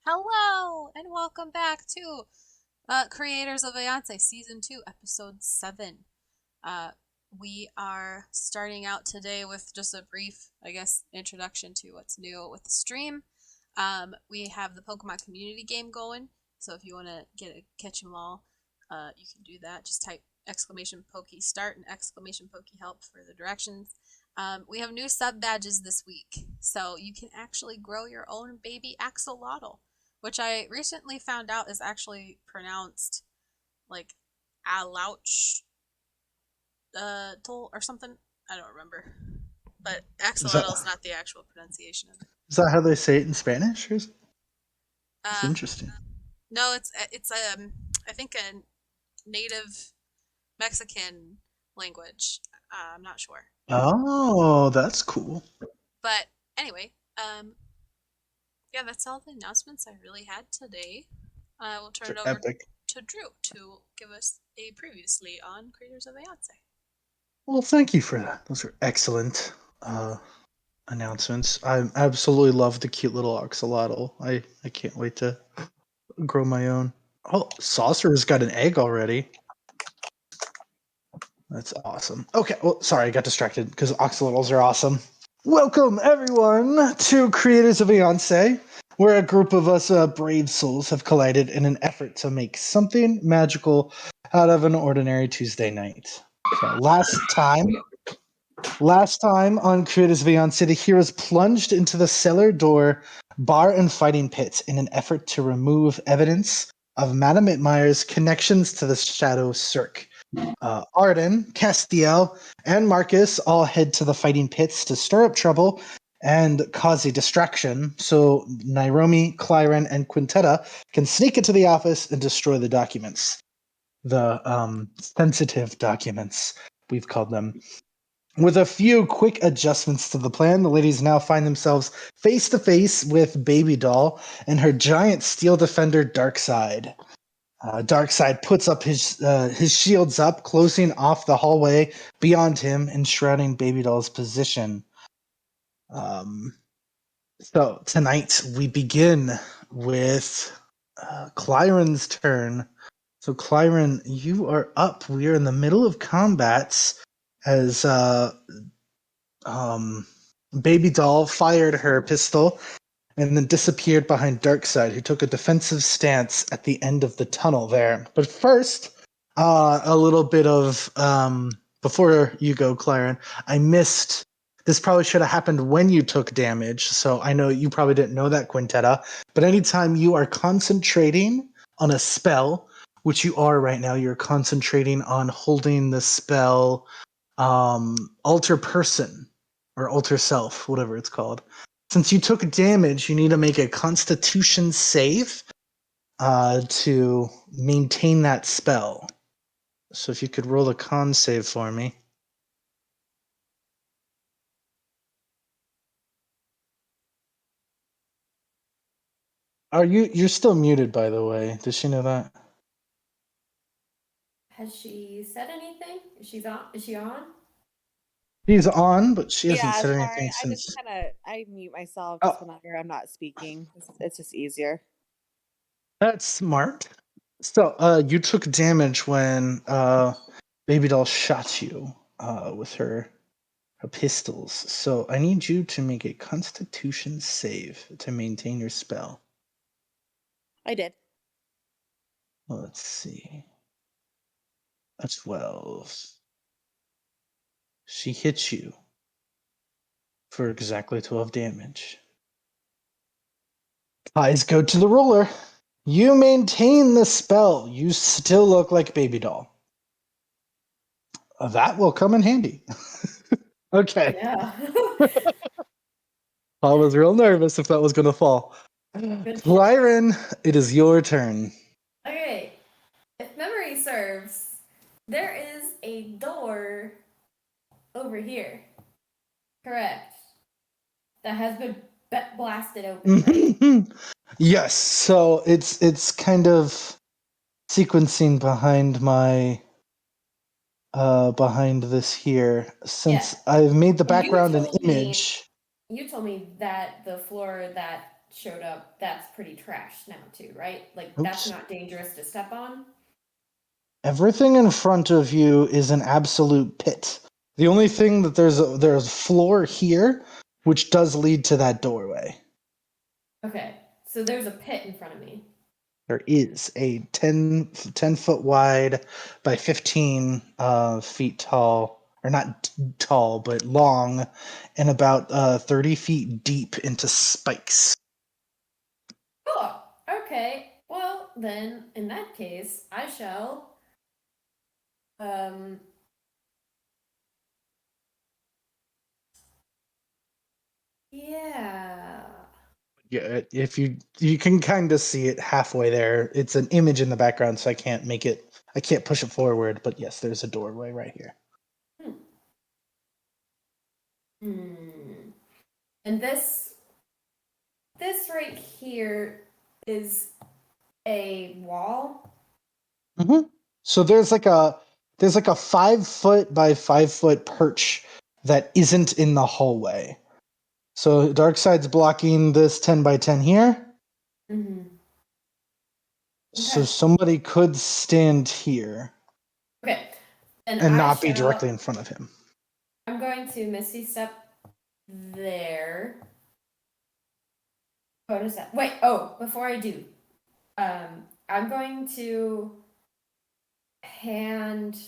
Hello, and welcome back to Creators of Aeonce Season 2, Episode 7. Uh, we are starting out today with just a brief, introduction to what's new with the stream. We have the Pokemon community game going, so if you want to catch them all, you can do that. Just type exclamation Pokey start and exclamation Pokey help for the directions. We have new sub badges this week, so you can actually grow your own baby axolotl, which I recently found out is actually pronounced like Alouch or something. I don't remember. But Is that axolotl is not the actual pronunciation of it. is that how they say it in Spanish? It's Uh, interesting. no, it's I think a native Mexican language. I'm not sure. Oh, that's cool. But anyway, yeah, that's all the announcements I really had today. I will turn They're it over epic. to Drew to give us a previously on Creators of Aeonce. Well, thank you for that. Those are excellent uh, announcements. I absolutely love the cute little axolotl. I can't wait to grow my own. Oh, Saucer's got an egg already. That's awesome. Okay, well, sorry, I got distracted because axolotls are awesome. Welcome, everyone, to Creators of Aeonce, where a group of us brave souls have collided in an effort to make something magical out of an ordinary Tuesday night. Okay, last time on Creators of Aeonce, the heroes plunged into the cellar door, bar, and fighting pit in an effort to remove evidence of Madame Itmire's connections to the Shadow Cirque. Arden, Castiel, and Marcus all head to the fighting pits to stir up trouble and cause a distraction so Nairomi, Clyron, and Quintetta can sneak into the office and destroy the documents. The sensitive documents, we've called them. With a few quick adjustments to the plan, the ladies now find themselves face to face with Baby Doll and her giant steel defender Darkseid. Darkseid puts up his shields up, closing off the hallway beyond him and shrouding Baby Doll's position. Um, so tonight we begin with Clyron's turn. So Clyron, you are up. We are in the middle of combats as um, Baby Doll fired her pistol and then disappeared behind Darkseid, who took a defensive stance at the end of the tunnel there. But first, a little bit of before you go, Claren, I missed. This probably should have happened when you took damage, so I know you probably didn't know that, Quintetta. But anytime you are concentrating on a spell, which you are right now, you're concentrating on holding the spell Alter Person or Alter Self, whatever it's called. Since you took damage, you need to make a Constitution save to maintain that spell. So if you could roll a con save for me. You're still muted, by the way. Does she know that? Has she said anything? Is she on? She's on, but she hasn't Yeah, said sorry. anything I just since. I mute myself Oh, just whenever I'm not speaking. It's just easier. that's smart. So, you took damage when Baby Doll shot you with her pistols. So I need you to make a Constitution save to maintain your spell. I did. Let's see. A 12. She hits you for exactly 12 damage. Eyes go to the ruler. You maintain the spell. You still look like Baby Doll. That will come in handy. Okay. Yeah. I was real nervous if that was going to fall. Good. Lyron, it is your turn. Okay. If memory serves, there is a door over here. Correct. That has been blasted open, right? Yes, so it's kind of sequencing behind this here, since Yeah. I've made the You background an told me image. you told me that the floor that showed up, that's pretty trashed now too, right? Like that's Oops. not dangerous to step on. Everything in front of you is an absolute pit. The only thing that there's a floor here, which does lead to that doorway. Okay, so there's a pit in front of me. There is a 10 foot wide by 15 feet tall, or not tall, but long, and about 30 feet deep into spikes. Oh, okay. Well, then in that case, I shall yeah. Yeah, if you can kind of see it halfway there. It's an image in the background, so I can't push it forward, but yes, there's a doorway right here. And this right here is a wall. Mm-hmm. So there's like a 5 foot by 5 foot perch that isn't in the hallway. So Darkside's blocking this 10 by 10 here. Mm-hmm. So Okay. somebody could stand here Okay. Then and not be directly in front of him. I'm going to Misty Step there. What is that? Wait, before I do, I'm going to hand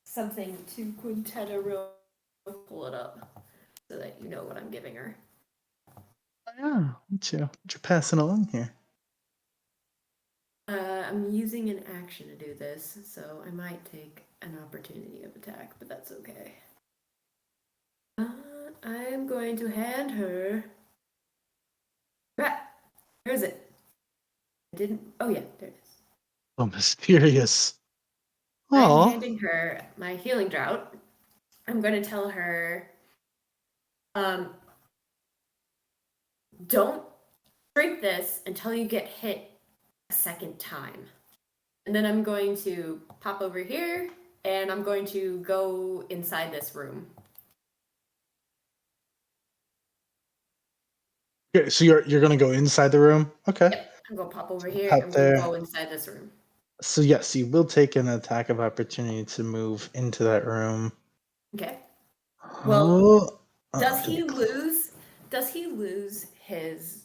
something to Quintetta real pull it up so that you know what I'm giving her. Yeah, what you passing along here? I'm using an action to do this, so I might take an opportunity of attack, but that's okay. I am going to hand her. Ah, where is it? I didn't. Oh yeah, there it is. Oh, mysterious. I'm Oh, handing her my healing drought. I'm going to tell her, don't drink this until you get hit a second time. And then I'm going to pop over here and I'm going to go inside this room. okay, so you're gonna go inside the room. Okay. Yep, I'm going to pop over here. Out I'm going to there. go inside this room. So yes, you will take an attack of opportunity to move into that room. Okay. Well, does give me he a clue. lose? Does he lose his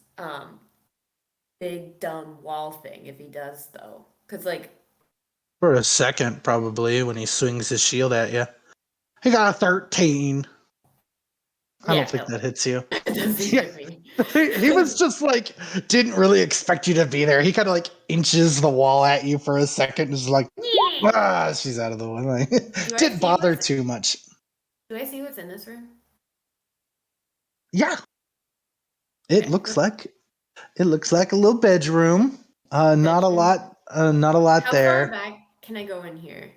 big dumb wall thing if he does though? Because like For a second, probably when he swings his shield at you. He got a 13. I don't think that hits you. it doesn't Yeah. hit me. He was just like, didn't really expect you to be there. He kind of like inches the wall at you for a second, just like, she's out of the way. Like, didn't bother too much. Do I see what's in this room? Yeah, it looks like a little bedroom. Not a lot. Not a lot How there. far back can I go in here?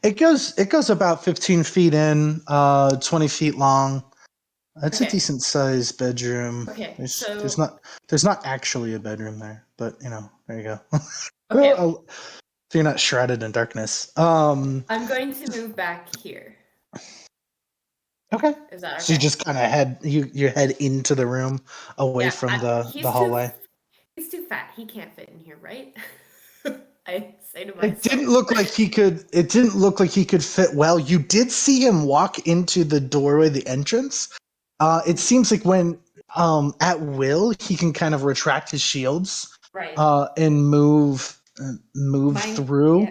It goes about 15 feet in, 20 feet long. It's a decent sized bedroom. Okay, There's not actually a bedroom there, but there you go. Okay. So you're not shrouded in darkness. I'm going to move back here. Okay. Is that okay? So you just kind of head into the room away from the hallway. He's too fat. He can't fit in here, right? I say to myself. It didn't look like he could fit well. You did see him walk into the doorway, the entrance. It seems like when at will he can kind of retract his shields, right, and move through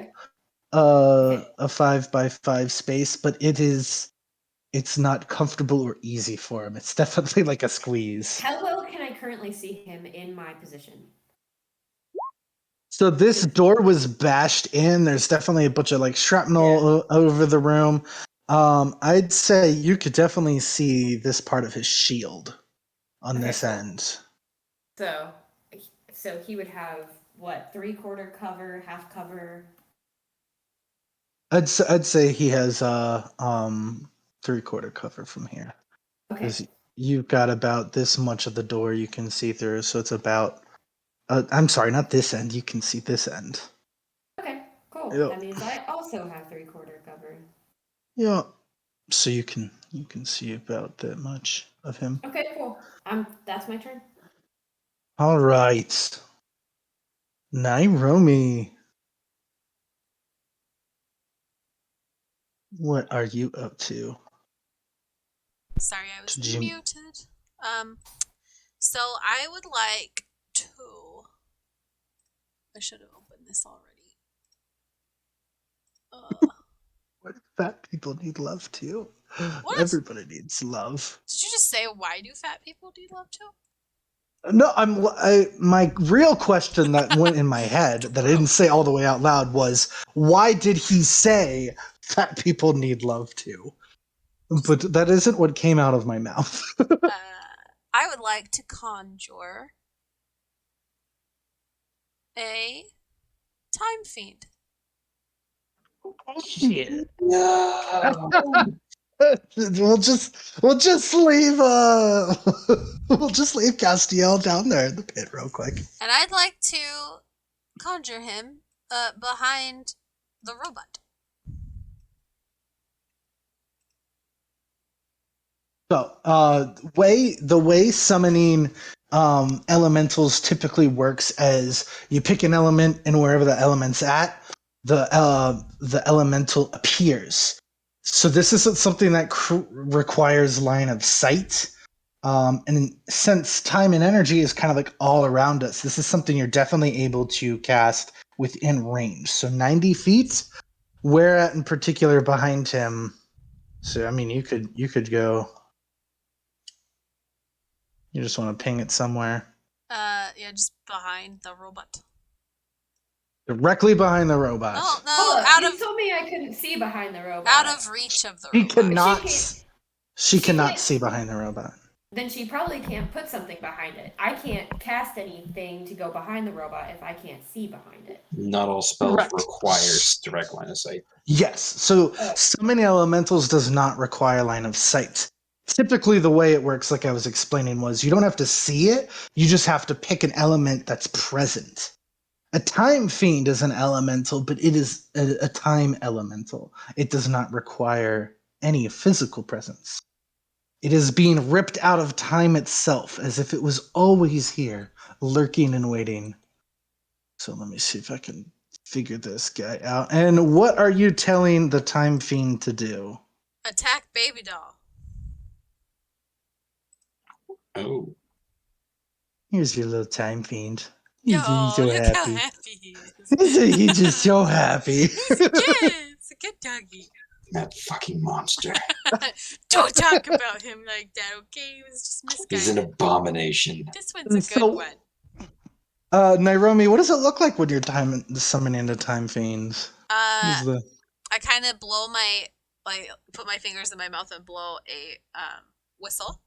a 5 by 5 space, but it's not comfortable or easy for him. It's definitely like a squeeze. How well can I currently see him in my position? So this door was bashed in. There's definitely a bunch of like shrapnel over the room. I'd say you could definitely see this part of his shield on this end. So he would have what, 3/4 cover, half cover? I'd say he has 3/4 cover from here. Because you've got about this much of the door you can see through, so it's about. I'm sorry, not this end. You can see this end. Okay, cool. Yep. That means I also have 3/4 cover. Yeah. so you can see about that much of him. Okay, cool. That's my turn. All right. Nairomi. What are you up to? Sorry, I was Did you- muted. So I would like to. I should have opened this already. What do fat people need love too? What? Everybody needs love. Did you just say why do fat people need love too? No, my real question that went in my head that I didn't say all the way out loud was, why did he say fat people need love too? But that isn't what came out of my mouth. I would like to conjure a time fiend. Shit. No. we'll just leave we'll just leave Castiel down there in the pit real quick. And I'd like to conjure him behind the robot. So, the way summoning elementals typically works as you pick an element, and wherever the element's at, the elemental appears. So this isn't something that requires line of sight. And since time and energy is kind of like all around us, this is something you're definitely able to cast within range. So 90 feet. Where at in particular behind him? So I mean, you could go. You just want to ping it somewhere. Yeah, just behind the robot. Directly behind the robot. Oh no, Hold up, out you of told me I couldn't see behind the robot. out of reach of the She robot. cannot. She cannot can't- see behind the robot. Then she probably can't put something behind it. I can't cast anything to go behind the robot if I can't see behind it. Not all spells Correct. requires direct line of sight. Yes. So Oh. summoning elementals does not require line of sight. Typically, the way it works, like I was explaining, was you don't have to see it. You just have to pick an element that's present. A time fiend is an elemental, but it is a time elemental. It does not require any physical presence. It is being ripped out of time itself, as if it was always here, lurking and waiting. So let me see if I can figure this guy out. And what are you telling the time fiend to do? Attack baby doll. Oh. Here's your little time fiend. He's Oh, so look how happy. happy he is. He's just so happy. It's a good doggy. That fucking monster. Don't talk about him like that, okay? He was just He's an misguided. abomination. This one's a good So- one. Nairomi, what does it look like when you're summoning the time fiends? What is the- I kind of blow put my fingers in my mouth and blow a whistle.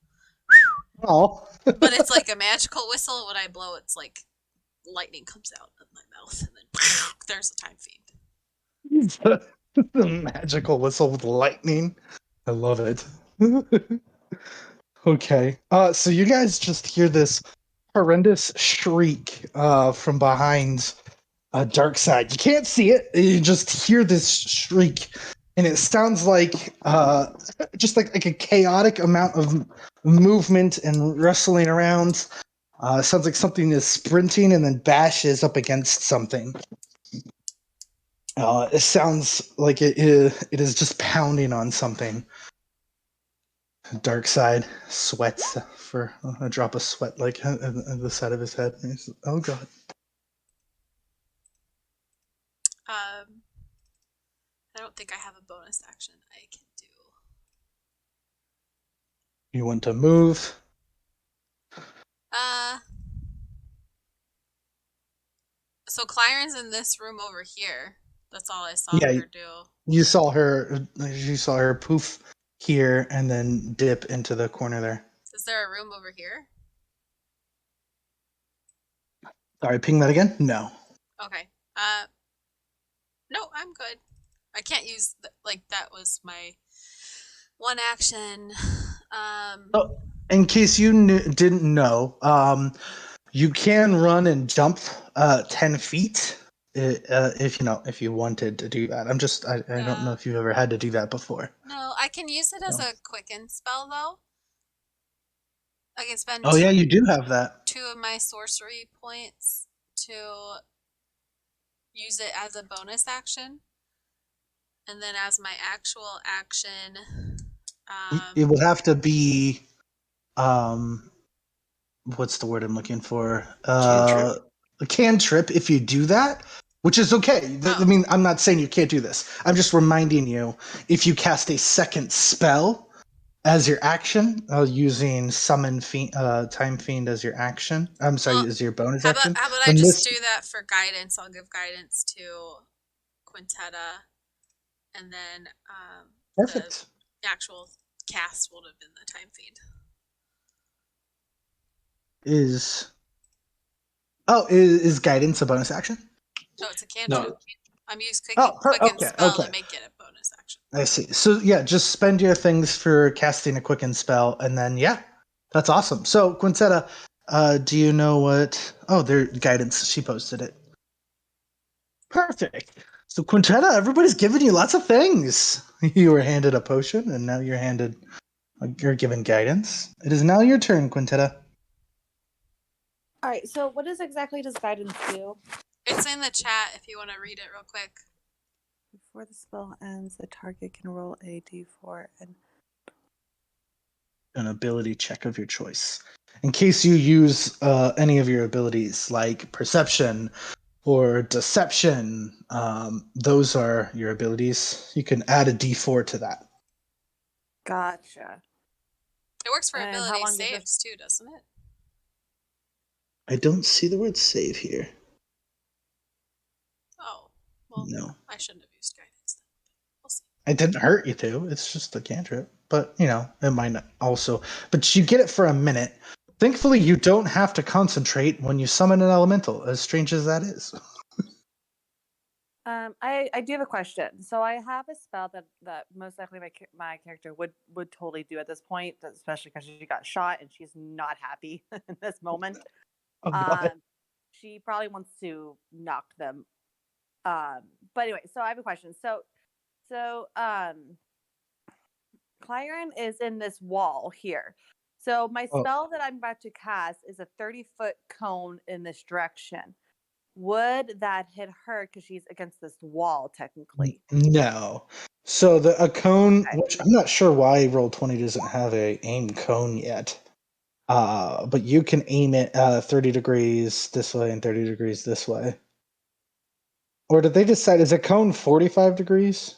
Oh. But it's like a magical whistle. When I blow, it's like lightning comes out of my mouth, and then there's a time fiend. The magical whistle with lightning. I love it. Okay. So you guys just hear this horrendous shriek from behind Dark Side. You can't see it. You just hear this shriek, and it sounds like just like a chaotic amount of movement and wrestling around. It sounds like something is sprinting and then bashes up against something. It sounds like it is just pounding on something. Dark Side sweats for a drop of sweat like on the side of his head. And he's, oh god. I don't think I have a bonus action I can do. You want to move? So Clyron's in this room over here. That's all I saw Yeah, her do. You saw her poof here and then dip into the corner there. Is there a room over here? Sorry, ping that again? No. Okay. No, I'm good. I can't use that was my one action. Oh, in case you didn't know, you can run and jump 10 feet. if you wanted to do that. I don't know No. if you've ever had to do that before. No, I can use it as No. a quicken spell though. I can spend Oh yeah, you do have that. 2 of my sorcery points to use it as a bonus action. And then as my actual action, It would have to be what's the word I'm looking for? Cantrip. A cantrip if you do that, which is okay. I oh, mean, I'm not saying you can't do this. I'm just reminding you if you cast a second spell as your action, using time fiend as your action. I'm sorry, well, as your bonus how about action. I Then just this do that for guidance? I'll give guidance to Quintetta, and then the perfect actual cast would have been the time fiend. is is guidance a bonus action? No, it's a cantrip. No, I'm using Oh, quicken okay, spell okay. to make it a bonus action. I see. So yeah, just spend your things for casting a quicken spell, and then yeah, that's awesome. So Quintetta, do you know what? Oh, their guidance. She posted it. Perfect. So Quintetta, everybody's giving you lots of things. You were handed a potion, and now you're given guidance. It is now your turn, Quintetta. All right. So, what exactly does guidance do? It's in the chat if you want to read it real quick. Before the spell ends, the target can roll a d4 and An ability check of your choice. In case you use any of your abilities, like perception or deception, those are your abilities. You can add a d4 to that. gotcha. It works for And how ability long does this? saves too, doesn't it? I don't see the word save here. Oh, well, No. I shouldn't have used guidance then. We'll see. It didn't hurt you to. It's just a cantrip. But, it might not also. But you get it for a minute. Thankfully, you don't have to concentrate when you summon an elemental, as strange as that is. I do have a question. So I have a spell that most likely my character would totally do at this point, especially because she got shot and she's not happy in this moment. Oh, God. She probably wants to knock them. But anyway, so I have a question. So Clyron is in this wall here. So my Oh, spell that I'm about to cast is a 30-foot cone in this direction. Would that hit her because she's against this wall technically? no. So a cone, Okay. which I'm not sure why Roll20 doesn't have a aim cone yet. But you can aim it 30 degrees this way and 30 degrees this way. Or did they decide, is a cone 45 degrees?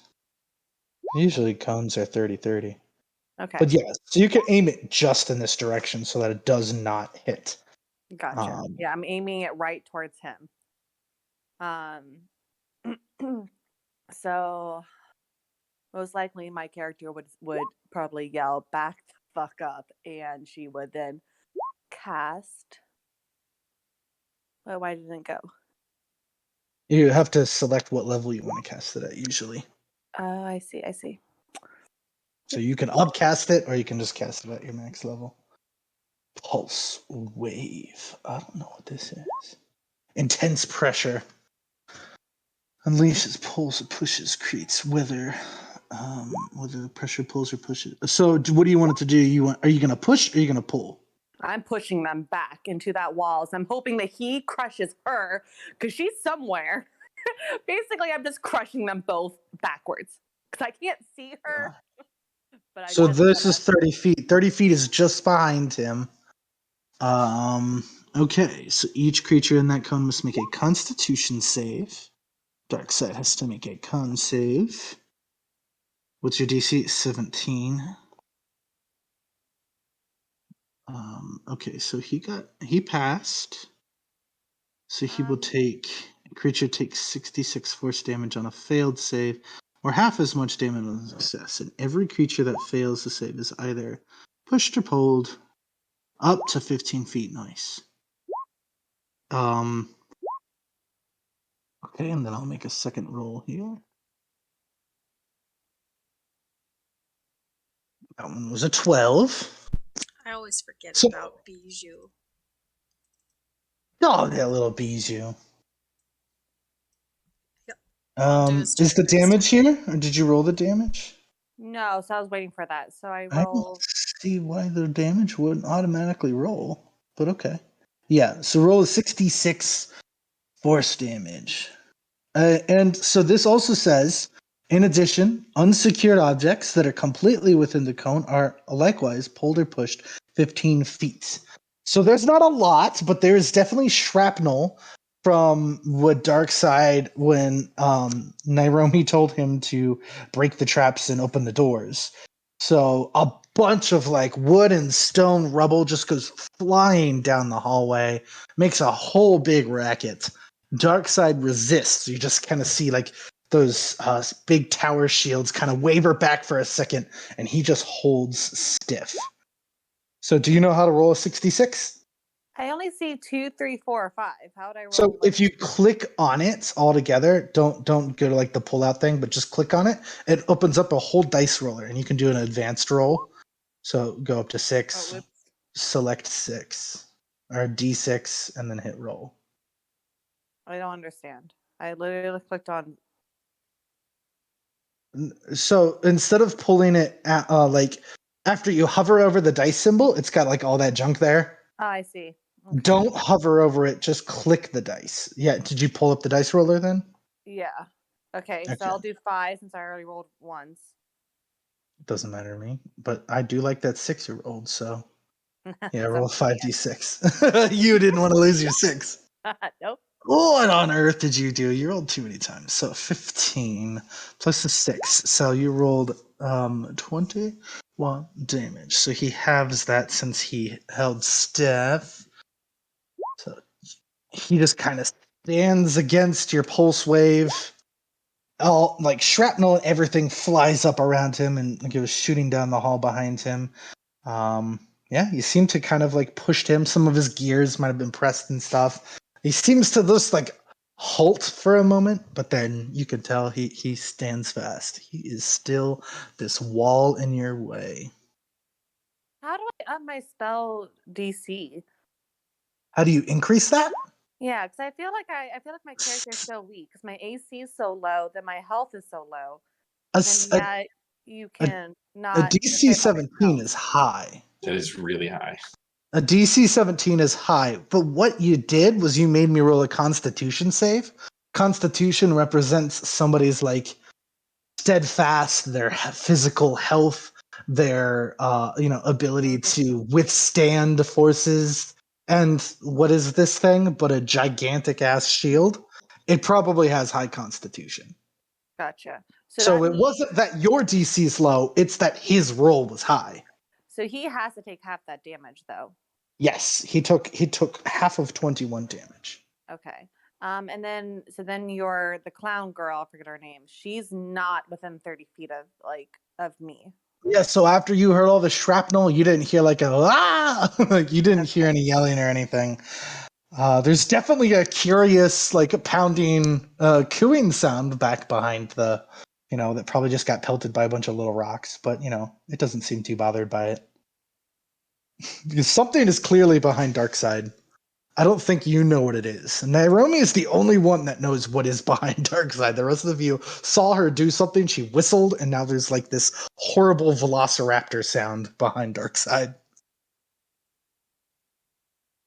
Usually cones are 30-30. Okay. But yes, so you can aim it just in this direction so that it does not hit. Gotcha. Yeah, I'm aiming it right towards him. So most likely my character would probably yell back the fuck up, and she would then cast. Why didn't it go? You have to select what level you want to cast it at usually. Oh, I see. So you can upcast it or you can just cast it at your max level. Pulse wave. I don't know what this is. Intense pressure. Unleashes, pulls, pushes, creates whether the pressure pulls or pushes. So what do you want it to do? Are you gonna push or are you gonna pull? I'm pushing them back into that wall. So I'm hoping that he crushes her because she's somewhere. Basically, I'm just crushing them both backwards because I can't see her. But I'm So just this gonna. is 30 feet. 30 feet is just behind him. Okay, so each creature in that cone must make a constitution save. Darkseid has to make a con save. What's your DC? 17. Okay, so he passed. So he will take creature takes 66 force damage on a failed save, or half as much damage on a success. And every creature that fails the save is either pushed or pulled up to 15 feet. Nice. Okay, and then I'll make a second roll here. That one was a 12. I always forget So, about Bijou. oh, that little Bijou. I'll do his Is check the next damage time. here, or did you roll the damage? No, so I was waiting for that. So I I don't roll. see why the damage wouldn't automatically roll, but okay. Yeah, so roll a 66 force damage. And so this also says, in addition, unsecured objects that are completely within the cone are likewise pulled or pushed 15 feet. So there's not a lot, but there is definitely shrapnel from what Darkseid when Nairobi told him to break the traps and open the doors. So a bunch of like wood and stone rubble just goes flying down the hallway, makes a whole big racket. Darkseid resists. You just kind of see like those big tower shields kind of waver back for a second, and he just holds stiff. So, do you know how to roll a 66? I only see 2, 3, 4, or 5. How would I roll? So, if you click on it all together, don't go to like the pull-out thing, but just click on it. It opens up a whole dice roller, and you can do an advanced roll. So, go up to 6, whoops. select 6, or D6, and then hit roll. I don't understand. I literally clicked on. So instead of pulling it at, like after you hover over the dice symbol, it's got like all that junk there. Oh, I see. Okay. Don't hover over it, just click the dice. Yeah, did you pull up the dice roller then? Yeah. Okay, Okay. so I'll do 5 since I already rolled once. Doesn't matter to me, but I do like that 6 you rolled, so yeah, So- roll 5d6. You didn't want to lose your 6. Nope. What on earth did you do? You rolled too many times. So 15 plus the 6. So you rolled 21 damage. So he halves that since he held stiff. So he just kind of stands against your pulse wave. All like shrapnel and everything flies up around him and goes shooting down the hall behind him. Yeah, you seem to kind of like pushed him. Some of his gears might have been pressed and stuff. He seems to just like halt for a moment, but then you can tell he stands fast. He is still this wall in your way. How do I up my spell DC? How do you increase that? Yeah, because I feel like my character is so weak because my AC is so low, that my health is so low, A, and s- yet you a, can a not DC equip all my 17 spells. is high. That is really high. A DC 17 is high, but what you did was you made me roll a Constitution save. Constitution represents somebody's like steadfast, their physical health, their ability to withstand forces. And what is this thing but a gigantic ass shield? It probably has high Constitution. Gotcha. So So that it means wasn't that your DC is low; it's that his roll was high. so he has to take half that damage though. Yes, he took half of 21 damage. Okay. And then you're the clown girl, I forget her name. She's not within 30 feet of me. Yeah, so after you heard all the shrapnel, you didn't hear like a ah, like you didn't hear any yelling or anything. There's definitely a curious, like pounding, cooing sound back behind the, that probably just got pelted by a bunch of little rocks, but it doesn't seem too bothered by it. Because something is clearly behind Darkseid. I don't think you know what it is. Nairobi is the only one that knows what is behind Darkseid. The rest of you saw her do something, she whistled, and now there's like this horrible velociraptor sound behind Darkseid.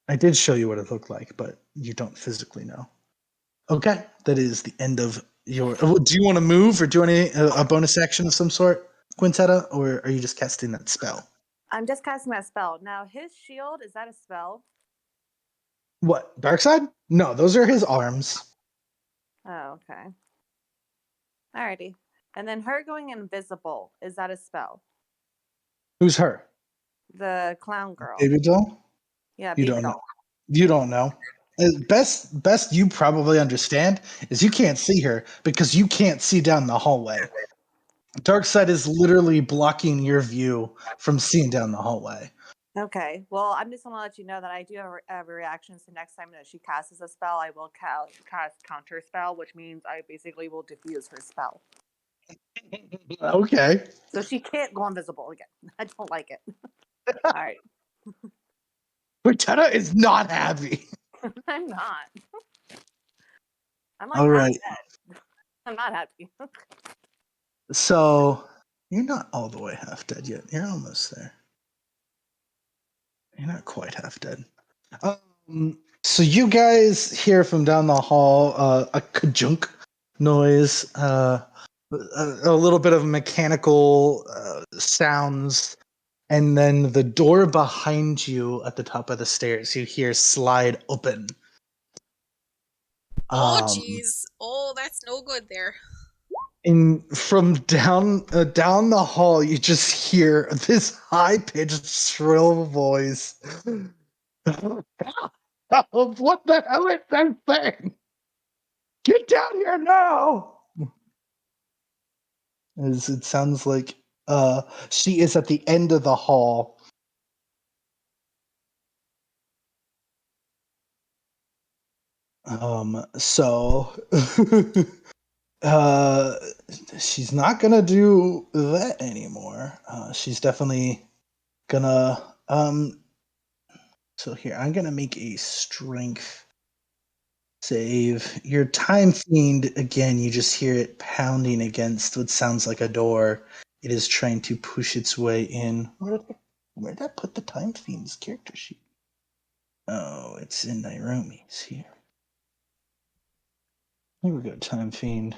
I did show you what it looked like, but you don't physically know. Okay, that is the end of your. Do you want to move, or do you want a bonus action of some sort, Quintetta, or are you just casting that spell? I'm just casting that spell. Now his shield, is that a spell? What, Darkseid? No, those are his arms. Oh, okay. Alrighty. And then her going invisible, is that a spell? Who's her? The clown girl. Baby doll? Yeah, You baby don't know. doll. You don't know. Best you probably understand is you can't see her because you can't see down the hallway. Darkseid is literally blocking your view from seeing down the hallway. Okay. Well, I'm just gonna let you know that I do have a reaction. So next time that she casts a spell, I will cast counter spell, which means I basically will diffuse her spell. Okay. So she can't go invisible again. I don't like it. All right. Quintetta is not happy. I'm not. I'm like All half right. dead. I'm not happy. So you're not all the way half dead yet. You're almost there. You're not quite half dead. So you guys hear from down the hall a kajunk noise, a little bit of mechanical sounds, and then the door behind you at the top of the stairs you hear slide open. Oh, Um, jeez. Oh, that's no good there. And from down the hall, you just hear this high pitched, shrill voice. What the hell is that thing? Get down here now! As it sounds like she is at the end of the hall. So she's not gonna do that anymore. She's definitely gonna so here I'm gonna make a strength save. Your time fiend, again, you just hear it pounding against what sounds like a door. It is trying to push its way in. Where did I put the time fiend's character sheet? Oh, it's in Nairomi's here. Here we go, time fiend.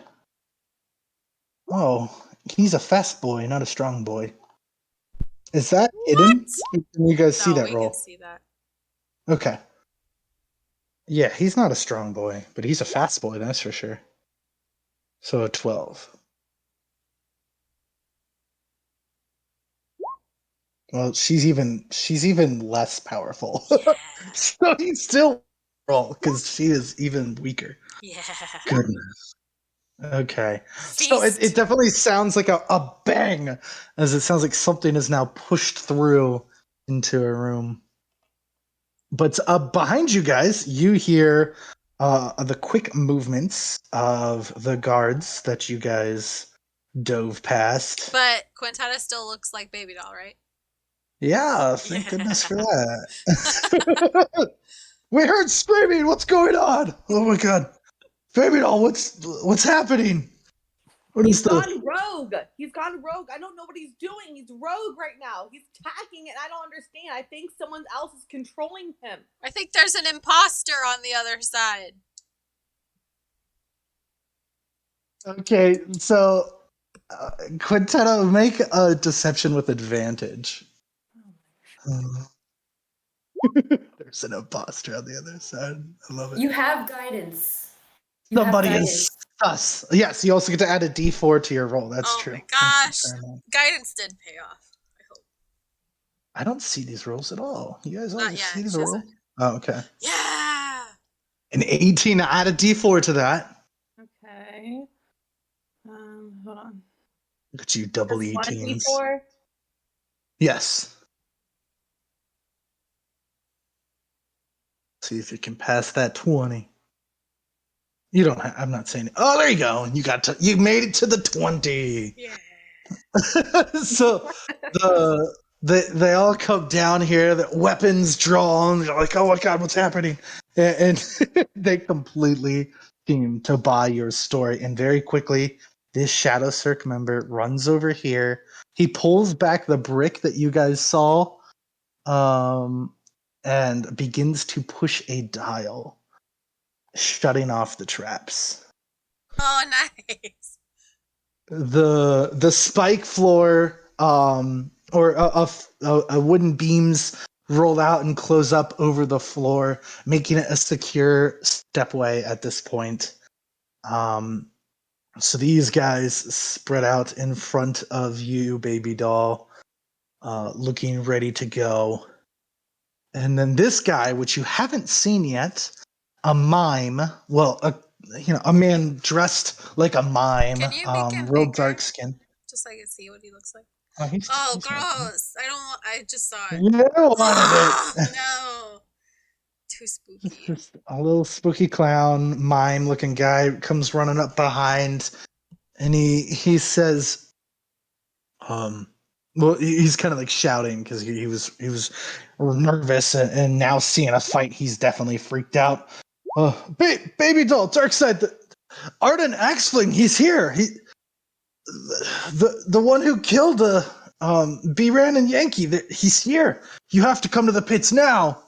Oh, he's a fast boy, not a strong boy. Is that hidden? What? Can you guys see No, that we can roll? see that. Okay. Yeah, he's not a strong boy, but he's a fast boy, that's for sure. So a 12. Well, she's even less powerful. Yeah. So he's still roll because she is even weaker. Yeah. Goodness. Okay. So it Feast. definitely sounds like a bang, as it sounds like something is now pushed through into a room. But behind you guys, you hear the quick movements of the guards that you guys dove past. But Quintetta still looks like Baby Doll, right? Yeah, thank Yeah. goodness for that. We heard screaming. What's going on? Oh my god, Baby Doll, what's happening? What He's is the? gone rogue. He's gone rogue. I don't know what he's doing. He's rogue right now. He's attacking it. I don't understand. I think someone else is controlling him. I think there's an imposter on the other side. Okay, so Quintetta, make a deception with advantage. There's an imposter on the other side. I love it. You have guidance. You have Somebody guidance. is sus. Yes, you also get to add a D4 to your roll. That's Oh true. my Thank you, gosh. Paramount. Guidance did pay off. I hope. I don't see these rolls at all. You guys all Not yet. see the She roll? hasn't. Oh, okay. Yeah. An 18. Add a D4 to that. Okay. Hold on. Look at you, double Just 18s. 1d4. Yes. See if you can pass that 20. You don't have, I'm not saying. Oh, there you go. You made it to the 20. Yeah. So they all come down here, the weapons drawn. They're like, oh my god, what's happening? And they completely seem to buy your story. And very quickly, this Shadow Cirque member runs over here. He pulls back the brick that you guys saw, and begins to push a dial, shutting off the traps. Oh, nice. The spike floor or a wooden beams roll out and close up over the floor, making it a secure stepway at this point. So these guys spread out in front of you, Baby Doll, looking ready to go. And then this guy, which you haven't seen yet, a mime, well, a man dressed like a mime, Can you make him real bigger? dark skin. Just so I can see what he looks like. Oh, he's Oh, not- gross. I just saw it. You wanted Oh, it. no. Too spooky. Just a little spooky clown, mime-looking guy comes running up behind, and he says, well, he's kind of like shouting because he was nervous, and now seeing a fight, he's definitely freaked out. Baby Doll, dark side. Arden Axfling, he's here. The one who killed B-Ran and Yankee. He's here. You have to come to the pits now.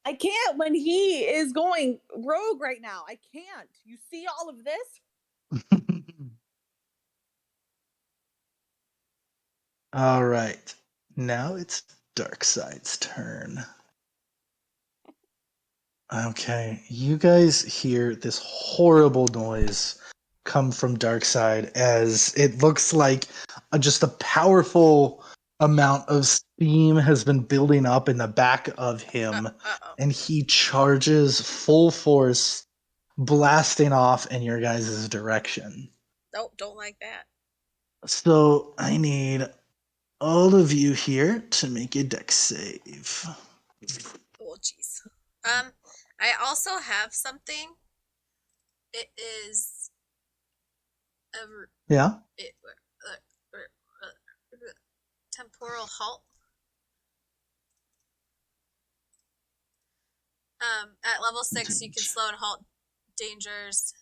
I can't when he is going rogue right now. I can't. You see all of this? All right. Now it's Darkseid's turn. Okay, you guys hear this horrible noise come from Darkseid as it looks like just a powerful amount of steam has been building up in the back of him, Uh-oh. and he charges full force, blasting off in your guys' direction. Don't like that. So I need all of you here to make a dex save. Oh, jeez. I also have something. It is a Yeah? temporal halt. At level 6, you can slow and halt dangers.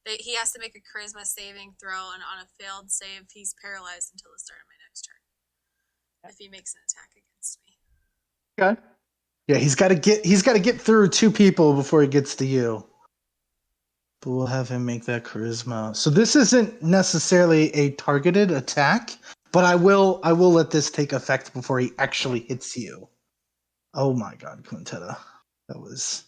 He has to make a charisma saving throw, and on a failed save, he's paralyzed until the start of my next turn. If he makes an attack against me. Okay. Yeah, he's got to get through 2 people before he gets to you. But we'll have him make that charisma. So this isn't necessarily a targeted attack, but I will let this take effect before he actually hits you. Oh my god, Quintetta. That's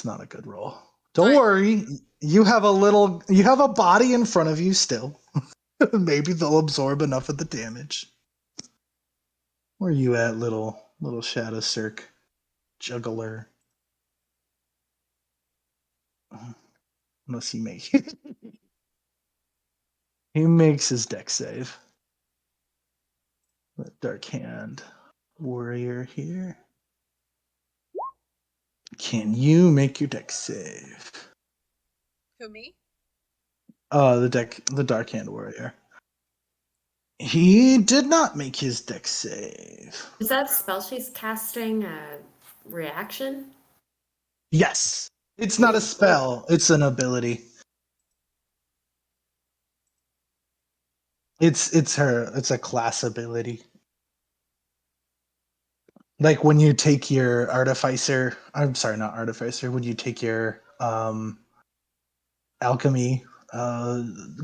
not a good roll. Don't worry. You have a body in front of you still. Maybe they'll absorb enough of the damage. Where are you at, little Shadow Cirque juggler? Unless he makes his deck save. Dark Hand Warrior here. Can you make your deck save? Who, me? The Dark Hand Warrior. He did not make his deck save. Is that spell she's casting a reaction? Yes. It's not a spell, it's an ability. It's a class ability. Like when you take your artificer, I'm sorry, not artificer, when you take your alchemy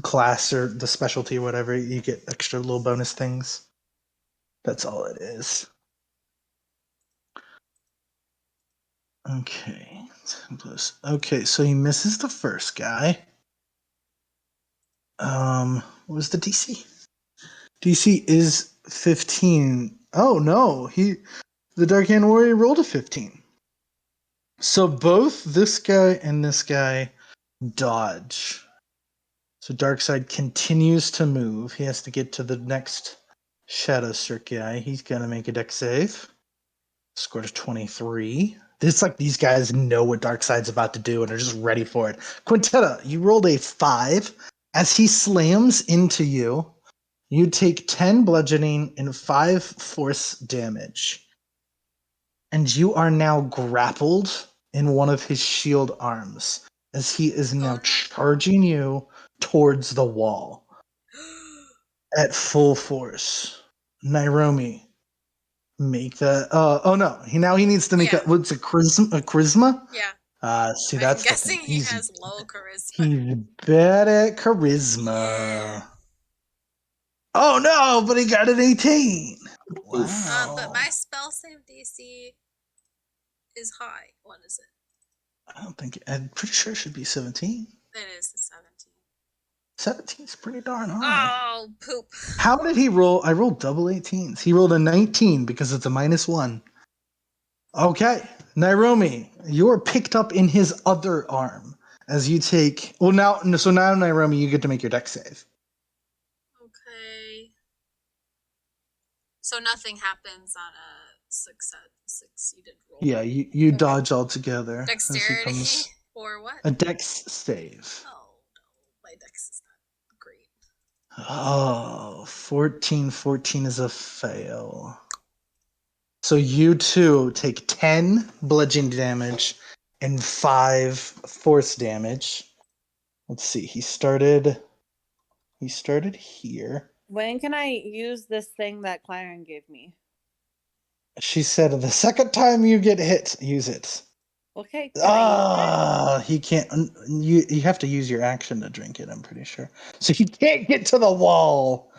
class or the specialty or whatever, you get extra little bonus things. That's all it is. Okay. Okay, so he misses the first guy. What was the DC? DC is 15. Oh no, the Dark Hand Warrior rolled a 15. So both this guy and this guy dodge. So Darkseid continues to move. He has to get to the next Shadow Cirque guy. He's gonna make a dex save. Scored a 23. It's like these guys know what Darkseid's about to do and are just ready for it. Quintetta, you rolled a 5. As he slams into you, you take 10 bludgeoning and 5 force damage. And you are now grappled in one of his shield arms as he is now charging you towards the wall at full force. Nairomi, make that. Oh no! He needs to make what's a charisma? Yeah. See, I'm that's guessing the thing. he has low charisma. He's bad at charisma. Yeah. Oh no! But he got an 18. Wow. But my spell save DC is high. What is it? I don't think. I'm pretty sure it should be 17. It is 17. 17 is pretty darn high. Oh, poop. How did he roll? I rolled double 18s. He rolled a 19 because it's a -1. Okay, Nairomi, you're picked up in his other arm as you take. Well, now Nairomi, you get to make your deck save. Okay. So nothing happens on a succeeded roll. Yeah, you dodge altogether. Dexterity or what? A dex save. Oh no, my dex is not great. Oh, 14 is a fail. So you two take 10 bludgeoning damage and 5 force damage. Let's see. He started here. When can I use this thing that Clyron gave me? She said the second time you get hit, use it. Okay, can I use it? He can't. You have to use your action to drink it, I'm pretty sure. So he can't get to the wall.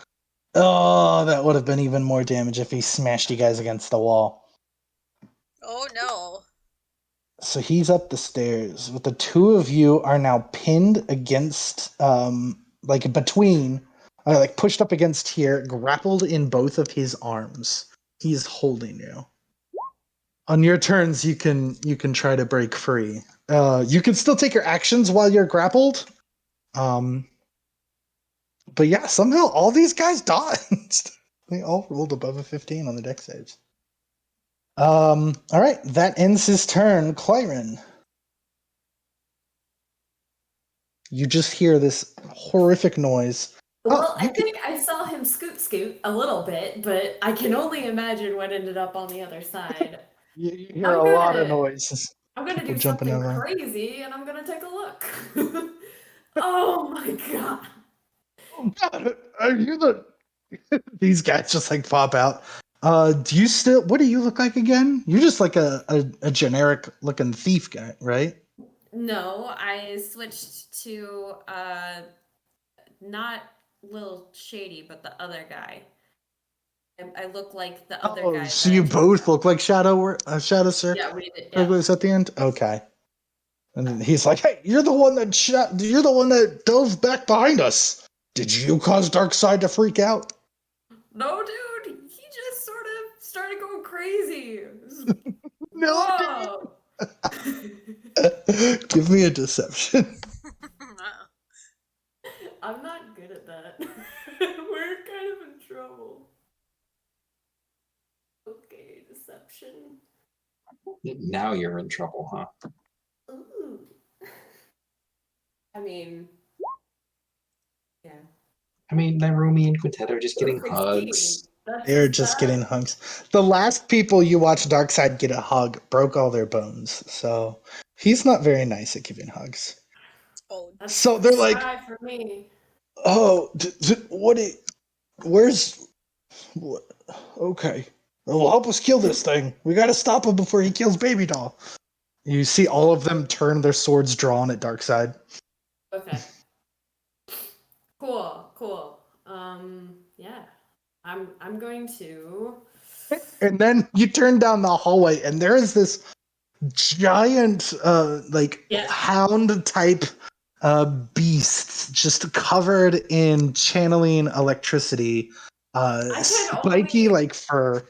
Oh, that would have been even more damage if he smashed you guys against the wall. Oh no. So he's up the stairs. But the two of you are now pinned against, like between, like pushed up against here, grappled in both of his arms. He's holding you. On your turns, you can try to break free. You can still take your actions while you're grappled. But yeah, somehow all these guys dodged. They all rolled above a 15 on the deck saves. All right, that ends his turn. Clyron, you just hear this horrific noise. Well, I think I saw him scoot a little bit, but I can only imagine what ended up on the other side. You hear a lot of noises. I'm gonna People do jumping something out there. crazy, and I'm gonna take a look. Oh my god! Oh God, are you the? These guys just like pop out. Do you still? What do you look like again? You're just like a generic looking thief guy, right? No, I switched to not Lil Shady, but the other guy. I look like the other guy. So you both look like Shadow Sir. Yeah, we did. Yeah. Yeah. At the end. Okay. And then he's like, "Hey, you're the one that You're the one that dove back behind us. Did you cause Darkseid to freak out?" No, dude, he just sort of started going crazy. No, Whoa! give me a deception. I'm not good at that. We're kind of in trouble. Okay, deception. Now you're in trouble, huh? Ooh. I mean, yeah. I mean, Nairumi and Quintet are just getting 16. hugs. They're just getting hugs. The last people you watch Darkseid get a hug broke all their bones, so he's not very nice at giving hugs. Oh, so they're like, for me. "Oh, where's? What? Okay, well, help us kill this thing. We got to stop him before he kills Baby Doll." You see all of them turn their swords drawn at Darkseid. Okay. Cool. Yeah. I'm going to. And then you turn down the hallway, and there is this giant, hound type beast just covered in channeling electricity. Spiky like fur.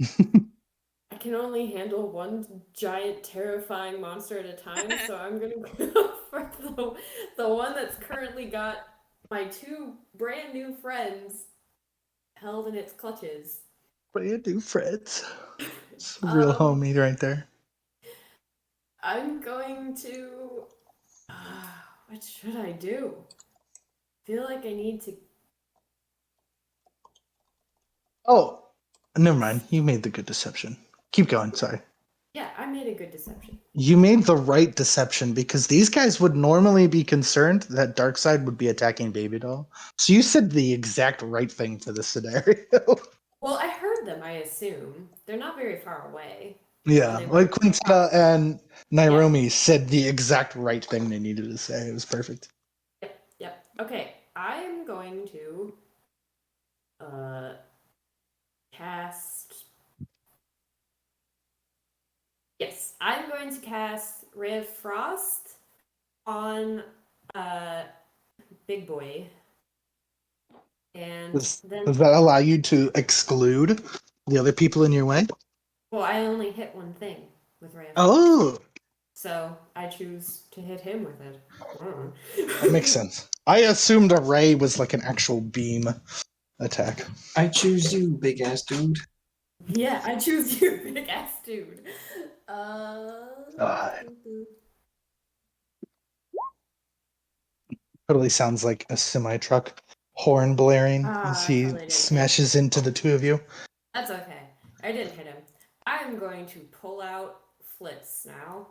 I can only handle one giant, terrifying monster at a time, so I'm gonna go for the one that's currently got my 2 brand new friends held in its clutches. Brand new friends. It's a real homie right there. I'm going to. What should I do? I feel like I need to. Oh, never mind. You made the good deception. Keep going. Sorry. Yeah, I made a good deception. You made the right deception because these guys would normally be concerned that Darkseid would be attacking Baby Doll. So you said the exact right thing for this scenario. Well, I heard them, I assume. They're not very far away. Yeah, like Quinta and Nairumi said the exact right thing they needed to say. It was perfect. Yep. Okay, I'm going to cast. Yes, I'm going to cast Ray of Frost on Big Boy. And Does then that allow you to exclude the other people in your way? well, I only hit one thing with Ray of Frost. Oh, So I choose to hit him with it. that makes sense. I assumed a ray was like an actual beam attack. I choose you, big ass dude. Yeah, I choose you, big ass dude. Totally sounds like a semi truck horn blaring as he smashes into the two of you. That's okay. I didn't hit him. I'm going to pull out Flitz now.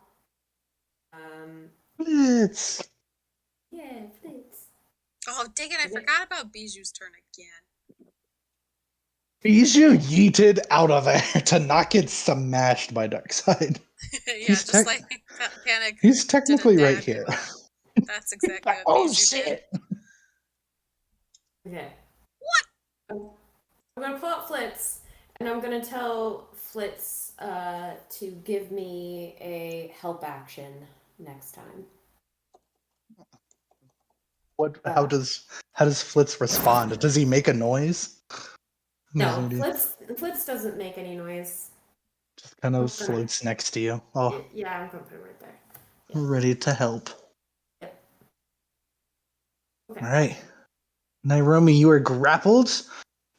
Blitz. Yeah, Flitz. Oh, dang it, I forgot about Bijou's turn again. Bijou yeeted out of there to not get smashed by Darkseid. Yeah, He's just like Panic He's didn't technically right dab here. him up. That's exactly what Oh Bijou did. shit! Okay. What? I'm gonna pull out Flitz, and I'm gonna tell Flitz to give me a help action next time. What? How does Flitz respond? Does he make a noise? No, Flitz doesn't make any noise. Just kind of floats next to you. Oh, Yeah, I'm gonna put it right there. Yeah. ready to help. Yep. Okay. All right, Nairomi, you are grappled.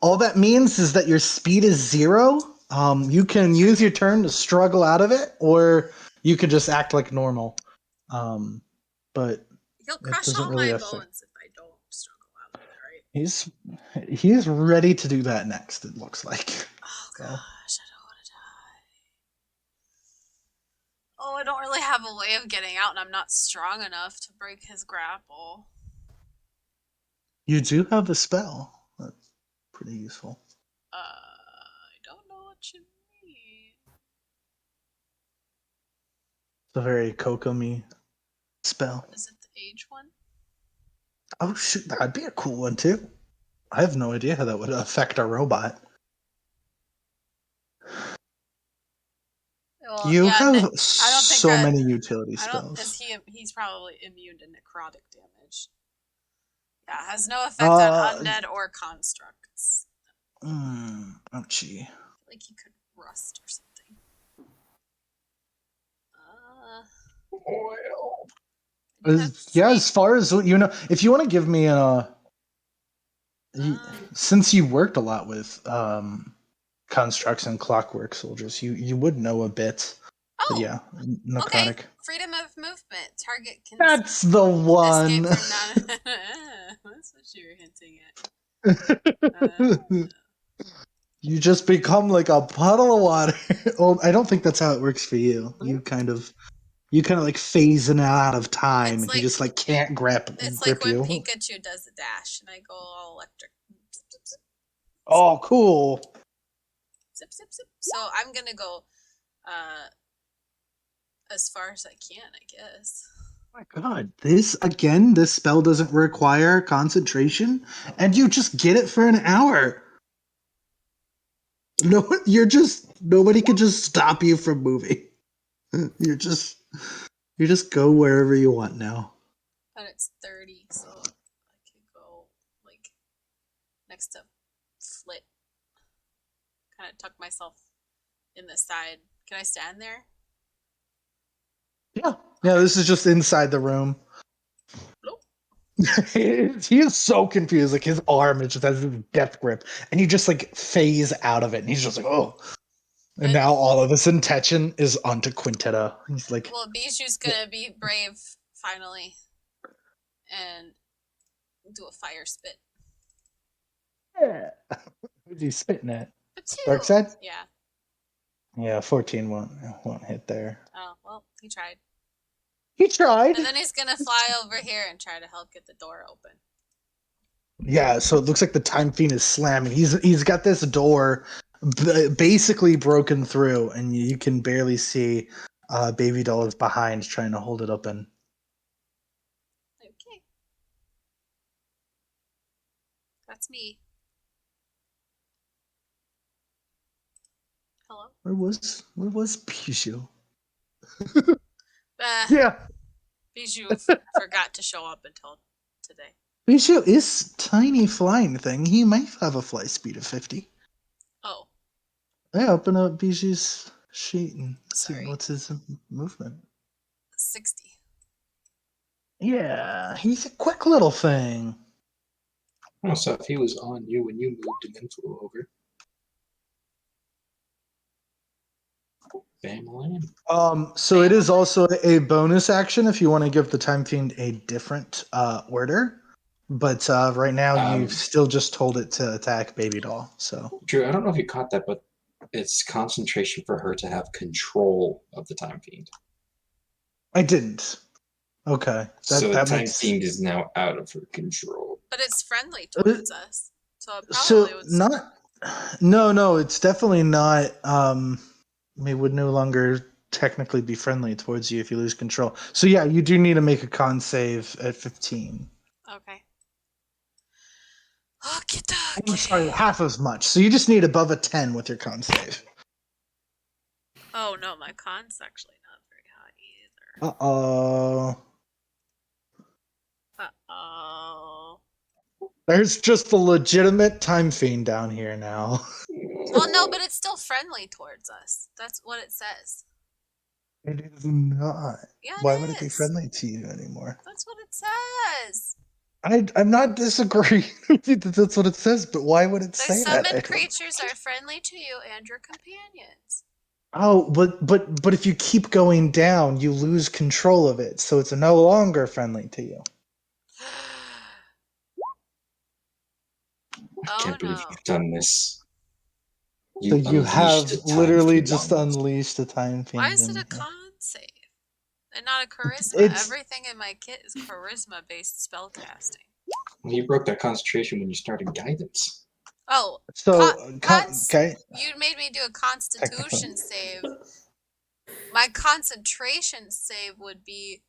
All that means is that your speed is 0. You can use your turn to struggle out of it, or you could just act like normal. But He'll it crush doesn't all really my affect. bones if I don't struggle out of it, right? He's ready to do that next. It looks like. Oh So. gosh, I don't want to die. Oh, I don't really have a way of getting out, and I'm not strong enough to break his grapple. You do have a spell. That's pretty useful. I don't know what you mean. It's a very Kokomi spell. Is it the age one? Oh shoot, that'd be a cool one too. I have no idea how that would affect a robot. Well, You yeah, have I don't think so many utility I don't. Is spells. he's probably immune to necrotic damage. Yeah, has no effect on undead or constructs. Ouchie. Like he could rust or something. As far as you know, if you want to give me since you worked a lot with constructs and clockwork soldiers, you would know a bit. Oh, but yeah, necrotic. Okay. Freedom of movement. Target can That's the one. escape from non. That's what you were hinting at. You just become like a puddle of water. Oh, I don't think that's how it works for you. You kind of like phase in and out of time, It's and like, he just like can't grip like when you. Pikachu does a dash, and I go all electric. Zip, zip, zip. Oh, cool. Zip, zip, zip. So I'm gonna go as far as I can, I guess. Oh my God, this spell doesn't require concentration, and you just get it for an hour. No, nobody can just stop you from moving. You just go wherever you want now. But it's 30, so I could go like next to Flit. Kind of tuck myself in the side. Can I stand there? Yeah. This is just inside the room. He is so confused. Like his arm is just has this death grip, and you just like phase out of it, and he's just like, oh. And now all of his intention is onto Quintetta. He's like, well, Bijou's gonna be brave finally, and do a fire spit. yeah. Who's he spitting at? Darkseid? Yeah. Yeah, 14 won't hit there. Oh, well, he tried. He tried. And then he's gonna fly over here and try to help get the door open. Yeah, so it looks like the Time Fiend is slamming. He's got this door basically broken through, and you can barely see Baby Doll is behind trying to hold it open. Okay. That's me. Hello? Where was Bijou? Yeah. Bijou forgot to show up until today. Bijou is tiny flying thing. He might have a fly speed of 50. Oh. Yeah, open up Bijou's sheet and see Sorry. what's his movement. 60. Yeah, he's a quick little thing. Oh, so if he was on you when you moved and then flew over. Bam. So it is also a bonus action if you want to give the Time Fiend a different order. But right now you've still just told it to attack Baby Doll. So Drew, I don't know if you caught that, but it's concentration for her to have control of the Time Fiend. I didn't. Okay, So that Time makes Fiend is now out of her control. But it's friendly towards us. So it so probably would. not. No, it's definitely not. It would no longer technically be friendly towards you if you lose control. So yeah, you do need to make a con save at 15. Okay. Okay. I'm sorry, half as much. So you just need above a 10 with your con save. Oh no, my con's actually not very high either. Uh-oh. Uh-oh. There's just a legitimate time fiend down here now. Well, no, but it's still friendly towards us. That's what it says. It is not. Yeah, Why would it it be is. friendly to you anymore? That's what it says. I'm not disagreeing with you that that's what it says, but why would it The say that? summoned creatures are friendly to you and your companions. Oh, but if you keep going down, you lose control of it, so it's no longer friendly to you. I Oh can't believe no. you've done this. So You you unleashed have a Time literally Fiend just on us. unleashed a time Why fiend is it in a here. con save? And not a charisma. It's Everything in my kit is charisma based spellcasting. Well, you broke that concentration when you started guidance. Oh, so okay, you made me do a technically. constitution save. My concentration save would be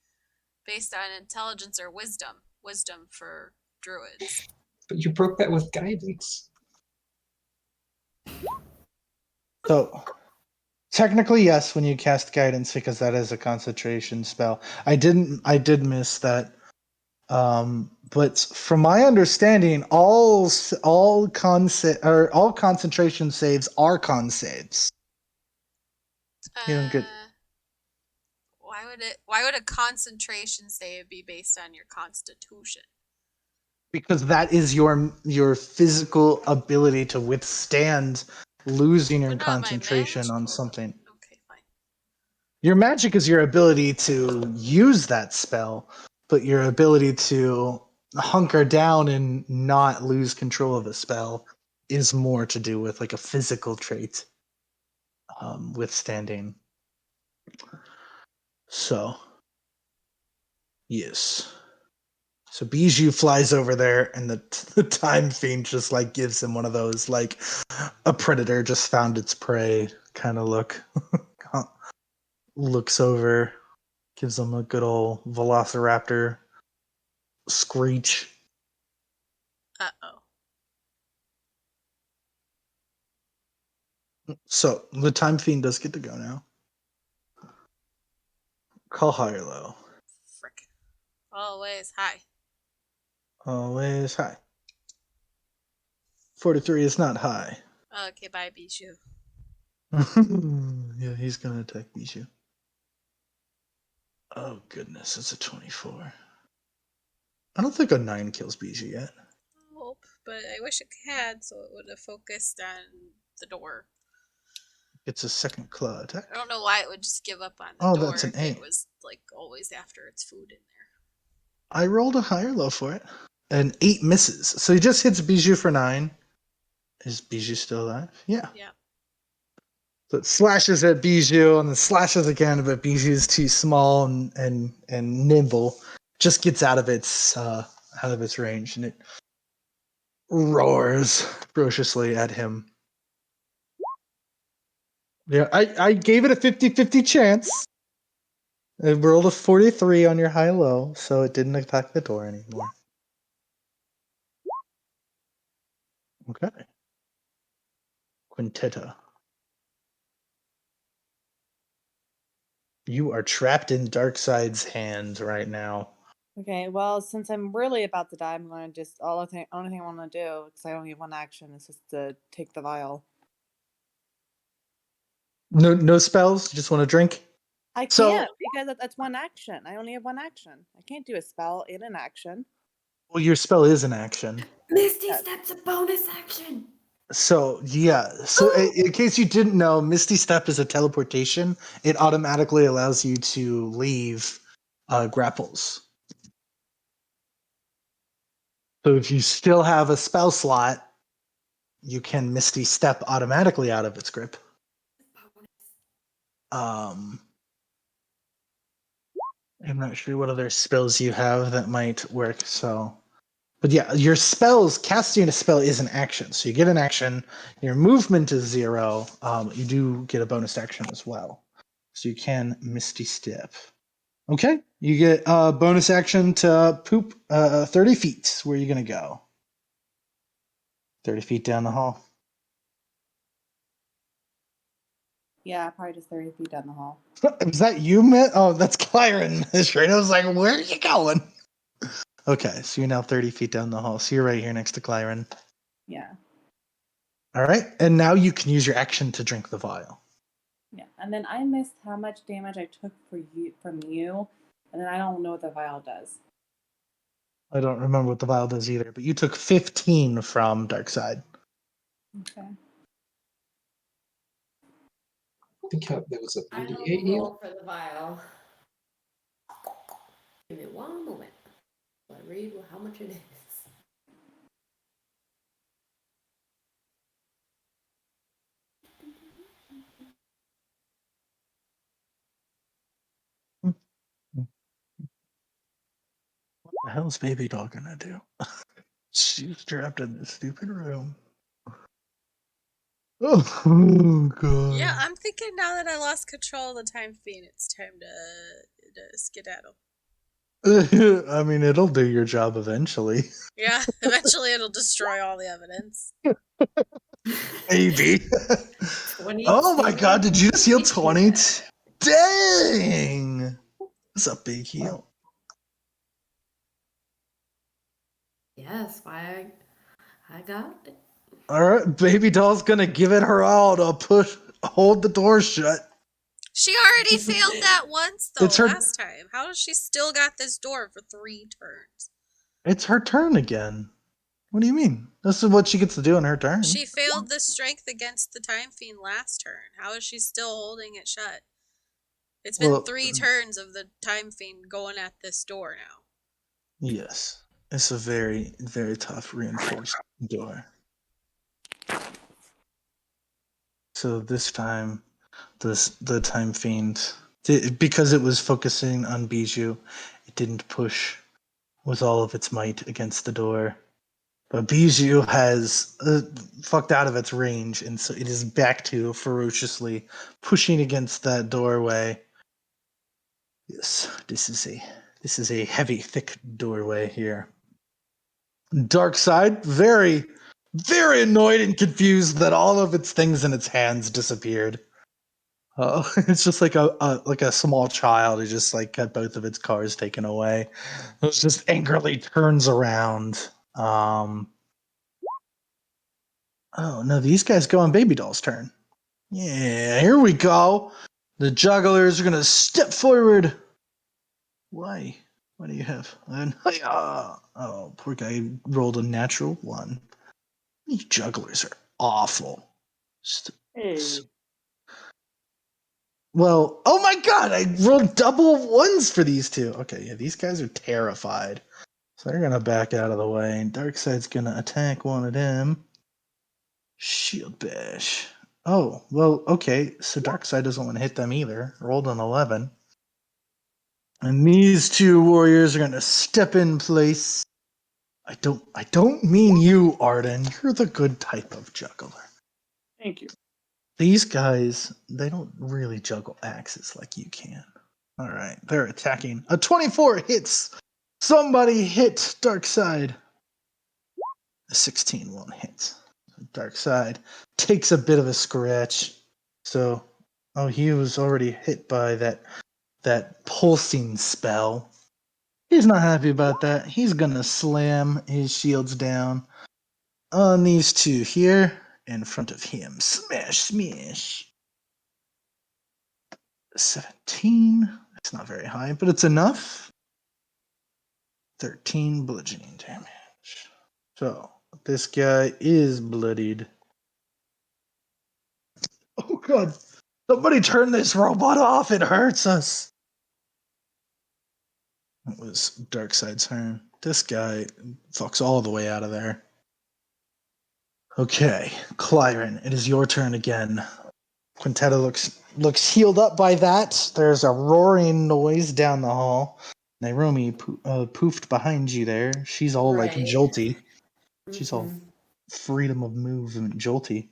based on intelligence or wisdom. Wisdom for druids. But you broke that with guidance. So technically yes, when you cast guidance, because that is a concentration spell. I did miss that. But from my understanding, all concentration saves are con saves. You don't get Why would a concentration save be based on your constitution? because that is your physical ability to withstand losing your But not my concentration on magical. something. Okay, fine. Your magic is your ability to use that spell, but your ability to hunker down and not lose control of a spell is more to do with like a physical trait, withstanding. So, yes. So Bijou flies over there, and the time fiend just like gives him one of those like a predator just found its prey kind of look. Looks over, gives him a good old velociraptor screech. Uh-oh. So the time fiend does get to go now. Call high or low. Frick. Always high. Always high. 43 is not high. Okay, bye, Bijou. Yeah, he's gonna attack Bijou. Oh goodness, it's a 24. I don't think a 9 kills Bijou yet. Hope, but I wish it had, so it would have focused on the door. It's a second claw attack. I don't know why it would just give up on the Oh, door that's an if 8. it was like always after its food in there. I rolled a high or low for it. An 8 misses. So he just hits Bijou for 9. Is Bijou still alive? Yeah. Yeah. So it slashes at Bijou and then slashes again, but Bijou's too small and nimble. Just gets out of its range, and it roars ferociously at him. Yeah, I gave it a 50-50 chance. I rolled a 43 on your high-low, so it didn't attack the door anymore. Okay. Quintetta. You are trapped in Darkseid's hands right now. Okay, well, since I'm really about to die, I'm gonna just only thing I want to do because I only have one action is just to take the vial. No spells. You just want to drink. I So, can't because that's one action. I only have one action. I can't do a spell in an action. well, your spell is an action. Misty Yes. Step's a bonus action. So yeah. So in case you didn't know, Misty Step is a teleportation. It automatically allows you to leave grapples. So if you still have a spell slot, you can Misty Step automatically out of its grip. I'm not sure what other spells you have that might work, so. But yeah, your spells, casting a spell is an action. So you get an action, your movement is 0. You do get a bonus action as well. So you can Misty Step. Okay, you get a bonus action to poop 30 feet. Where are you going to go? 30 feet down the hall. Yeah, probably just 30 feet down the hall. Was that you, Matt? Oh, that's Clyron. I was like, where are you going? Okay, so you're now 30 feet down the hall. So you're right here next to Clyron. Yeah. All right, and now you can use your action to drink the vial. Yeah. And then I missed how much damage I took from you. And then I don't know what the vial does. I don't remember what the vial does either, but you took 15 from Darkside. Okay. I think there was a I 1d8 will heal. roll for the vial. Give me one moment. I read how much it is. What the hell's Baby Doll gonna do? She's trapped in this stupid room. Oh God. Yeah, I'm thinking now that I lost control of the time fiend, it's time to skedaddle. I mean, it'll do your job eventually. Yeah, eventually it'll destroy all the evidence. Maybe. 22. Oh my God, did you just heal Thank you, 20? Dad. Dang! That's a big heal. Yes, I got it. Alright, Baby Doll's gonna give it her all to hold the door shut. She already failed that once though It's her last time. How does she still got this door for 3 turns? It's her turn again. What do you mean? This is what she gets to do in her turn. She failed the strength against the time fiend last turn. How is she still holding it shut? It's been Well, 3 turns of the time fiend going at this door now. yes. It's a very, very tough reinforced door. So this time, the time fiend, because it was focusing on Bijou, it didn't push with all of its might against the door. But Bijou has fucked out of its range, and so it is back to ferociously pushing against that doorway. Yes, this is a heavy, thick doorway here. Darkside, very, very annoyed and confused that all of its things in its hands disappeared. It's just like a small child who just like got both of its cars taken away. It just angrily turns around. Oh no, these guys go on Baby Doll's turn. Yeah, here we go. The jugglers are gonna step forward. Why? What do you have? Oh, poor guy rolled a natural 1. These jugglers are awful. Hey. Well, oh my God, I rolled double 1s for these two. Okay, yeah, these guys are terrified. So they're gonna back out of the way. And Darkside's gonna attack one of them. Shield bash. Oh, well, okay. So Darkside doesn't want to hit them either. Rolled an 11. And these two warriors are gonna step in place. I don't mean you, Arden. You're the good type of juggler. Thank you. These guys, they don't really juggle axes like you can. All right, they're attacking. A 24 hits. Somebody hit Darkside. A 16 won't hit. Darkside takes a bit of a scratch. So, oh, he was already hit by that pulsing spell. He's not happy about that. He's gonna slam his shields down on these two here in front of him. Smash, smash. 17. It's not very high, but it's enough. 13 bludgeoning damage. So, this guy is bloodied. Oh God. Somebody turn this robot off. It hurts us. It was Darkside's turn. This guy fucks all the way out of there. Okay, Clyron, it is your turn again. Quintetta looks healed up by that. There's a roaring noise down the hall. Nairomi poofed behind you there. She's all like Right. jolty. She's all Mhm. freedom of movement jolty.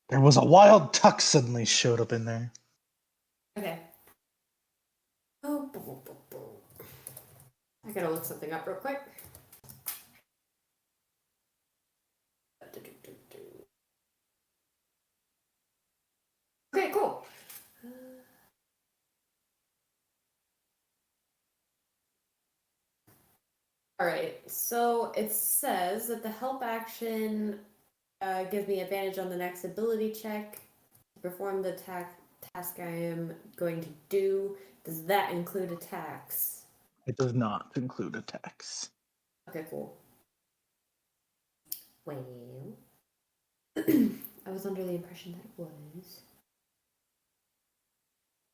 There was a wild tuck suddenly showed up in there. Okay. Oh, I gotta look something up real quick. Okay, cool. All right, so it says that the help action gives me advantage on the next ability check to perform the task I am going to do. Does that include attacks? It does not include attacks. Okay, cool. Well, I was under the impression that it was.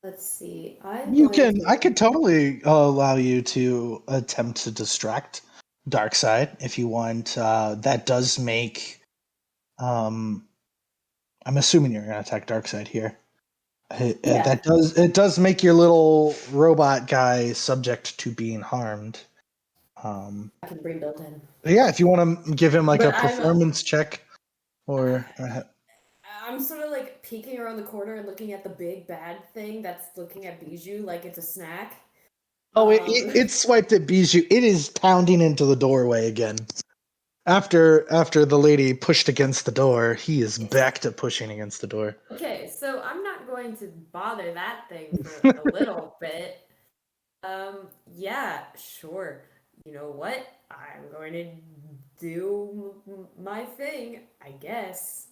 Let's see. I could totally allow you to attempt to distract Darkseid if you want. That does make. I'm assuming you're going to attack Darkseid here. Yeah. It does make your little robot guy subject to being harmed. I can bring built in. Yeah, if you want to give him like a But performance check, or I'm sort of like peeking around the corner and looking at the big bad thing that's looking at Bijou like it's a snack. it swiped at Bijou. It is pounding into the doorway again. After the lady pushed against the door, he is back to pushing against the door. Okay, so I'm not going to bother that thing for a little bit. Yeah, sure. You know what? I'm going to do my thing, I guess.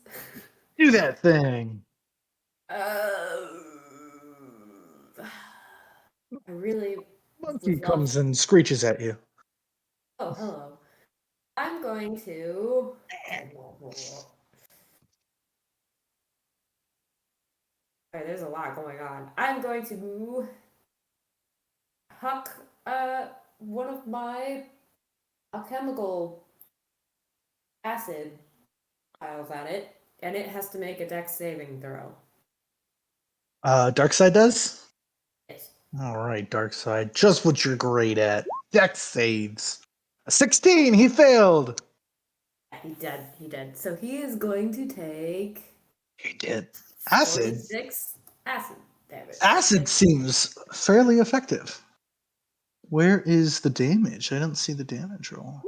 Do that thing. I really Monkey would love. comes and screeches at you. Oh, hello. I'm going to. Alright, there's a lot going on. I'm going to huck one of my alchemical acid piles at it, and it has to make a dex saving throw. Darkseid does? Yes. Alright, Darkseid. Just what you're great at. Dex saves. A 16, he failed. He did. So he is going to take He did. Acid? 46 acid damage. Acid seems fairly effective. Where is the damage? I don't see the damage roll.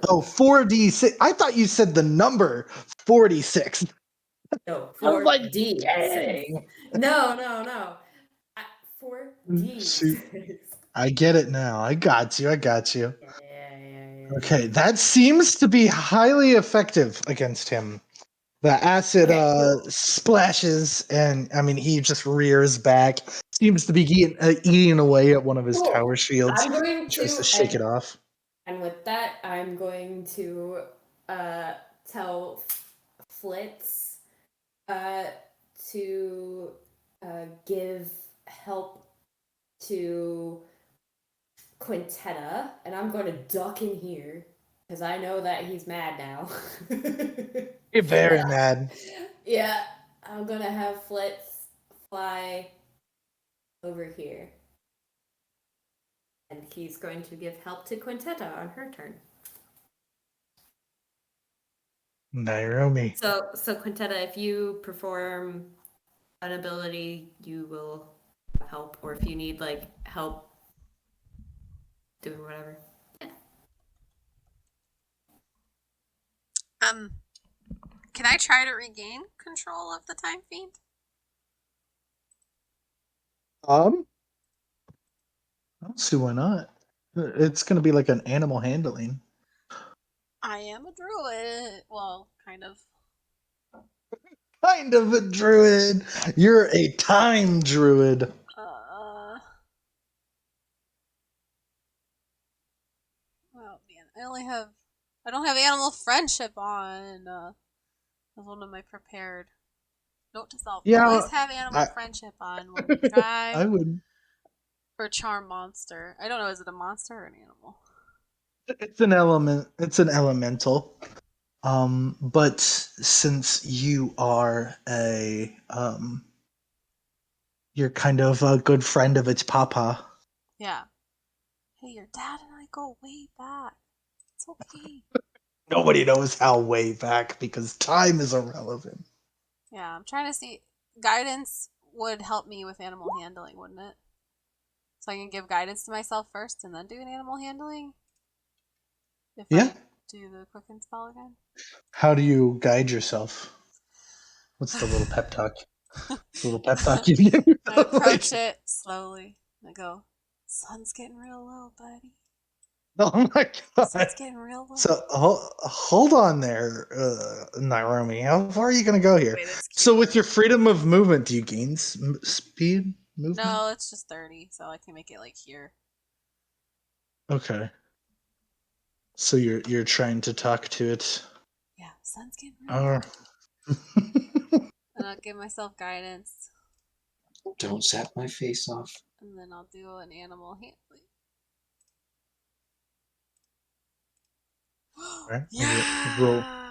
Oh, 4d6. I thought you said the number 46. No, I was like, 4d6. dang. No. 4d6. Shoot. I get it now. I got you. Yeah. Okay, that seems to be highly effective against him. The acid Okay, cool. splashes, and I mean, he just rears back. Seems to be eating away at one of his Cool. tower shields. I'm going Tries to to, shake it off. and with that, I'm going to tell Flitz to give help to Quintetta, and I'm going to duck in here because I know that he's mad now. You're very mad. Yeah, I'm going to have Flitz fly over here. And he's going to give help to Quintetta on her turn. Nairomi. So Quintetta, if you perform an ability, you will help, or if you need like help doing whatever. Can I try to regain control of the Time Fiend? I don't see why not. It's going to be like an animal handling. I am a druid. Well, kind of. Kind of a druid. You're a time druid. Oh man, I don't have animal friendship on. As one of my prepared. Note to self: Yeah, always have animal friendship on when you try I would. for charm monster. I don't know, is it a monster or an animal? It's an element. It's an elemental. But since you are you're kind of a good friend of its papa. Yeah. Hey, your dad and I go way back. It's okay. Nobody knows how way back because time is irrelevant. Yeah, I'm trying to see. Guidance would help me with animal handling, wouldn't it? So I can give guidance to myself first and then do an animal handling? If Yeah. I do the quicken spell again? How do you guide yourself? What's the little pep talk? It's a little pep talk you give I yourself. approach it slowly. I go, sun's getting real low, buddy. Oh my god. Sun's getting real low. So hold on there, Naomi. How far are you going to go here? Wait, it's So with cuter. your freedom of movement, do you gain speed movement? No, it's just 30, so I can make it like here. Okay. So you're trying to talk to it. Yeah, sun's getting real low. Uh, And I'll give myself guidance. Don't sap my face off. And then I'll do an animal handling. right. Yeah!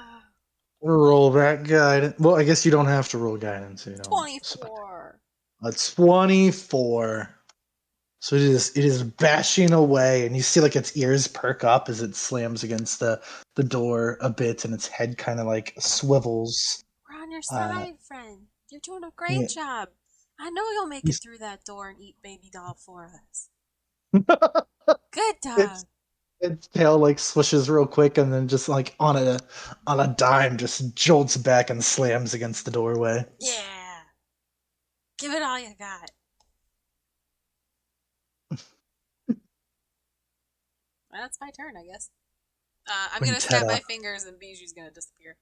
Roll that guidance. Well, I guess you don't have to roll guidance. You know. 24. A 24. So it is bashing away, and you see like its ears perk up as it slams against the door a bit, and its head kind of like swivels. We're on your Uh, side, friend. You're doing a yeah. great job. I know you'll make it through that door and eat baby doll for us. Good dog. Its tail like swishes real quick, and then just like on a dime, just jolts back and slams against the doorway. Yeah. Give it all you got. That's my turn, I guess. I'm gonna snap my Quintetta, fingers and Bijou's gonna disappear.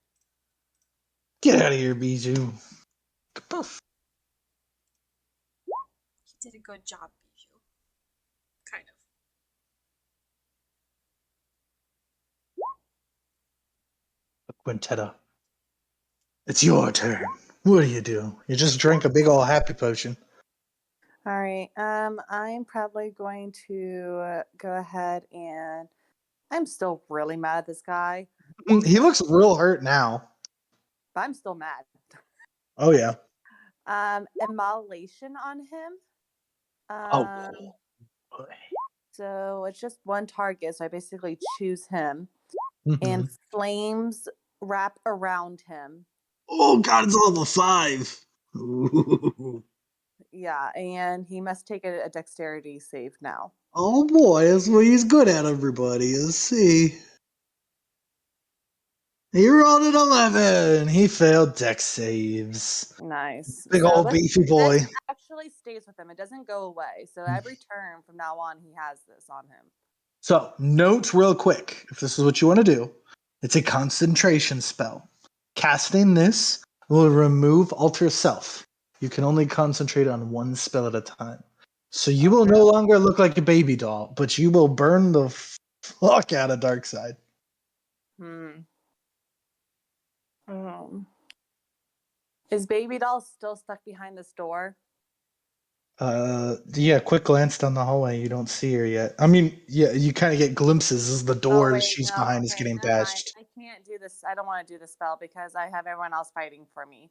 get out of here, Bijou. Poof. You did a good job, Bijou. Kind of. Quintetta, it's your turn. What do? You just drank a big ol' happy potion. All right. I'm probably going to go ahead and I'm still really mad at this guy. He looks real hurt now. But I'm still mad. Oh yeah. Immolation on him. Oh. So it's just one target. So I basically choose him, and Mhm. flames wrap around him. Oh god, it's level 5. Ooh. Yeah, and he must take a dexterity save now. Oh boy, that's what he's good at, everybody. Let's see. He rolled an 11. He failed dex saves. Nice. Big So old beefy boy. this actually stays with him. It doesn't go away. So every turn from now on, he has this on him. So, note real quick, if this is what you want to do, it's a concentration spell. Casting this will remove alter self. You can only concentrate on one spell at a time. So you will no longer look like a baby doll, but you will burn the fuck out of Darkseid. Is Baby Doll still stuck behind this door? Yeah, quick glance down the hallway, you don't see her yet. I mean, yeah, you kind of get glimpses as the door that she's behind is getting never mind. bashed. I can't do this. I don't want to do this spell because I have everyone else fighting for me.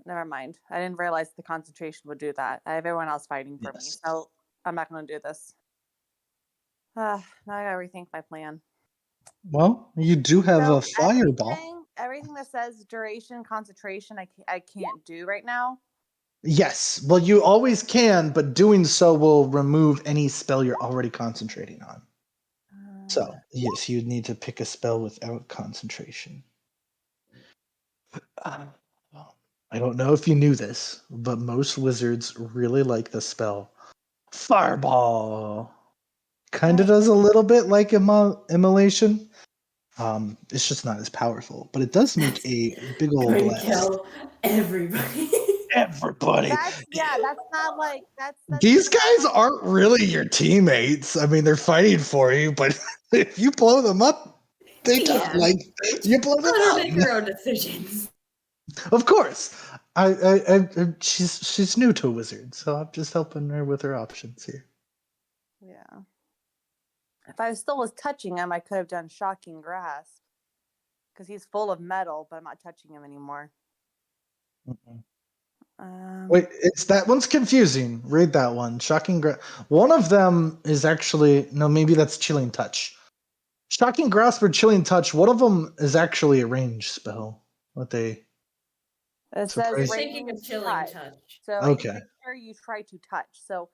Never mind. I didn't realize the concentration would do that. I have everyone else fighting for me, Yes. so I'm not going to do this. Now I gotta rethink my plan. Well, you do have So a fireball. everything that says duration, concentration, I can't do right now. Yes, well, you always can, but doing so will remove any spell you're already concentrating on. So, yes, you'd need to pick a spell without concentration. I don't know if you knew this, but most wizards really like the spell Fireball. Kind of Right. does a little bit like immolation. It's just not as powerful, but it does make a big old Going to blast. kill everybody. Everybody. That's not like that's These guys aren't really your teammates. I mean, they're fighting for you, but if you blow them up, they die. DM, Like you blow them let her up. make her own decisions. Of course. She's new to a wizard, so I'm just helping her with her options here. Yeah. If I still was touching him, I could have done shocking grasp. because he's full of metal, but I'm not touching him anymore. Wait, it's that one's confusing. Read that one. One of them is actually no, maybe that's Chilling Touch. Shocking Grasp or Chilling Touch. One of them is actually a range spell. What they? It says Surprise. You're thinking of range chilling touch. touch. So Okay. a creature you try to touch. So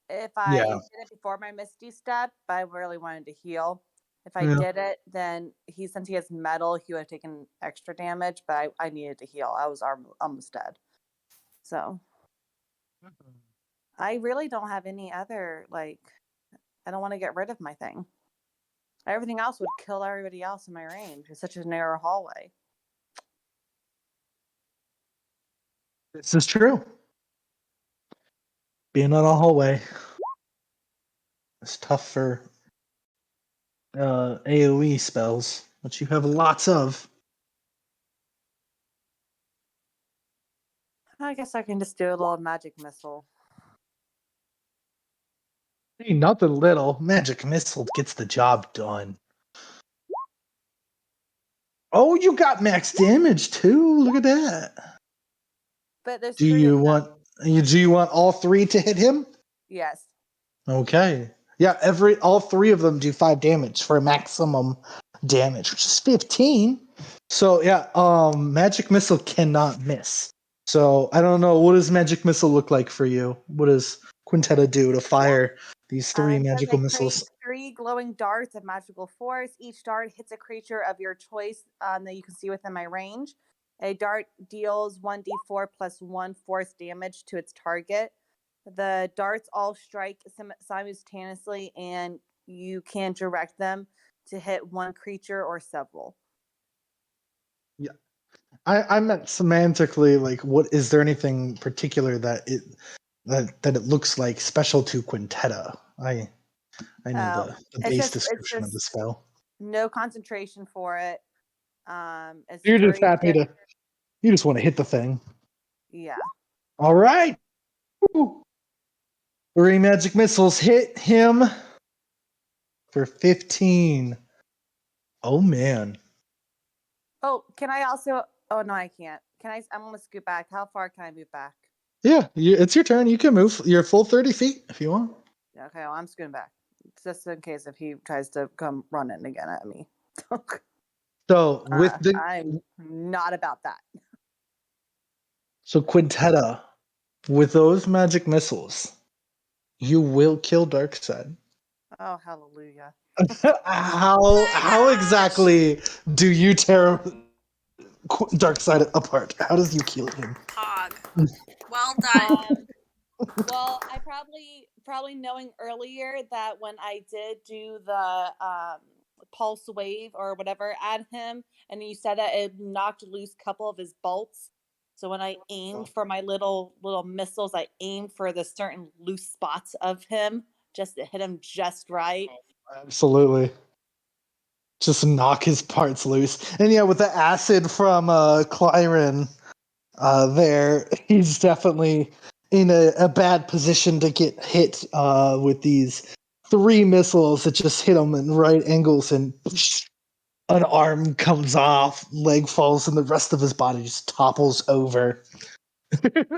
if I Yeah. did it before my Misty Step, I really wanted to heal. If I Yeah. did it, then since he has metal, he would have taken extra damage, but I needed to heal. I was almost dead. So I really don't have any other, I don't want to get rid of my thing. Everything else would kill everybody else in my range. It's such a narrow hallway. This is true. Being on a hallway is tough for AoE spells, which you have lots of. I guess I can just do a little magic missile. Hey, nothing little. Magic Missile gets the job done. Oh, you got max damage too. Look at that. But there's Do three you of them. want all three to hit him? Yes. Okay. Yeah, all three of them do 5 damage for a maximum damage, which is 15. So yeah, Magic Missile cannot miss. So I don't know, what does Magic Missile look like for you? What does Quintetta do to fire these 3 It says magical I missiles? create 3 glowing darts of magical force. Each dart hits a creature of your choice that you can see within my range. A dart deals 1d4 plus 1 force damage to its target. The darts all strike simultaneously, and you can direct them to hit one creature or several. Yeah. I meant semantically, like, what is there anything particular that it looks like special to Quintetta? I need the base description of the spell. No concentration for it. It's You're just happy duration. you just want to hit the thing. Yeah. All right. Woo. 3 magic missiles hit him for 15. Oh man. Oh, can I also? Oh no, I can't. Can I? I'm gonna scoot back. How far can I move back? Yeah, it's your turn. You can move your full 30 feet if you want. Okay, well, I'm scooting back just in case if he tries to come running again at me. So I'm not about that. So Quintetta, with those magic missiles, you will kill Darkseid. Oh, hallelujah. How exactly do you tear Darkseid apart? How does you kill him? Pog. Well done. Well, I probably knowing earlier that when I did do the pulse wave or whatever at him, and you said that it knocked loose a couple of his bolts. So when I aimed for my little missiles, I aimed for the certain loose spots of him just to hit him just right. Absolutely. Just knock his parts loose. And yeah, with the acid from Clyron there, he's definitely in a bad position to get hit with these 3 missiles that just hit him in right angles, and an arm comes off, leg falls, and the rest of his body just topples over.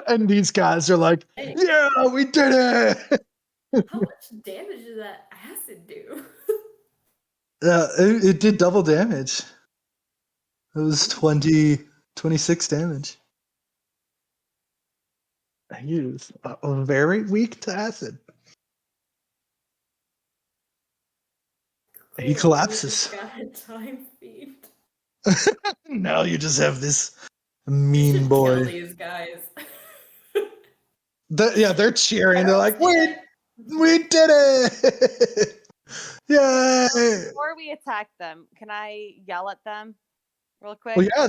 And these guys are like, yeah, we did it! How much damage did that acid do? It did double damage. It was 26 damage. He is very weak to acid. He collapses. Got a time feed. Now you just have this You mean should kill boy. these guys. They're cheering. They're like, we did it! Yay! Before we attack them, can I yell at them real quick? Well, yeah,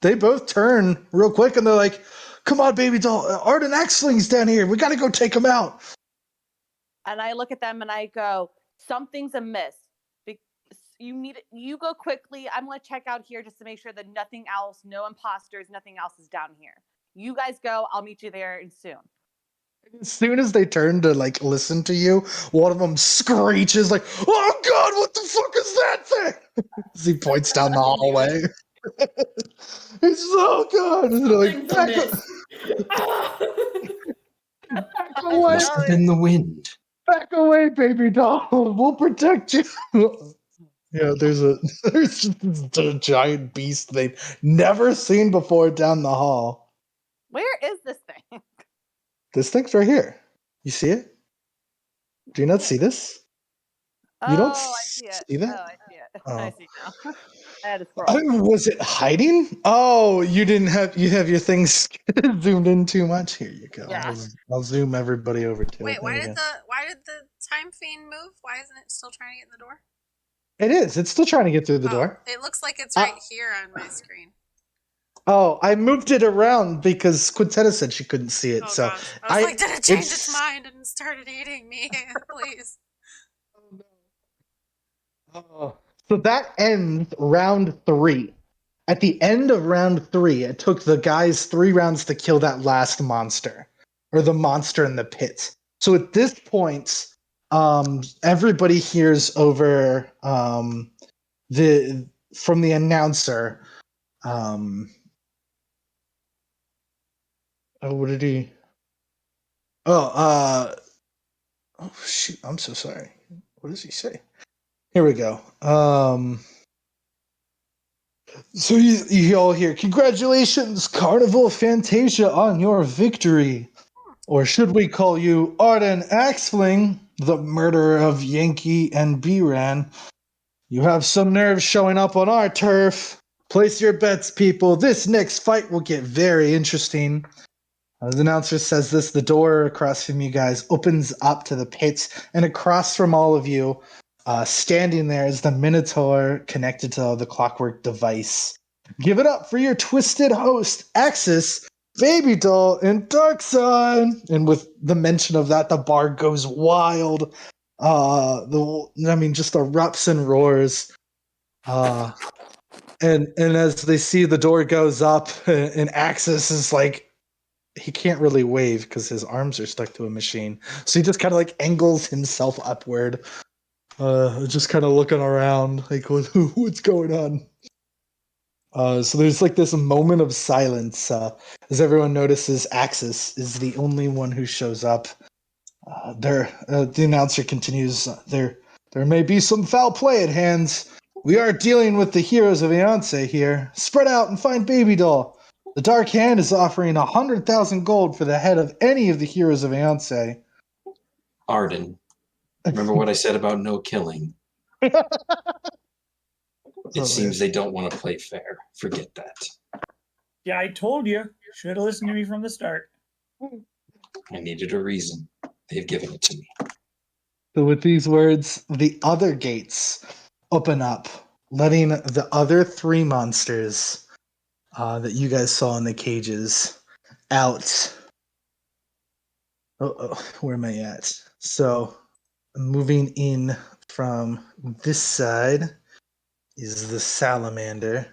they both turn real quick, and they're like, "Come on, baby doll! Arden Axling's down here. We got to go take him out." And I look at them and I go, "Something's amiss. You go quickly. I'm gonna check out here just to make sure that nothing else, no imposters, nothing else is down here. You guys go. I'll meet you there soon." As soon as they turn to listen to you, one of them screeches like, "Oh God, what the fuck is that thing?" As he points down the hallway. It's so good. And they're like, back away, Must have been the wind. back away, baby doll. We'll protect you. Yeah, there's just this giant beast they've never seen before down the hall. Where is this thing? This thing's right here. You see it? Do you not see this? You don't Oh, I see it. see that? Oh, I see it. Oh. I see now. I had to scroll. Was it hiding? Oh, you have your things zoomed in too much. Here you go. Yeah. I'll zoom everybody over to Wait, it. why There you did go. the time fiend move? Why isn't it still trying to get in the door? It is. It's still trying to get through the door. It looks like it's right here on my screen. Oh, I moved it around because Quintetta said she couldn't see it. Oh so gosh. I was like, did it change its mind and started eating me? Please. Oh, so that ends round 3. At the end of round 3, it took the guys 3 rounds to kill that last monster, or the monster in the pit. So at this point, everybody hears over from the announcer. What did he? Oh shoot! I'm so sorry. What does he say? Here we go. So you all hear, congratulations, Carnival Fantasia, on your victory. Or should we call you Arden Axfling, the murderer of Yankee and B-Ran? You have some nerve showing up on our turf. Place your bets, people. This next fight will get very interesting. The announcer says this, the door across from you guys opens up to the pits, and across from all of you, standing there is the Minotaur connected to the clockwork device. Give it up for your twisted host, Axis, Baby Doll, and Darkseid. And with the mention of that, the bar goes wild. Just erupts and roars. And as they see the door goes up, and Axis is like, he can't really wave because his arms are stuck to a machine. So he just kind of like angles himself upward, just kind of looking around, like what's going on. So there's like this moment of silence as everyone notices Axis is the only one who shows up. The announcer continues. There may be some foul play at hand. We are dealing with the heroes of Aeonce here. Spread out and find Baby Doll. The Dark Hand is offering 100,000 gold for the head of any of the heroes of Aeonce. Arden, remember what I said about no killing? It seems they don't want to play fair. Forget that. Yeah, I told you. Should have listened to me from the start. I needed a reason. They've given it to me. So with these words, the other gates open up, letting the other 3 monsters that you guys saw in the cages out. Where am I at? So, moving in from this side is the salamander.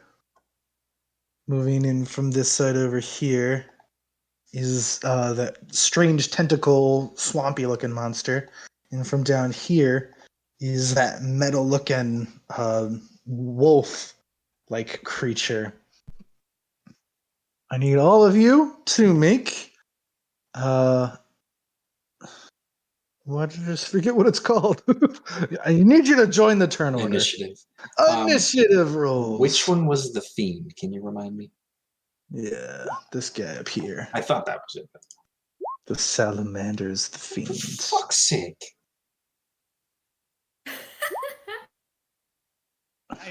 Moving in from this side over here is that strange tentacle, swampy-looking monster. And from down here is that metal-looking wolf-like creature. I need all of you to make what did I just forget what it's called? I need you to join the turn order. Initiative. Initiative rolls. Which one was the fiend? Can you remind me? Yeah, this guy up here. I thought that was it. The salamander's the fiend. For fuck's sake.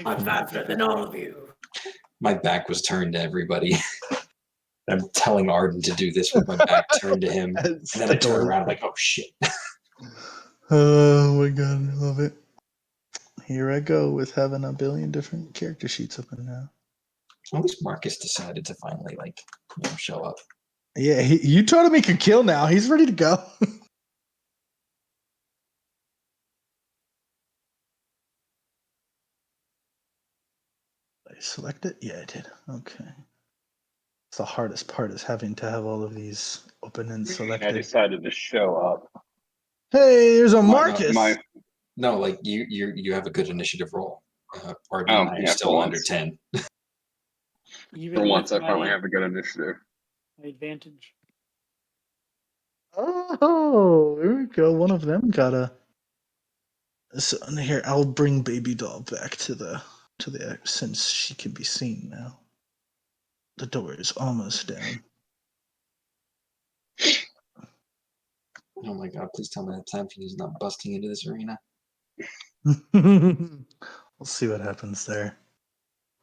I'm faster than all of you. My back was turned to everybody. I'm telling Arden to do this with my back turned to him. And then I turn around like, oh shit. Oh my god, I love it. Here I go with having a billion different character sheets open now. At least Marcus decided to finally show up. Yeah, you told him he could kill now. He's ready to go. Did I select it? Yeah, I did. Okay. It's the hardest part is having to have all of these open and selected. I decided to show up. Hey, there's a Marcus. No, like you have a good initiative roll. Pardon Oh, me, I'm yeah, still for under once. 10. Even For once, with I finally my, have a good initiative. my advantage. Oh, here we go. One of them got a. So here, I'll bring Baby Doll back to the since she can be seen now. The door is almost down. Oh my god, please tell me that Time Fiend is not busting into this arena. We'll see what happens there.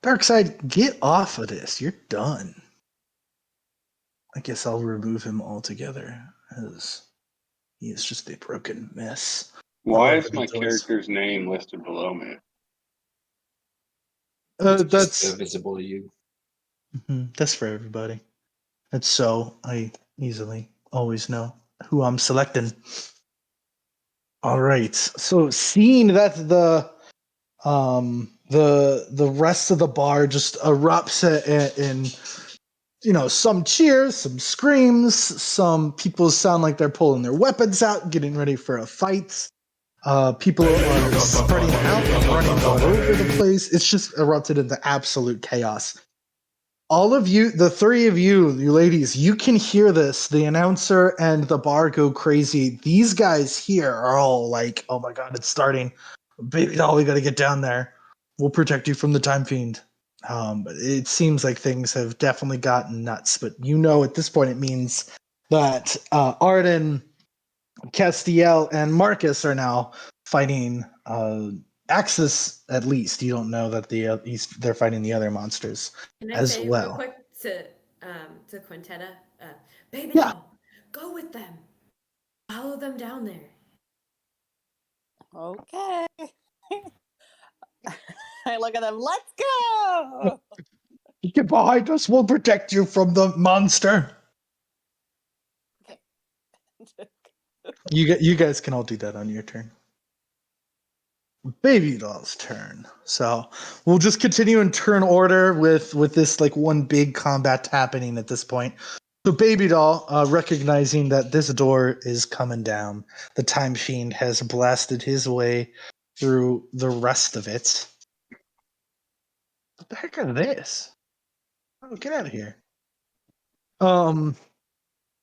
Darkseid, get off of this. You're done. I guess I'll remove him altogether, as he is just a broken mess. all Why over is the my doors. character's name listed below me? It's just That's visible to you. that's for everybody. It's so I easily always know who I'm selecting. All right. So seeing that the rest of the bar just erupts in some cheers, some screams, some people sound like they're pulling their weapons out, getting ready for a fight. People are spreading out, running all over the place. It's just erupted into absolute chaos. All of you, the three of you ladies, you can hear this. The announcer and the bar go crazy. These guys here are all like, oh my god, it's starting. Baby doll, we gotta get down there. We'll protect you from the time fiend. But it seems like things have definitely gotten nuts. But at this point it means that Arden, Castiel, and Marcus are now fighting Axis. At least you don't know that they're fighting the other monsters Can I as say real well. quick to Quintetta, baby Yeah. doll, go with them. Follow them down there. Okay. I look at them. Let's go. Get behind us. We'll protect you from the monster. Okay. You guys can all do that on your turn. Baby doll's turn. So we'll just continue in turn order with this like one big combat happening at this point. So Baby doll, recognizing that this door is coming down, the time fiend has blasted his way through the rest of it. What the heck is this? Oh, get out of here.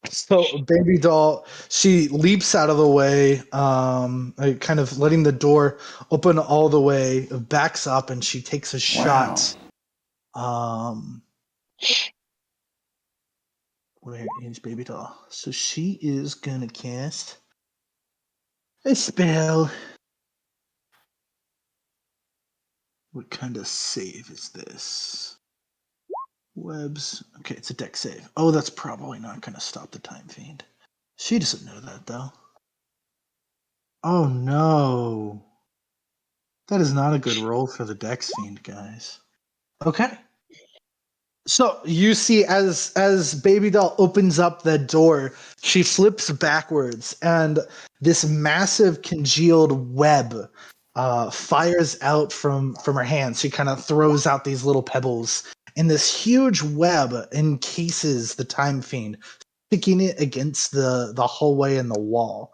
So Baby doll, she leaps out of the way, like, kind of letting the door open all the way, backs up, and she takes a shot. Where is Baby doll? So she is gonna cast a spell. What kind of save is this? Webs. Okay, it's a deck save. Oh, that's probably not gonna stop the time fiend. She doesn't know that though. Oh no. That is not a good roll for the Dex Fiend, guys. Okay. So you see, as Baby Doll opens up the door, she flips backwards, and this massive congealed web fires out from her hands. She kind of throws out these little pebbles, and this huge web encases the Time Fiend, sticking it against the hallway and the wall.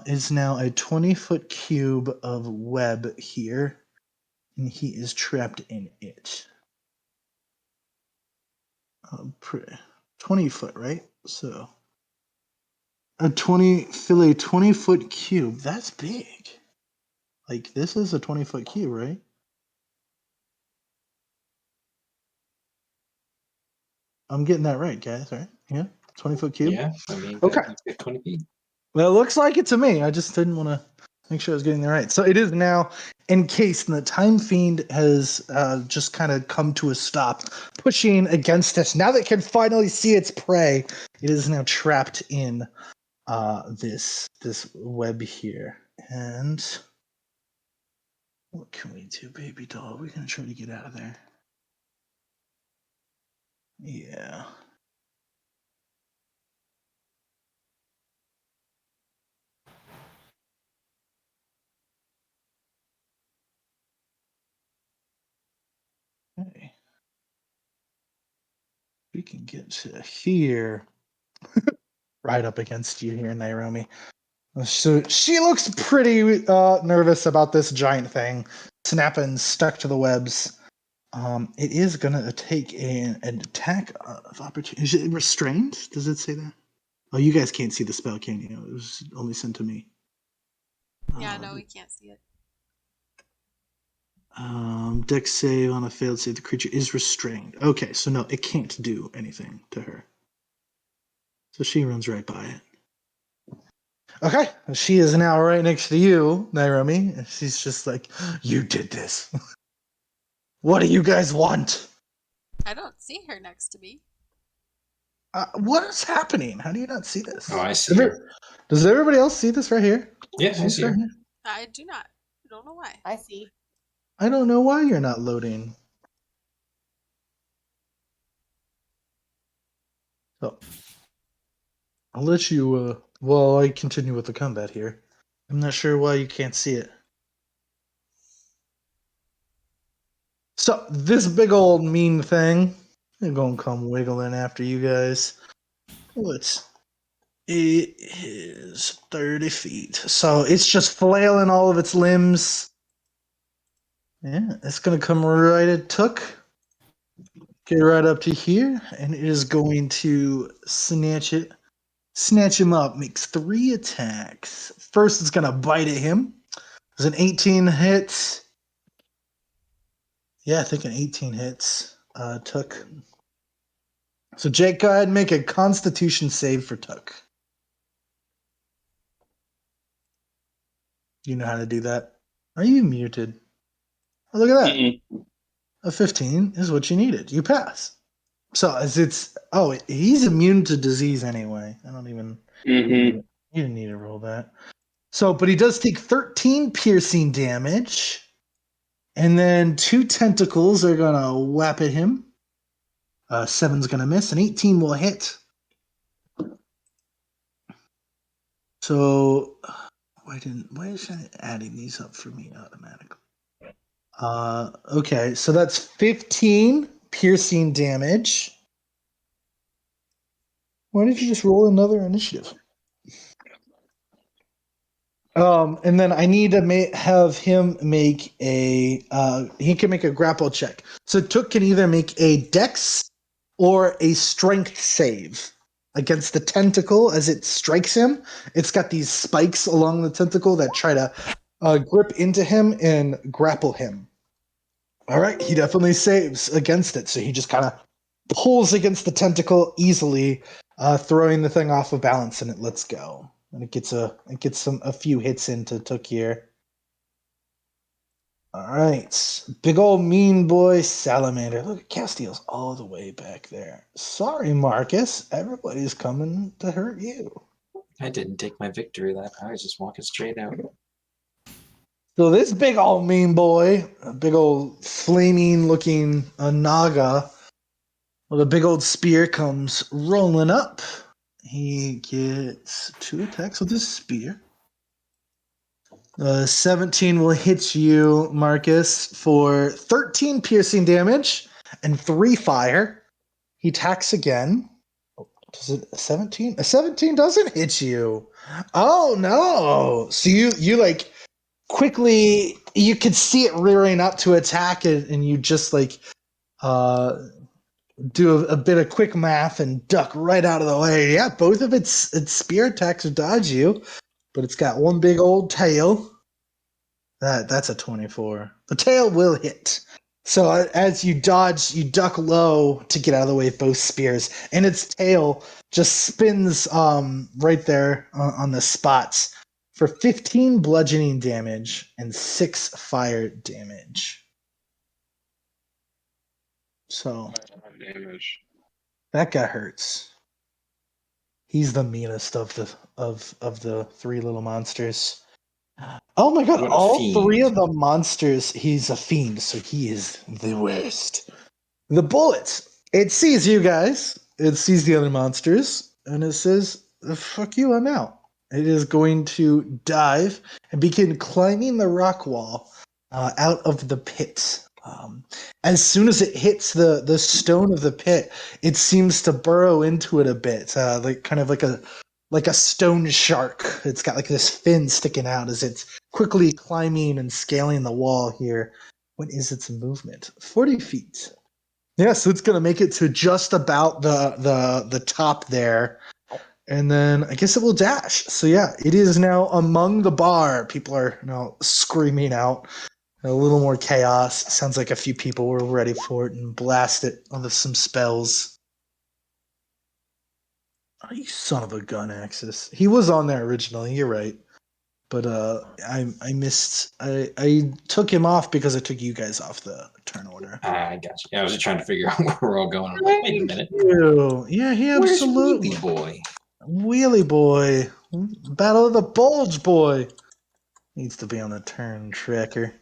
Is now a 20-foot cube of web here, and he is trapped in it. 20 foot, right? So fill a 20-foot cube. That's big. Like, this is a 20-foot cube, right? I'm getting that right, guys, right? Yeah, 20-foot cube. Yeah, I mean, Okay. that makes 20 feet. Well, it looks like it to me. I just didn't want to make sure I was getting that right. So it is now encased, and the Time Fiend has just kind of come to a stop, pushing against it. Now that it can finally see its prey, it is now trapped in this web here. And what can we do, Baby doll? We're gonna try to get out of there. Yeah. Okay. We can get to here. Right up against you here, Nairobi. So she looks pretty nervous about this giant thing snapping, stuck to the webs. It is gonna take an attack of opportunity. Is it restrained? Does it say that? Oh, you guys can't see the spell, can you? It was only sent to me. Yeah, no, we can't see it. Dex save on a failed save. The creature is restrained. Okay, so no, it can't do anything to her. So she runs right by it. Okay, she is now right next to you, Nairobi. And she's just like, you did this. What do you guys want? I don't see her next to me. What is happening? How do you not see this? Oh, I see her. Does everybody else see this right here? Yeah, I see her. I do not. I don't know why. I see. I don't know why you're not loading. So, I'll let you, while I continue with the combat here. I'm not sure why you can't see it. So, this big old mean thing is gonna come wiggling after you guys. It is 30 feet. So, it's just flailing all of its limbs. Yeah, it's gonna come right at Took. Get right up to here, and it is going to snatch him up. Makes 3 attacks. First, it's gonna bite at him. Does an 18 hit? Yeah, I think an 18 hits. Took. So Jake, go ahead and make a Constitution save for Took. You know how to do that. Are you muted? Oh, look at that. Mm-mm. A 15 is what you needed. You pass. So as he's immune to disease anyway. I don't even. Mm-hmm. You didn't need to roll that. So, but he does take 13 piercing damage, and then 2 tentacles are gonna whap at him. 7's gonna miss, and 18 will hit. So, why is it adding these up for me automatically? Okay, so that's 15 piercing damage. Why did you just roll another initiative? And then I need to have him make he can make a grapple check. So Took can either make a dex or a strength save against the tentacle as it strikes him. It's got these spikes along the tentacle that try to grip into him and grapple him. All right, he definitely saves against it. So he just kind of pulls against the tentacle easily, throwing the thing off of balance, and it lets go. And it gets a few hits into Took here. All right, big old mean boy salamander. Look, Castiel's all the way back there. Sorry, Marcus. Everybody's coming to hurt you. I didn't take my victory lap. I was just walking straight out. So this big old mean boy, a big old flaming looking naga, with a big old spear comes rolling up. He gets 2 attacks with his spear. 17 will hit you, Marcus, for 13 piercing damage and 3 fire. He attacks again. Does it 17? A 17 doesn't hit you. Oh no! So you like quickly you could see it rearing up to attack it, and you just like do a bit of quick math and duck right out of the way. Yeah, both of its spear attacks dodge you, but it's got one big old tail. That's a 24. The tail will hit. So as you dodge, you duck low to get out of the way of both spears, and its tail just spins right there on the spots for 15 bludgeoning damage and 6 fire damage. So Damage. that guy hurts. He's the meanest of the 3 little monsters. Oh my god, What a all 3 fiend. of the monsters, he's a fiend, so he is the worst. The bullet, it sees you guys, it sees the other monsters, and it says, fuck you, I'm out. It is going to dive and begin climbing the rock wall out of the pit. As soon as it hits the stone of the pit, it seems to burrow into it a bit, like kind of like a like a stone shark. It's got like this fin sticking out as it's quickly climbing and scaling the wall here. What is its movement? 40 feet. Yeah, so it's gonna make it to just about the top there. And then I guess it will dash. So yeah, it is now among the bar. People are now screaming out. A little more chaos. Sounds like a few people were ready for it and blast it with some spells. Oh, you son of a gun, Axis. He was on there originally. You're right, but I missed. I took him off because I took you guys off the turn order. I got you. Yeah, I was just trying to figure out where we're all going. I'm like, wait a minute. You. Yeah, he Where's absolutely. Wheelie Boy? Wheelie boy, Battle of the Bulge boy needs to be on the turn tracker.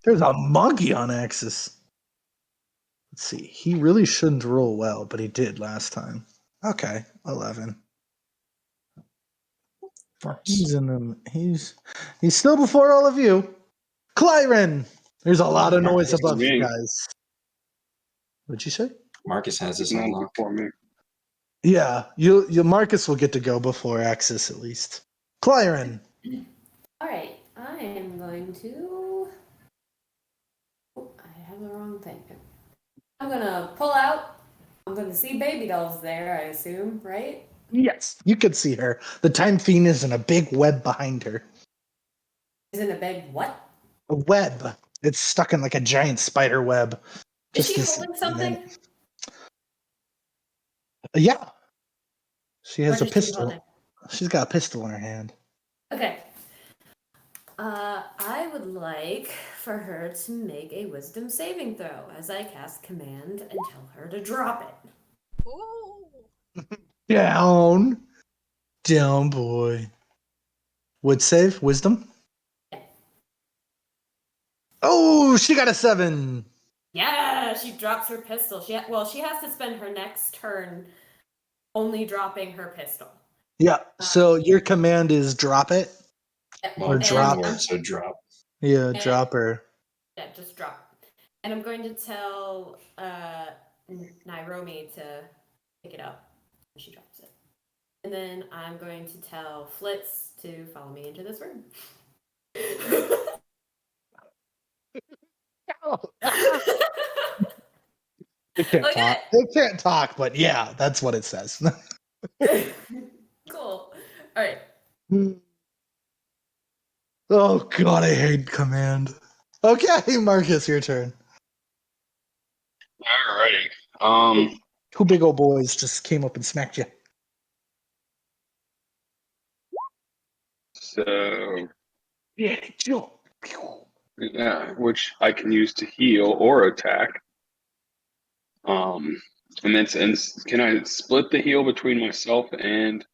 There's a monkey on Axis. Let's see. He really shouldn't roll well, but he did last time. Okay, 11. He's in them. He's still before all of you. Clyron! There's a lot of noise Marcus above you me. guys. What'd you say? Marcus has this None unlocked. before me. Yeah, you Marcus will get to go before Axis at least. Clyron. Alright, I am going to. Oh, I have the wrong thing. I'm gonna pull out. I'm gonna see baby dolls there, I assume, right? Yes, you could see her. The Time Fiend is in a big web behind her. Is in a big what? A web. It's stuck in like a giant spider web. Is Just she this. holding something? Yeah. She has What a is she pistol. holding? She's got a pistol in her hand. Okay. I would like for her to make a wisdom saving throw as I cast command and tell her to drop it. Ooh. Down. Down, boy. Would save? Wisdom? Yeah. Oh, she got a 7. Yeah, she drops her pistol. She has to spend her next turn only dropping her pistol. Yeah. So your command is drop it? Well, Or it's drop. one word, so drop. Yeah, And- drop her. Yeah, just drop. And I'm going to tell Nairobi to pick it up when she drops it. And then I'm going to tell Flitz to follow me into this room. They can't Okay. talk. They can't talk, but yeah, that's what it says. Cool. All right. Oh god, I hate command. Okay, Marcus, your turn. Alrighty. Two big old boys just came up and smacked you. So Yeah, chill. yeah, which I can use to heal or attack. And can I split the heal between myself and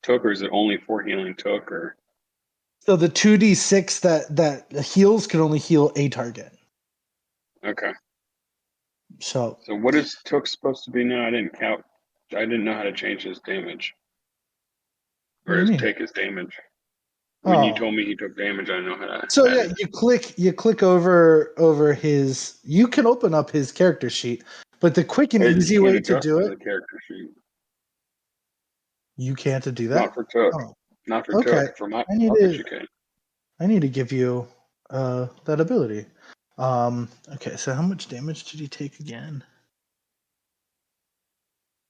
Took, or is it only for healing Took? Or So the 2d6 that heals can only heal a target. okay. So So what is Took supposed to be now? I didn't count. I didn't know how to change his damage. What Or do you mean? take his damage. When you Oh. told me he took damage, I know how to So add yeah, it. you click over his. You can open up his character sheet, but the quick and You easy can't way to adjust do the it, character sheet. you can't do that. Not for Took. Oh, Not for okay. Took. For my I need Marcus, to. you can. I need to give you that ability. Okay, so how much damage did he take again?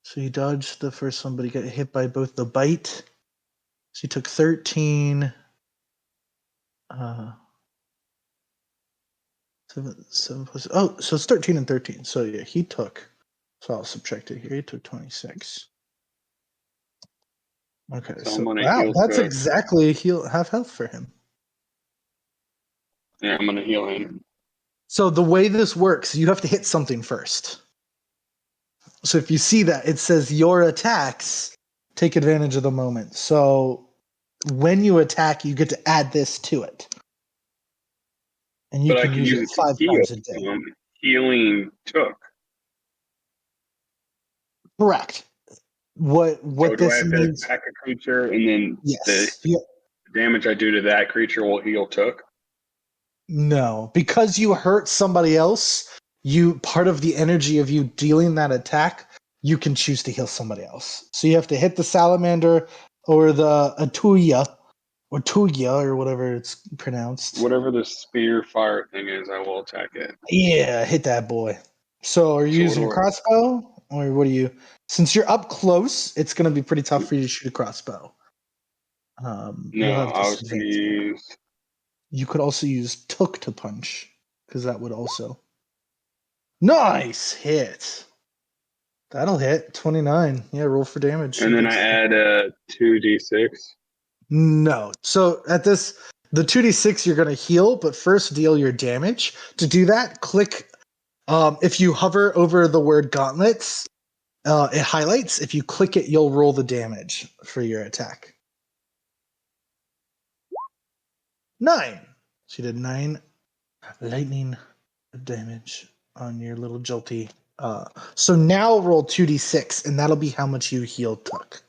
So he dodged the first one, but he got hit by both the bite. So he took 13. Seven plus. Oh, so it's 13 and 13. So yeah, he took. So I'll subtract it here. He took 26. Okay, So I'm so gonna wow, heal that's Took. exactly half health for him. Yeah, I'm gonna heal him. So the way this works, you have to hit something first. So if you see that, it says your attacks take advantage of the moment. So when you attack, you get to add this to it. And you But I can can use use it it to 5 heal. times a day. Healing Took. Correct. What So do I this have to means? attack a creature and then the Yes. Yeah. damage I do to that creature will heal Took? No, because you hurt somebody else, you part of the energy of you dealing that attack you can choose to heal somebody else. So you have to hit the salamander or the Atuya or Tuya or whatever it's pronounced. Whatever the spear fire thing is, I will attack it. Yeah, hit that boy. So are you So what using a do I- crossbow or what are you? Since you're up close, it's going to be pretty tough for you to shoot a crossbow. You'll No, have I was going to disadvantage. use. You could also use Took to punch because that would also. Nice hit. That'll hit 29. Yeah, roll for damage. And then I add 2d6. No. So at this, the 2d6 you're going to heal, but first deal your damage. To do that, click. If you hover over the word gauntlets, it highlights. If you click it, you'll roll the damage for your attack. 9. She did 9 lightning damage on your little jolty. So now roll 2d6, and that'll be how much you heal Tuck.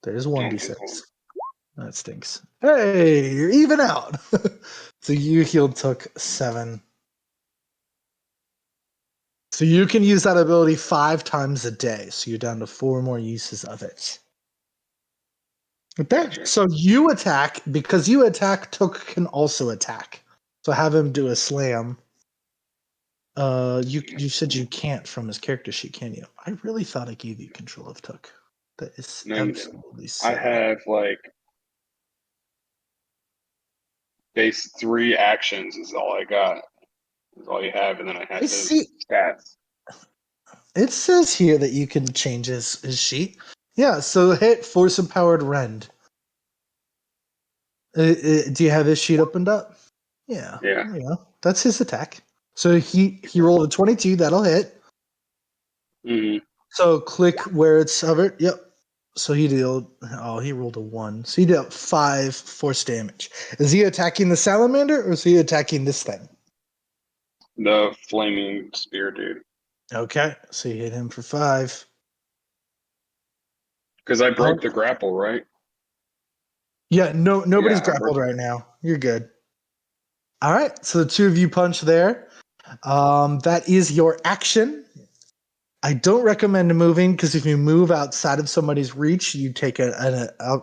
There's 1d6. That stinks. Hey, you're even out. So you healed Took 7. So you can use that ability 5 times a day. So you're down to 4 more uses of it. Okay. Gotcha. So you attack. Because you attack, Took can also attack. So have him do a slam. You said you can't from his character sheet, can you? I really thought I gave you control of Took. That is And absolutely I silly. have like base 3 actions is all I got. Is all you have, and then I have I his see. stats. It says here that you can change his sheet. Yeah, so hit Force Empowered Rend. Do you have his sheet opened up? Yeah. Yeah. Yeah. That's his attack. So he rolled a 22. That'll hit. Mm-hmm. So click where it's hovered. Yep. So he rolled a 1. So he dealt 5 force damage. Is he attacking the salamander or is he attacking this thing? The flaming spear dude. Okay. So you hit him for 5. Because I broke the grapple, right? Yeah, nobody's Yeah, I grappled broke. right now. You're good. All right. So the 2 of you punch there. That is your action. I don't recommend moving because if you move outside of somebody's reach, you take an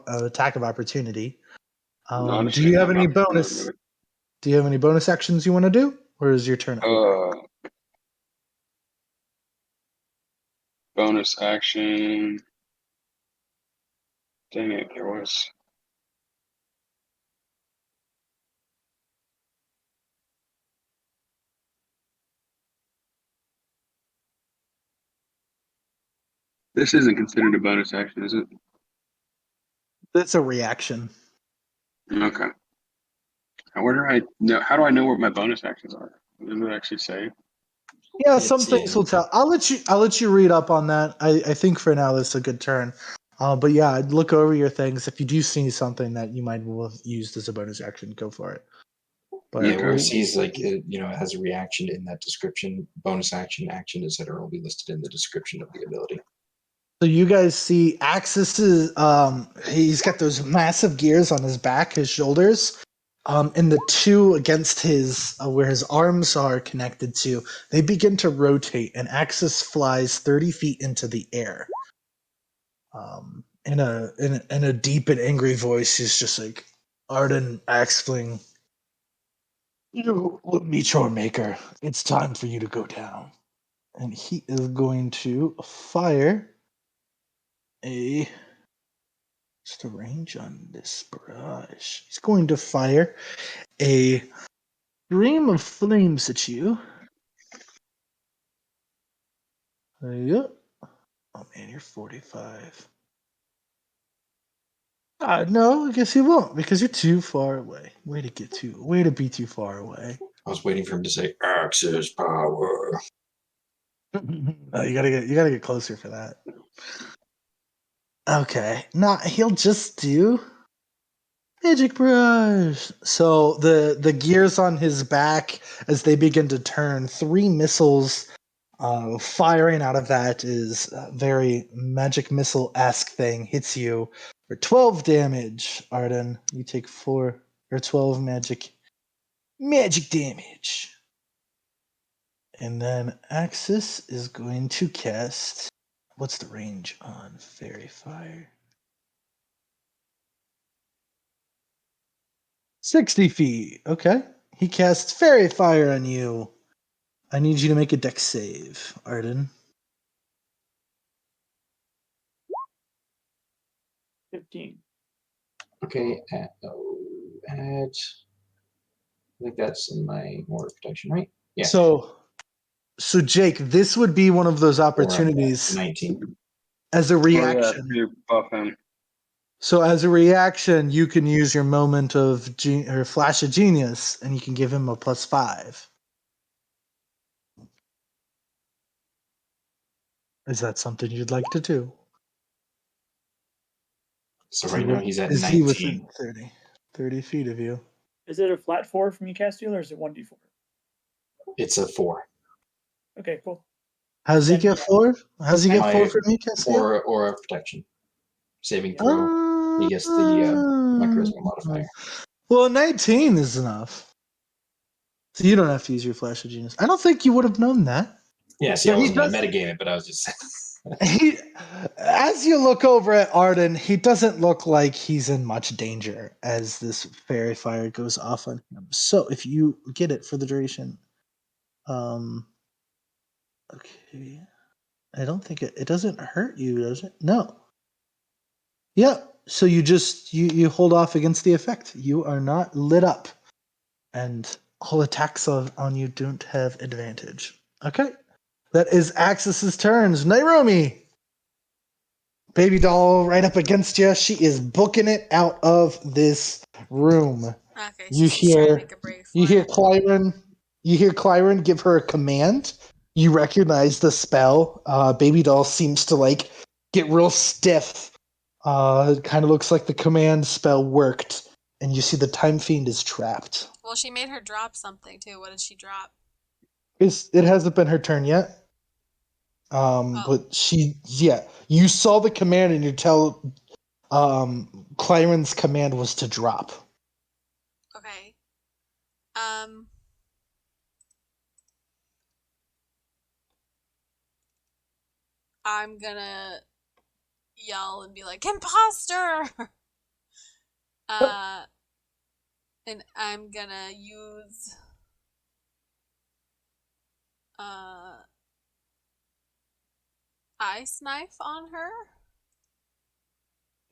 attack of opportunity. No, I Do you understand. have I'm any not gonna bonus? move it. Do you have any bonus actions you want to do, or is your turn up? Bonus action. Dang it, there was. This isn't considered a bonus action, is it? That's a reaction. Okay. Where do I know? How do I know what my bonus actions are? Does it actually say? Yeah, It's some things in will tell. I'll let you read up on that. I think for now this is a good turn. But yeah, I'd look over your things. If you do see something that you might have used as a bonus action, go for it. But yeah, where it Okay. sees like it has a reaction in that description. Bonus action, etc. will be listed in the description of the ability. so you guys see Axis is he's got those massive gears on his back, his shoulders. And the 2 against his where his arms are connected to, they begin to rotate, and Axis flies 30 feet into the air. In a deep and angry voice, he's just like, Arden Axfling, you Meteor Maker, it's time for you to go down. And he is going to fire a just a range on this barrage. He's going to fire a stream of flames at you. Yep. Oh man, you're 45. No, I guess he won't because you're too far away. Way to be too far away. I was waiting for him to say Axis power. No, you gotta get closer for that. Okay, he'll just do magic brush. So the gears on his back, as they begin to turn, 3 missiles firing out of that is a very magic missile-esque thing hits you for 12 damage. Arden, you take 4 or 12 magic damage. And then Axis is going to cast. What's the range on Fairy Fire? 60 feet. Okay. He casts Fairy Fire on you. I need you to make a dex save, Arden. 15. Okay, I think that's in my mortar protection, right? Yeah. So Jake, this would be one of those opportunities 19. as a Oh yeah, reaction. you buff him. So as a reaction, you can use your moment of or flash of genius, and you can give him a +5. Is that something you'd like to do? So right now he's at Is he 19. within 30 feet of you? Is it a flat 4 from you, Castiel, or is it 1d4? It's a 4. Okay, cool. How's he Then, get 4? How's he get My 4 from me, Castillo? or a protection saving Yeah. throw. He gets the my charisma modifier. Well, 19 is enough. So you don't have to use your flash of genius. I don't think you would have known that. Yeah, see, So I he wasn't going to does. metagame it, but I was just He, as you look over at Arden, he doesn't look like he's in much danger as this fairy fire goes off on him. So if you get it for the duration, okay, I don't think it doesn't hurt you, does it? No. Yeah. So you just you hold off against the effect. You are not lit up, and all attacks on you don't have advantage. Okay. That is Axis's turns. Nairomi. Baby doll right up against you. She is booking it out of this room. Okay, so You she's trying to hear make a break you for hear it. Clyron. You hear Clyron give her a command. You recognize the spell. Baby doll seems to like get real stiff. It kind of looks like the command spell worked, and you see the time fiend is trapped. Well, she made her drop something too. What did she drop? It hasn't been her turn yet. Oh, But you saw the command and you tell Clyron's command was to drop. okay. Um, I'm gonna yell and be like, "Imposter!" uh, and I'm gonna use ice knife on her.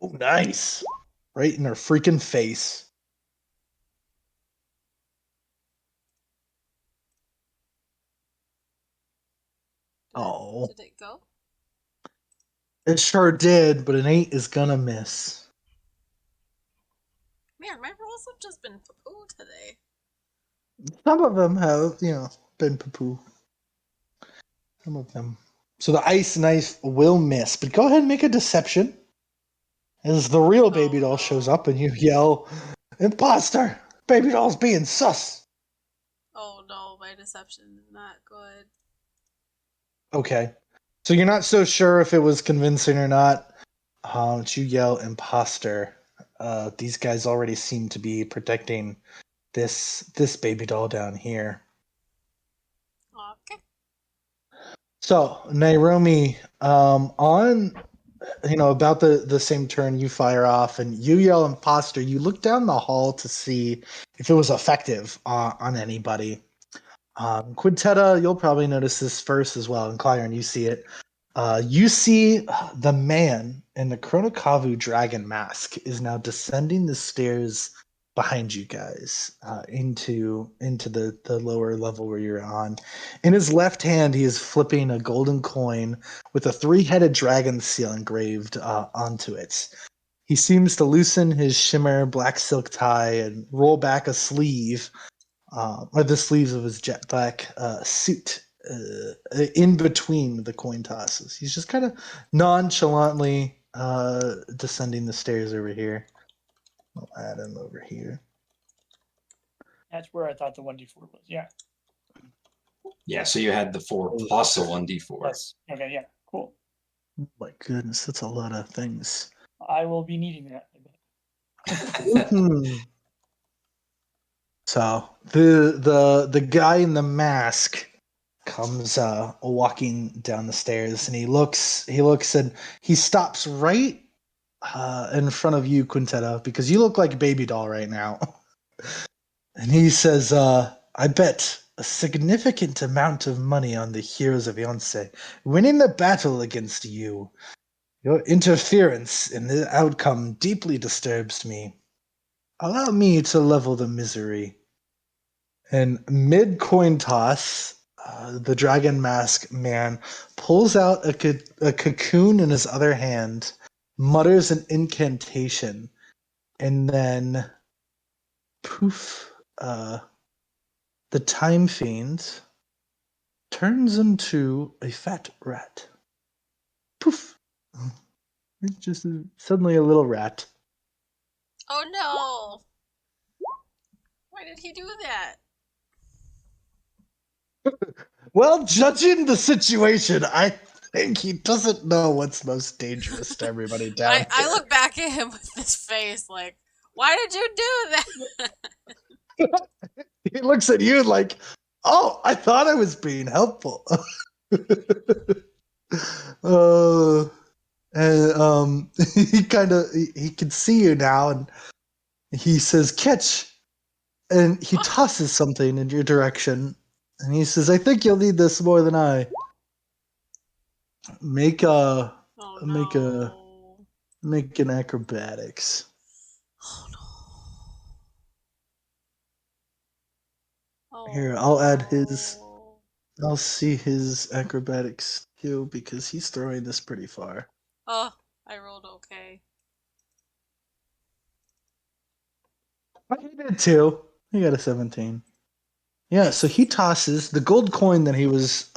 Oh, nice. Right in her freaking face. Oh. Did it go? It sure did, but an 8 is gonna miss. Man, my rolls have just been poo today. Some of them have, been poo-poo. Some of them. So the ice knife will miss, but go ahead and make a deception. As the real baby doll shows up and you yell, "Imposter! Baby doll's being sus!" Oh no, my deception is not good. Okay. So you're not so sure if it was convincing or not. But you yell imposter. These guys already seem to be protecting this baby doll down here. Okay. So Nairomi, on about the same turn you fire off and you yell imposter. You look down the hall to see if it was effective on anybody. Quintetta, you'll probably notice this first as well, and Clyron, you see it. You see the man in the Chronokavu dragon mask is now descending the stairs behind you guys into the lower level where you're on. In his left hand, he is flipping a golden coin with a 3-headed dragon seal engraved onto it. He seems to loosen his shimmer black silk tie and roll back a sleeve or the sleeves of his jet black suit in between the coin tosses. He's just kind of nonchalantly descending the stairs over here. I'll add him over here. That's where I thought the 1d4 was. Yeah. yeah. So you had the 4 plus a 1d4. Plus. Okay, yeah. Cool. Oh my goodness, that's a lot of things. I will be needing that. Mhm. So the guy in the mask comes walking down the stairs, and he looks, and he stops right in front of you, Quintetta, because you look like a baby doll right now. And he says, I bet a significant amount of money on the heroes of Aeonce winning the battle against you. Your interference in the outcome deeply disturbs me. Allow me to level the misery. And mid coin toss, the dragon mask man pulls out a cocoon in his other hand, mutters an incantation, and then poof, the time fiend turns into a fat rat. Poof. It's just suddenly a little rat. Oh no! Why did he do that? Well, judging the situation, I think he doesn't know what's most dangerous to everybody down I here. look back at him with this face like, why did you do that? He looks at you like, oh, I thought I was being helpful. uh, and he can see you now, and he says, catch. And he tosses something in your direction, and he says, I think you'll need this more than I. Make a Oh make a no. make an acrobatics. Oh no. Oh Here, I'll add his. no. I'll see his acrobatics too, because he's throwing this pretty far. Oh, I rolled okay. He did too. He got a 17. Yeah, so he tosses the gold coin that he was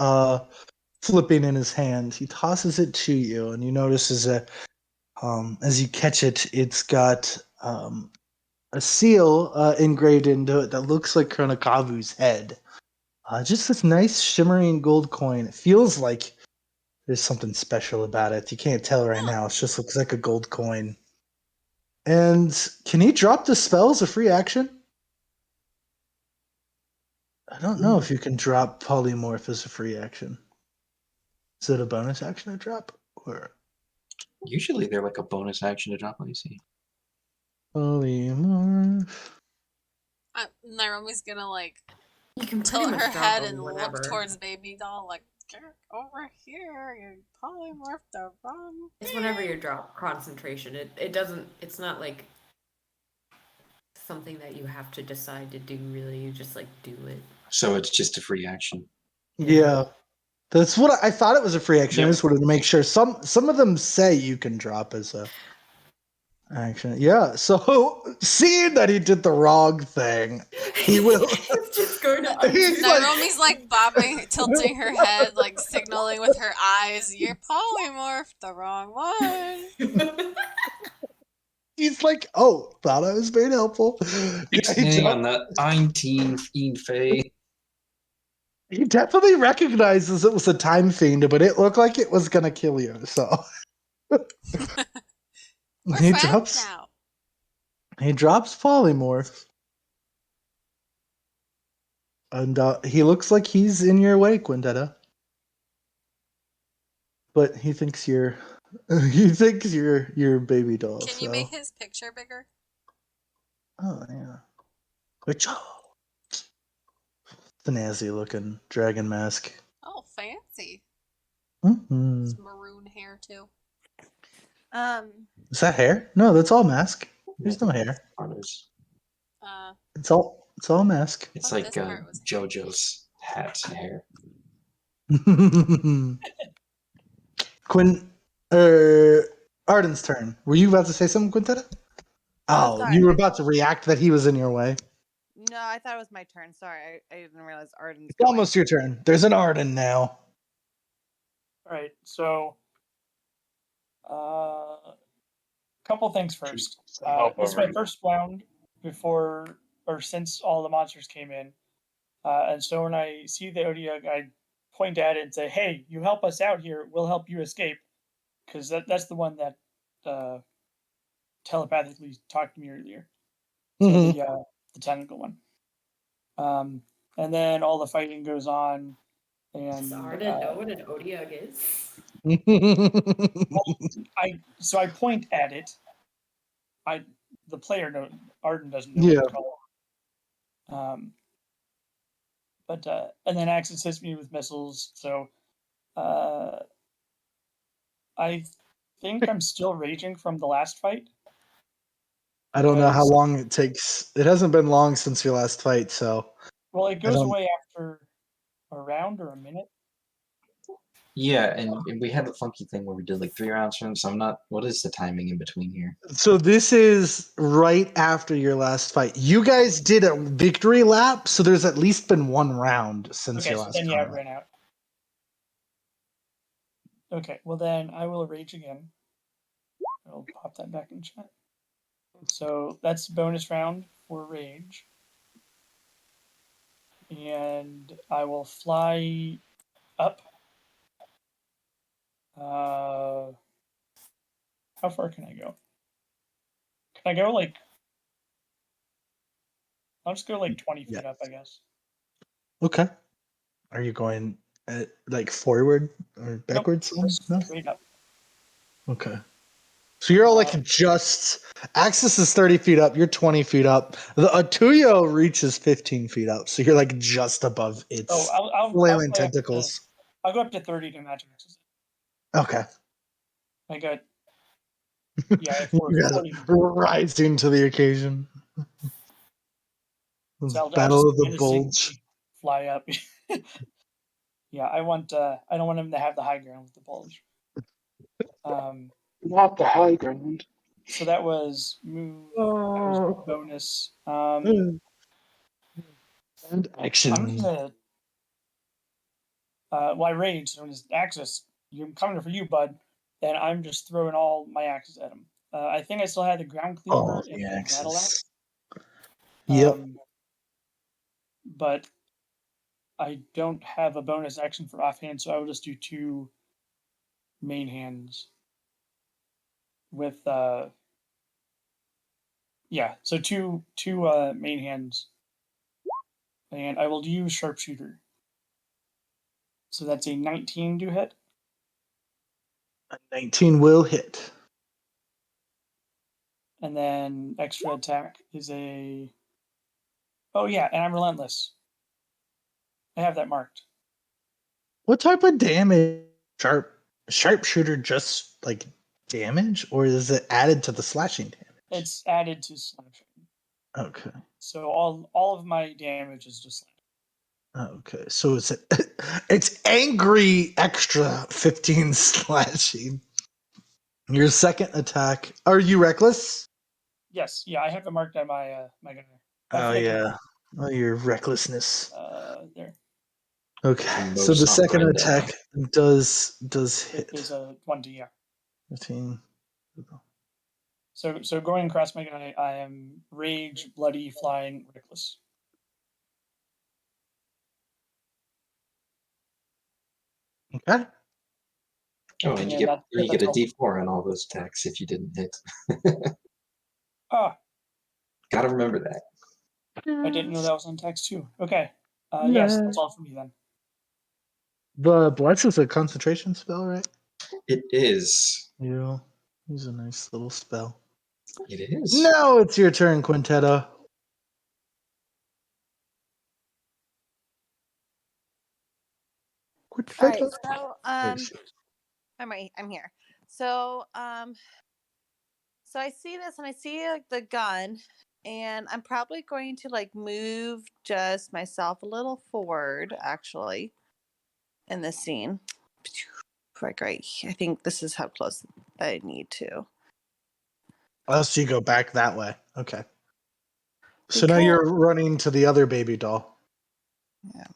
flipping in his hand. He tosses it to you, and you notice as you catch it, it's got a seal engraved into it that looks like Kronikavu's head. Just this nice shimmering gold coin. It feels like there's something special about it. You can't tell right now. It just looks like a gold coin. And can he drop the spell as a free action? I don't know if you can drop polymorph as a free action. Is it a bonus action to drop? Or Usually they're like a bonus action to drop. Let me see. polymorph? Nairomi's gonna like You can pretty tilt much her drop head them and look whenever. towards baby doll like, get over here, you polymorphed the wrong It's whenever you drop concentration. It doesn't. It's not like something that you have to decide to do. Really, you just like do it. So it's just a free action. Yeah. That's what I thought it was a free action. I Yep. just wanted to make sure. Some of them say you can drop as a action. Yeah. So seeing that he did the wrong thing, he will. It's just going to He's undo. like- Nairomi's like bobbing, tilting her head, like signaling with her eyes, you're polymorphed the wrong one. He's like, oh, thought I was being helpful. Yeah, Hang on that 19 Fey. he definitely recognizes it was a time fiend, but it looked like it was gonna kill you. So We're he friends now. drops polymorph, and he looks like he's in your way, Quintetta. But he thinks you're baby doll. Can you make his picture bigger? Oh yeah, good job. Snazzy looking dragon mask. Oh, fancy. Mm-hmm. It's maroon hair too. Is that hair? No, that's all mask. There's no hair. Others. It's all mask. It's thought like this part was hair. JoJo's hat and hair. Arden's turn. Were you about to say something, Quintetta? Oh, sorry. you were about to react that he was in your way. No, I thought it was my turn. Sorry, I didn't realize Arden's It's almost your turn. There's an Arden now. All right, so couple things first. This is my first round before or since all the monsters came in, and so when I see the Odiug, I point at it and say, "Hey, you help us out here, we'll help you escape," because that's the one that telepathically talked to me earlier. So the technical one. And then all the fighting goes on, And Sorry to know what an Odiug is. So I point at it. The player Arden doesn't know Yeah. what to call it. And then Axis hits me with missiles. So I think I'm still raging from the last fight. I don't know how because- long it takes. It hasn't been long since your last fight, so. Well, it goes away after a round or a minute. Yeah, and we had the funky thing where we did like 3 rounds from. So I'm not. What is the timing in between here? So this is right after your last fight. You guys did a victory lap, so there's at least been 1 round since Okay, your so last then yeah, it combat. ran out. Okay, well then I will rage again. I'll pop that back in chat. So that's bonus round for rage. And I will fly up. How far can I go? Can I go like... I'll just go like 20 feet up, I guess. Okay. Are you going like forward or backwards? Nope, No? straight up. Okay. So you're all like just... Axis is 30 feet up. You're 20 feet up. The Atuyo reaches 15 feet up. So you're like just above its flailing tentacles. I'll go up to 30 to match Axis. Okay. I got... Yeah, I have You got 40. rising to the occasion. So I'll Battle just of the Bulge. fly up. Yeah, I don't want him to have the high ground with the Bulge. Not the high ground. So that was move. That was bonus. I'm And action. gonna. Why rage? So his Axis, I'm coming for you, bud. Then I'm just throwing all my axes at him. I think I still had the ground cleaver and the battle axe. Yep. But I don't have a bonus action for offhand, so I will just do 2 main hands with so two main hands, and I will use sharpshooter. So that's a 19 to hit. A 19 will hit. And then extra attack is a... Oh yeah, and I'm relentless. I have that marked. What type of damage? Sharpshooter just like damage, or is it added to the slashing damage? It's added to slashing. Okay. So all of my damage is just slashing. Okay, so it's angry extra 15 slashing. Your second attack. Are you reckless? Yes, yeah, I have it marked on my my gunner. Oh yeah. Oh, your recklessness. There. Okay, so the second attack does hit. It is a 20, yeah. 15. So going across my guy, I am rage, bloody, flying, reckless. Okay. Oh, and you get a D4 on all those attacks if you didn't hit. Gotta remember that. I didn't know that was on text too. Okay. Yes, that's all for me then. The Bless is a concentration spell, right? It is. Yeah. He's a nice little spell. It is. Now it's your turn, Quintetta. All right, so I'm here. So so I see this and I see like the gun, and I'm probably going to like move just myself a little forward actually in this scene. Like right, I think this is how close I need to. Oh, so you go back that way. Okay. So now you're running to the other baby doll. Yeah.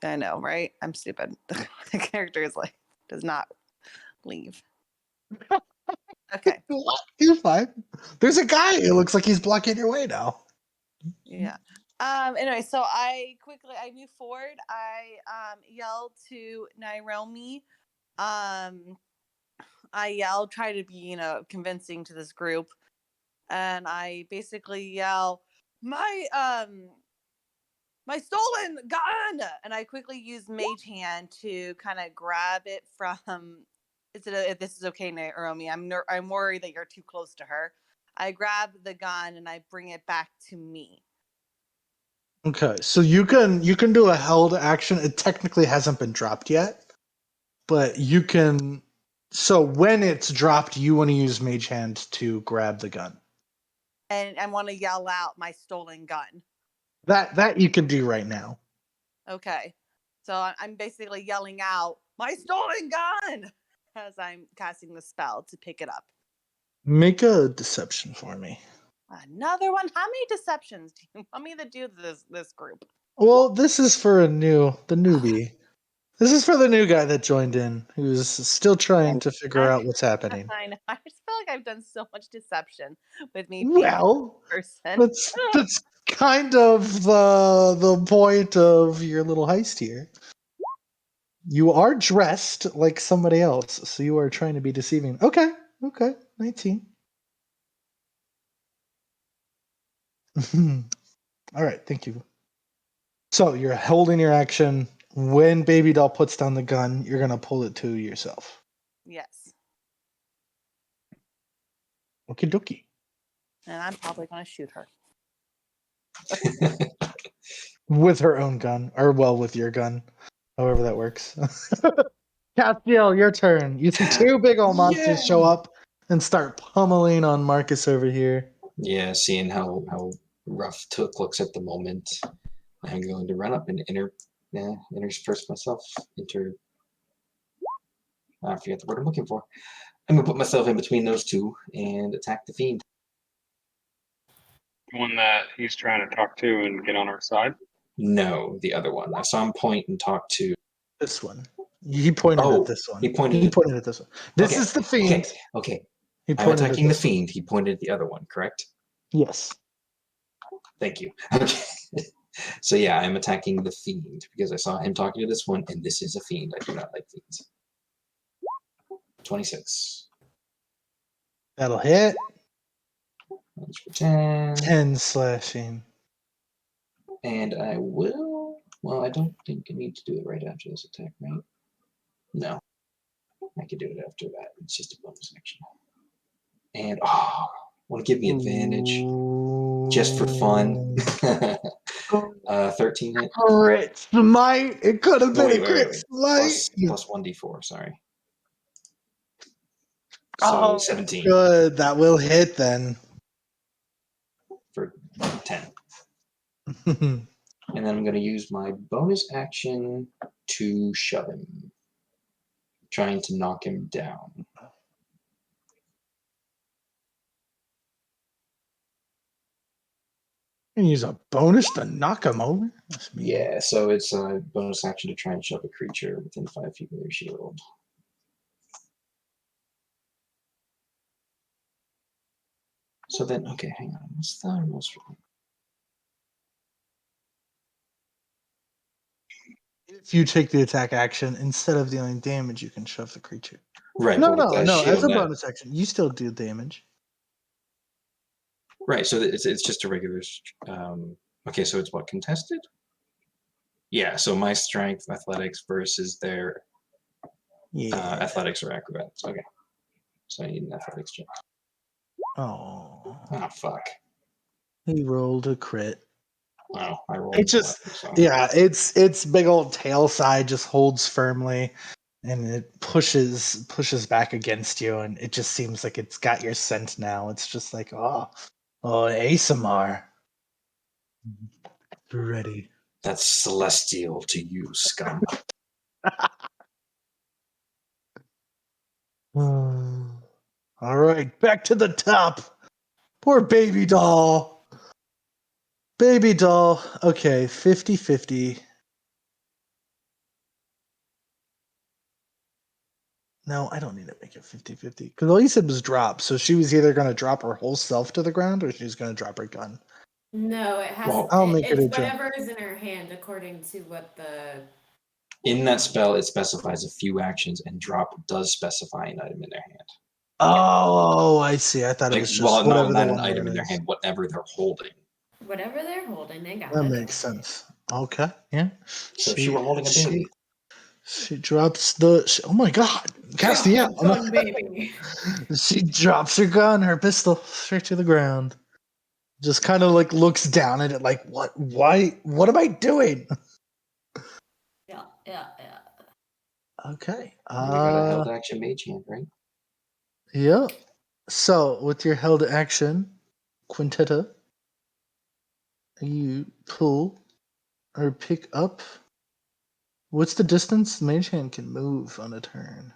I know, right? I'm stupid. The character is like does not leave. Okay. You're fine. There's a guy. It looks like he's blocking your way now. Yeah. Anyway, so I move forward. I yell to Nairomi. I yell, try to be, convincing to this group. And I basically yell, my my stolen gun! And I quickly use Mage Hand to kind of grab it from. If this is okay, Naomi? I'm worried that you're too close to her. I grab the gun and I bring it back to me. Okay, so you can do a held action. It technically hasn't been dropped yet, but you can. So when it's dropped, you want to use Mage Hand to grab the gun. And I want to yell out my stolen gun. That you can do right now. Okay, so I'm basically yelling out my stolen gun as I'm casting the spell to pick it up. Make a deception for me. Another one? How many deceptions do you want me to do this group? Well, this is for the newbie. This is for the new guy that joined in, who's still trying to figure out what's happening. I know. I just feel like I've done so much deception with me being Well, a person. that's kind of the point of your little heist here. You are dressed like somebody else, so you are trying to be deceiving. Okay, 19. All right, thank you. So you're holding your action. When Baby Doll puts down the gun, you're gonna pull it to yourself. Yes. Okie dokie. And I'm probably going to shoot her. With her own gun, or well, with your gun, however that works. Castiel, your turn. You see two big old monsters show up and start pummeling on Marcus over here. Yeah, seeing how rough Took looks at the moment, I'm going to run up and intersperse myself. I forget the word I'm looking for. I'm gonna put myself in between those two and attack the fiend. The one that he's trying to talk to and get on our side. No, the other one. I saw him point and talk to This one. He pointed at this one. He pointed at this one. This is the fiend. Okay. He I'm pointed attacking at the this one. fiend. He pointed at the other one, correct? Yes. Thank you. Okay. So yeah, I'm attacking the fiend because I saw him talking to this one, and this is a fiend. I do not like fiends. 26. That'll hit. That's for 10. 10 slashing. And I will. Well, I don't think I need to do it right after this attack, right? No. I can do it after that. It's just a bonus action. And want to give me advantage just for fun. 13 hit. Crit smite. It could have been a crit smite. Plus 1d4, sorry. So 17 good. That will hit then. for 10. And then I'm going to use my bonus action to shove him, trying to knock him down. And use a bonus to knock him over? Yeah, so it's a bonus action to try and shove a creature within 5 feet of their shield. So then, okay, hang on. What's the rules for that? If you take the attack action, instead of dealing damage, you can shove the creature. Right. No. Shield As a bonus action, you still do damage. Right. So it's just a regular. Okay. So it's what, contested? Yeah. So my strength, athletics versus their athletics or acrobatics. Okay. So I need an athletics check. Oh, fuck. He rolled a crit. Oh, I rolled. It just, its big old tail side just holds firmly, and it pushes back against you, and it just seems like it's got your scent now. It's just like, ASMR. Ready. That's celestial to you, scum. All right, back to the top. Poor baby doll. Baby doll. Okay, 50-50. No, I don't need to make it 50-50. Because all you said was drop. So she was either going to drop her whole self to the ground or she was going to drop her gun. No, it has. Well, I'll make it a whatever is in her hand, according to what the. In that spell, it specifies a few actions, and drop does specify an item in their hand. Oh, I see. I thought it was just whatever not an item in their hand, whatever they're holding. Whatever they're holding, they got that it. makes sense. Okay, yeah. So she were holding a baby. She drops the. Oh my god, Castiel! Gun baby. She drops her gun, her pistol, straight to the ground. Just kind of like looks down at it, like, what? Why? What am I doing? Yeah. Okay. You got a held action mage hand, right? Yeah. So with your held action, Quintetta, you pull or pick up. What's the distance mage hand can move on a turn?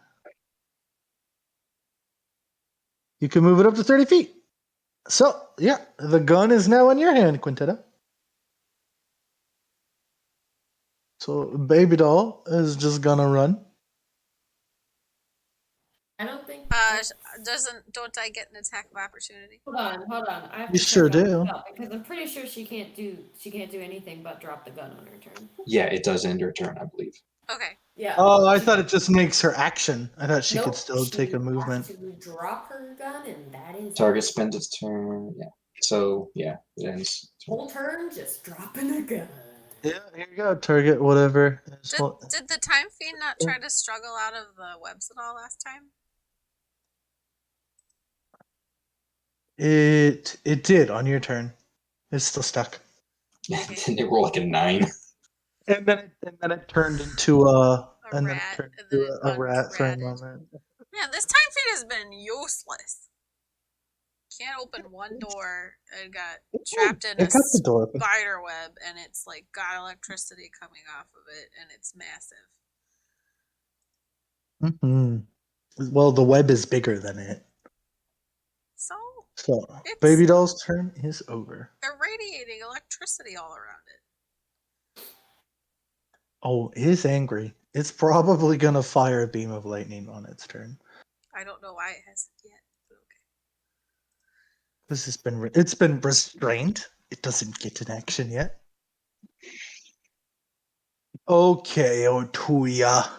You can move it up to 30 feet. So, yeah, the gun is now in your hand, Quintetta. So, baby doll is just gonna run. I don't think. Don't I get an attack of opportunity? Hold on. I have You to sure check on do. myself because I'm pretty sure she can't do anything but drop the gun on her turn. Yeah, it does end her turn, I believe. Okay. Yeah. Oh, I she- thought it just makes her action. I thought she could Nope, still she take a has movement. to drop her gun, and that is Target it. spends its turn. Yeah. So yeah, it ends. Whole turn just dropping a gun. Yeah, here you go. Target whatever. Did the time fiend not try to struggle out of the webs at all last time? It did on your turn. It's still stuck. Okay. Didn't it roll like a 9? And then it turned into a rat, and then it a rat for a unratted. moment. Man, this time fiend has been useless. Can't open one door and got trapped in a It got the door open. spider web, and it's like got electricity coming off of it, and it's massive. Well, the web is bigger than it. So So, it's baby doll's turn is over. irradiating electricity all around it. Oh, it is angry. It's probably gonna fire a beam of lightning on its turn. I don't know why it hasn't yet, but okay. This has been it's been restrained. It doesn't get an action yet. Okay, Otuya.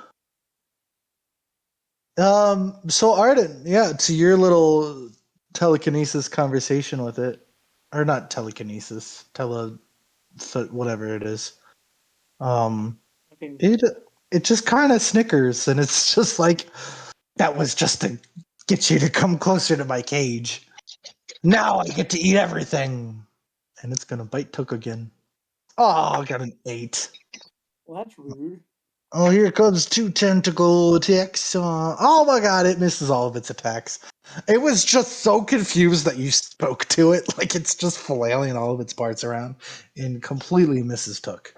So Arden, yeah, to your little telekinesis conversation with it, or not telekinesis, whatever it is. It just kind of snickers, and it's just like, that was just to get you to come closer to my cage. Now I get to eat everything, and it's gonna bite Took again. Oh, I got an 8. Well, that's rude. Oh, here comes 2 tentacle attacks. Oh my god, it misses all of its attacks. It was just so confused that you spoke to it, like it's just flailing all of its parts around, and completely misses Took.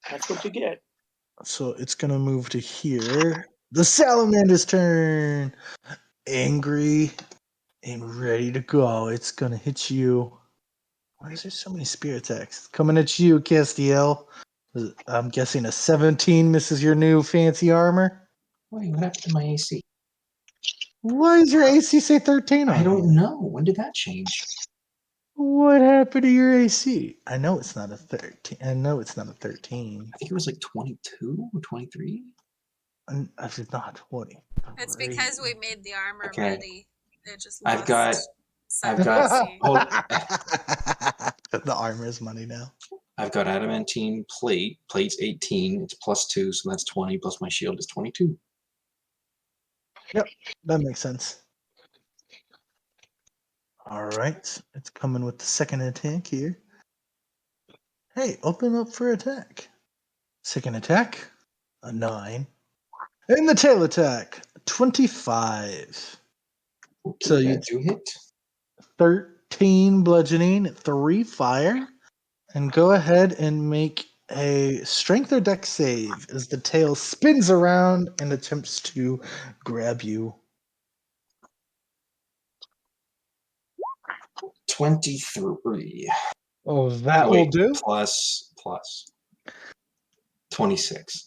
That's what you get. So it's gonna move to here. The salamander's turn. Angry and ready to go. It's gonna hit you. Why is there so many spear attacks? Coming at you, Castiel. I'm guessing a 17 misses your new fancy armor. Wait, what happened to my AC? Why does your AC say 13 on I don't here? know. When did that change? What happened to your AC? I know it's not a 13. I know it's not a 13. I think it was like 22 or 23. I did not 20. It's because we made the armor Okay. ready. It just I've lost. got- hold- The armor is money now. I've got adamantine plate. Plate's 18. It's +2, so that's 20. Plus my shield is 22. Yep, that makes sense. All right, it's coming with the second attack here. Hey, open up for attack. Second attack, a 9. And the tail attack, 25. Okay, So you that do hit. 13 bludgeoning, 3 fire, and go ahead and make a strength or dex save as the tail spins around and attempts to grab you. 23. Oh, that Oh, will wait, do. plus 26.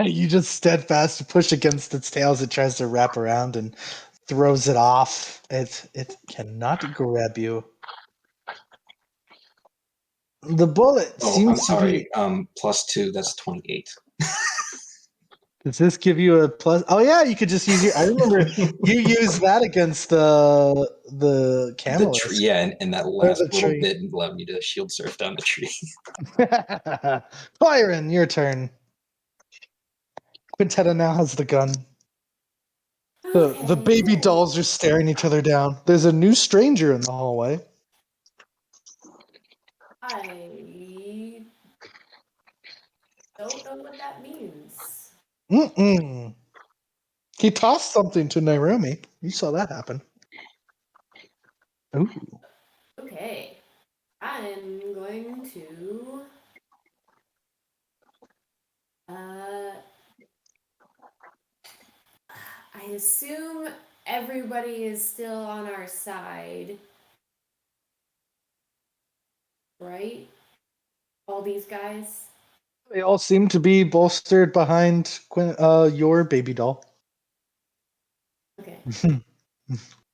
You just steadfast push against its tail as it tries to wrap around and throws it off. It cannot grab you. The bullet Oh, seems I'm to sorry. be. +2, that's 28. Does this give you a plus? Oh yeah, you could just use your. I remember you used that against the the The camel. tree, yeah, and that Or last the little tree. bit allowed me to shield surf down the tree. Clyron, your turn. Quintetta now has the gun. The baby Okay. dolls are staring each other down. There's a new stranger in the hallway. I don't know what that means. Mm-mm. He tossed something to Nairumi. You saw that happen. Ooh. Okay. I'm going to I assume everybody is still on our side. Right? All these guys? They all seem to be bolstered behind your baby doll. Okay.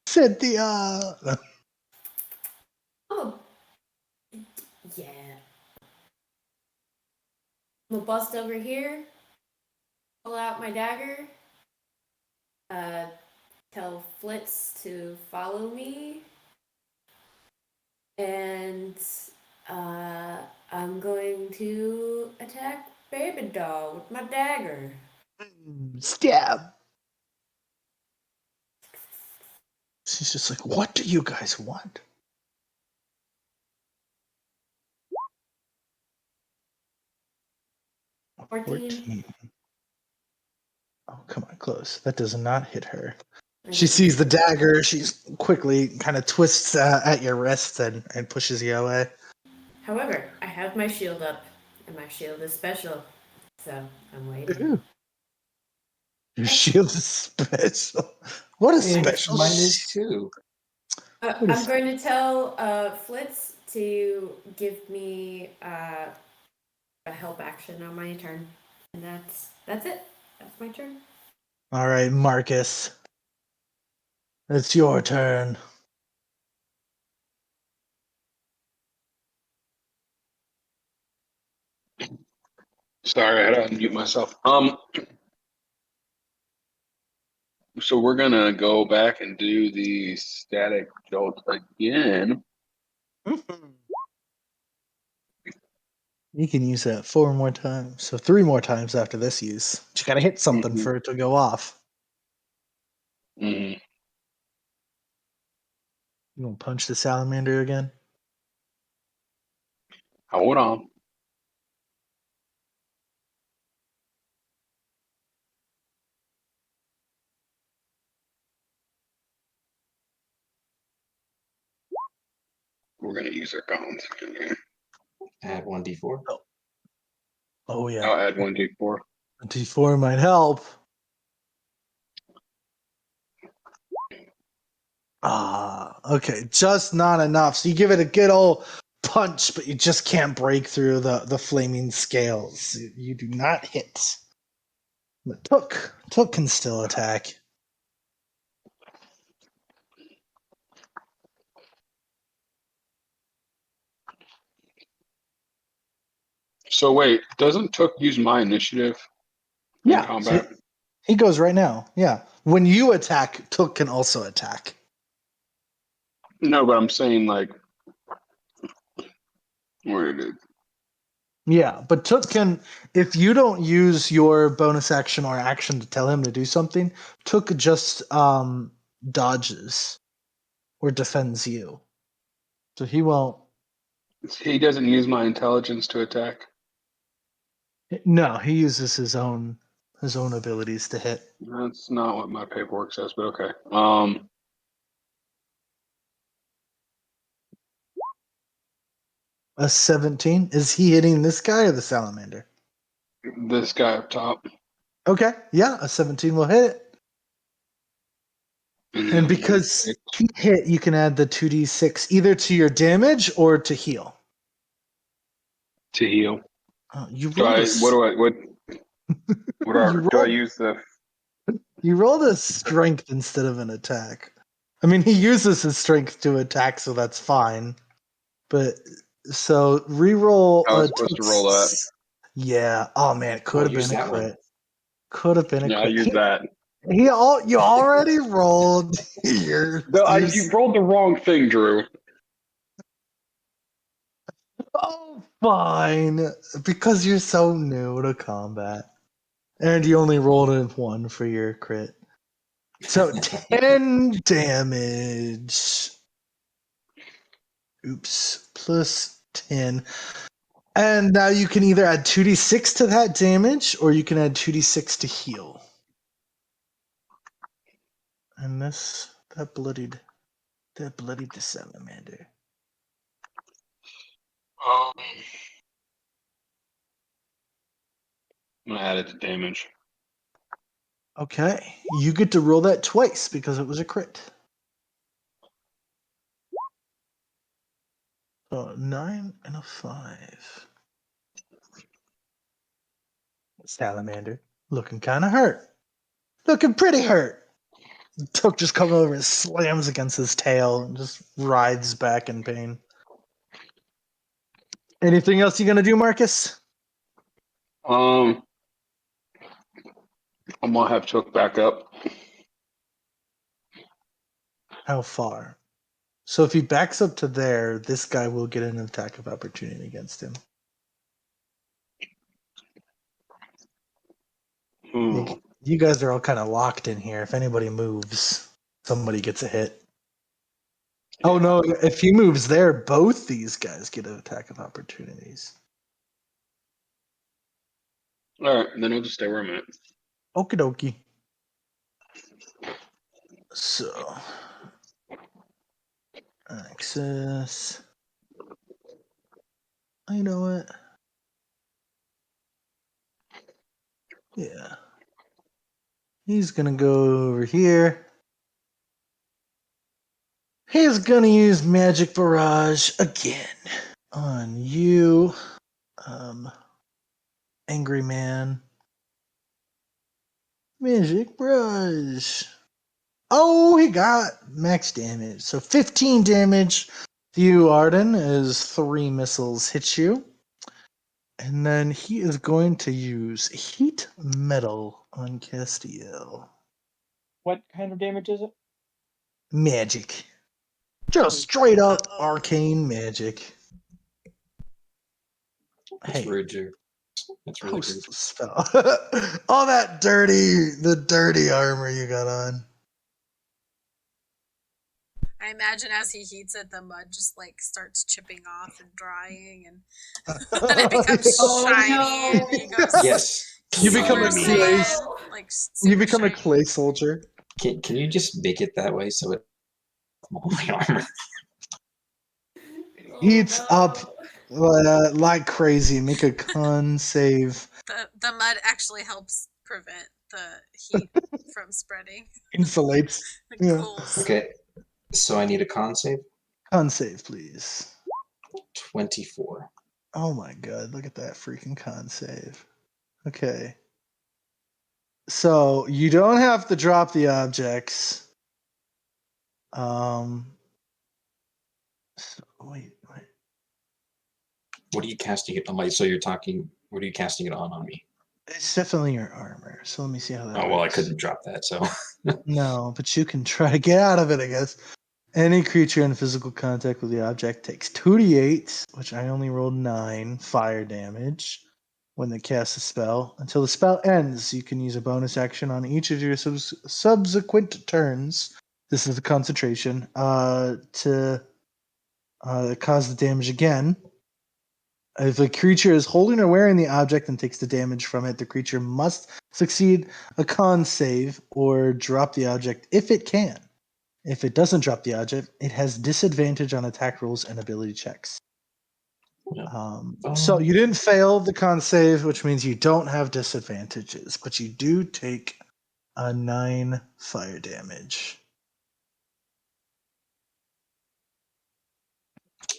Cynthia! Oh, yeah. I'm gonna bust over here, pull out my dagger, tell Flitz to follow me, and I'm going to attack Baby Doll with my dagger. Stab! She's just like, what do you guys want? $14. Oh, come on, close. That does not hit her. I She didn't sees the hit her. dagger. She quickly kind of twists at your wrist and pushes you away. However, I have my shield up, and my shield is special, so I'm waiting. Ooh. Your shield is special. What a special Mine is too. I'm going to tell Flitz to give me a help action on my turn, and that's it. That's my turn. All right, Marcus. It's your turn. Sorry, I had to unmute myself. So we're gonna go back and do the static jolt again. You can use that 4 more times. So 3 more times after this use. But you gotta hit something for it to go off. Mm-hmm. You gonna punch the salamander again? Hold on. We're gonna use our bounds. Add 1d4. Oh yeah. I'll add 1d4. D4 might help. Okay. Just not enough. So you give it a good old punch, but you just can't break through the flaming scales. You do not hit. But Took can still attack. So wait, doesn't Took use my initiative in Yeah. So combat? he goes right now. Yeah. When you attack, Took can also attack. No, but I'm saying like where it is. Yeah, but Took can, if you don't use your bonus action or action to tell him to do something, Took just dodges or defends you. So he won't. He doesn't use my intelligence to attack. No, he uses his own abilities to hit. That's not what my paperwork says, but okay. A 17. Is he hitting this guy or the salamander? This guy up top. Okay, yeah, a 17 will hit it. And And then because he hit, you can add the 2d6 either to your damage or to heal. to heal. You Do rolled I you do I rolled use the you rolled a strength instead of an attack. I mean, he uses his strength to attack, so that's fine. But so re-roll. I was supposed to roll that. Yeah. Oh man, it could Oh, have use been a that one. crit. Could have been a Yeah, I crit. use that. You already rolled your. You rolled the wrong thing, Drew. Oh, fine. Because you're so new to combat. And you only rolled a 1 for your crit. So 10 damage. Oops. Plus 10. And now you can either add 2d6 to that damage, or you can add 2d6 to heal. And that bloodied the salamander. I'm gonna add it to damage. Okay. You get to roll that twice because it was a crit. So 9 and a 5. Salamander. Looking kind of hurt. Looking pretty hurt. Took just comes over and slams against his tail and just writhes back in pain. Anything else you gonna do, Marcus? I'm gonna have Took back up. How far? So if he backs up to there, this guy will get an attack of opportunity against him. You guys are all kind of locked in here. If anybody moves, somebody gets a hit. Yeah. Oh no, if he moves there, both these guys get an attack of opportunities. Alright, then I'll just stay where I'm at. Okie dokie. So, access. You know what? Yeah. He's gonna go over here. He's gonna use Magic Barrage again on you, Angry Man. Magic Barrage. Oh, he got max damage. So 15 damage to you, Arden, as 3 missiles hit you. And then he is going to use Heat Metal on Castiel. What kind of damage is it? Magic. Just straight up arcane magic. That's Hey, rude, Drew. That's really rude. host the spell. All that dirty armor you got on. I imagine as he heats it, the mud just like starts chipping off and drying, and then it becomes Oh, shiny, no. and he goes Yes. You become Super a Please. clay. Saiyan, like You super become a shiny. clay soldier. Can you just make it that way so it all my armor? Oh, Heats no. up like crazy. Make a con save. The mud actually helps prevent the heat from spreading. Insulates. It Yeah. cools. Okay. So I need a con save. Con save, please. 24. Oh my god, look at that freaking con save. Okay. So you don't have to drop the objects. Wait. What are you casting it on? Like, so you're talking. What are you casting it on me? It's definitely your armor. So let me see how that Oh well, I works. couldn't drop that. So No, but you can try to get out of it, I guess. Any creature in physical contact with the object takes 2d8, which I only rolled 9 fire damage when they cast a spell. Until the spell ends, you can use a bonus action on each of your subsequent turns. This is the concentration to cause the damage again. If a creature is holding or wearing the object and takes the damage from it, the creature must succeed a con save or drop the object if it can. If it doesn't drop the object, it has disadvantage on attack rolls and ability checks. So you didn't fail the con save, which means you don't have disadvantages, but you do take a 9 fire damage.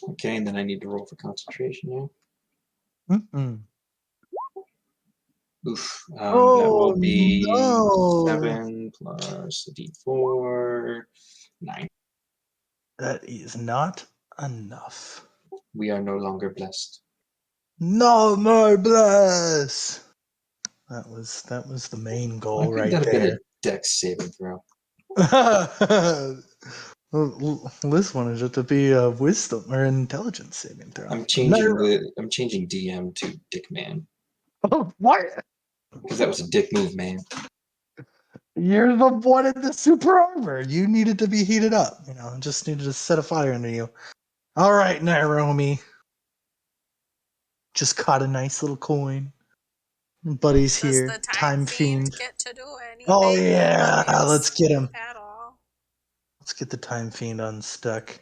okay, and then I need to roll for concentration now. Mm-mm. Oof. Oh, that will be no. 7 plus a d4, 9. That is not enough. We are no longer blessed. No more bless. That was the main Why goal couldn't right that have been a there. Dex saving throw. This one is to be a wisdom or intelligence saving throw. I'm changing DM to Dick Man Oh, what? because that was a dick move, man. You're the one in the super armor. You needed to be heated up. Just needed to set a fire under you. All right, Nairobi. Just caught a nice little coin. Buddy's Does here. the time Fiend. get to do anything? Oh yeah, let's get him. At all? Let's get the Time Fiend unstuck.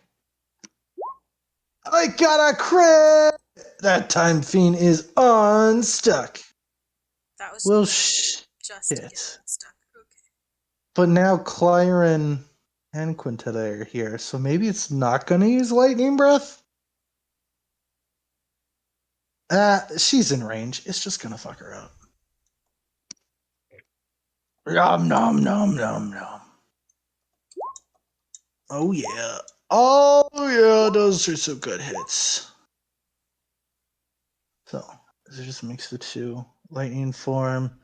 I got a crit! That Time Fiend is unstuck. That was Well, just to get shit. unstuck. Okay. But now Clyron and Quintetta are here, so maybe it's not going to use Lightning Breath? She's in range. It's just going to fuck her up. Nom nom nom nom nom. Oh yeah. Oh yeah, those are some good hits. So, just mix the two. Lightning form.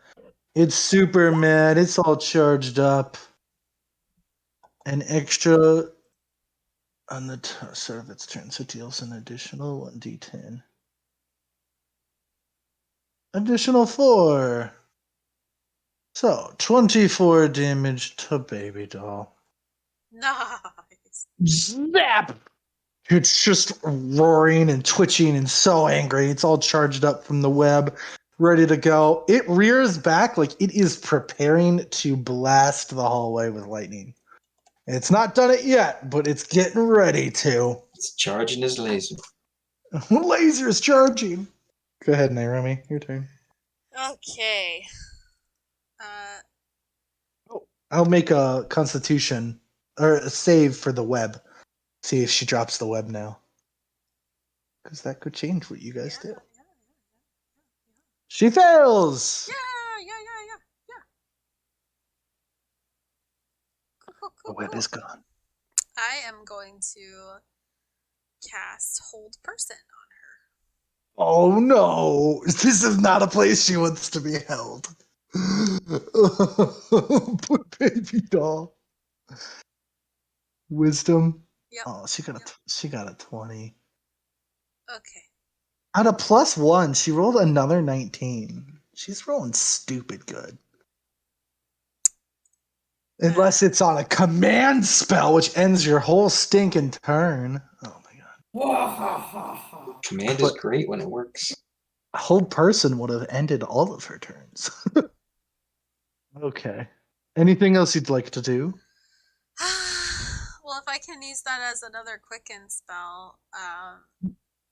It's super mad. It's all charged up. An extra on the start of its turn, so it deals an additional 1d10. Additional 4. So, 24 damage to Baby Doll. Nice. Zap! It's just roaring and twitching and so angry. It's all charged up from the web, ready to go. It rears back like it is preparing to blast the hallway with lightning. It's not done it yet, but it's getting ready to. It's charging his laser. Laser's charging. Go ahead, Naomi. Your turn. Okay. I'll make a constitution or a save for the web. See if she drops the web now. Because that could change what you guys do. She fails! Yeah. The web is gone. I am going to cast Hold Person on her. Oh no! This is not a place she wants to be held. Poor Baby Doll. Wisdom. Yep. Oh, she got a 20. Okay. Out of +1, she rolled another 19. She's rolling stupid good. Unless it's on a command spell, which ends your whole stinking turn. Oh my god. Command is great when it works. A whole person would have ended all of her turns. Okay. Anything else you'd like to do? Well, if I can use that as another quicken spell,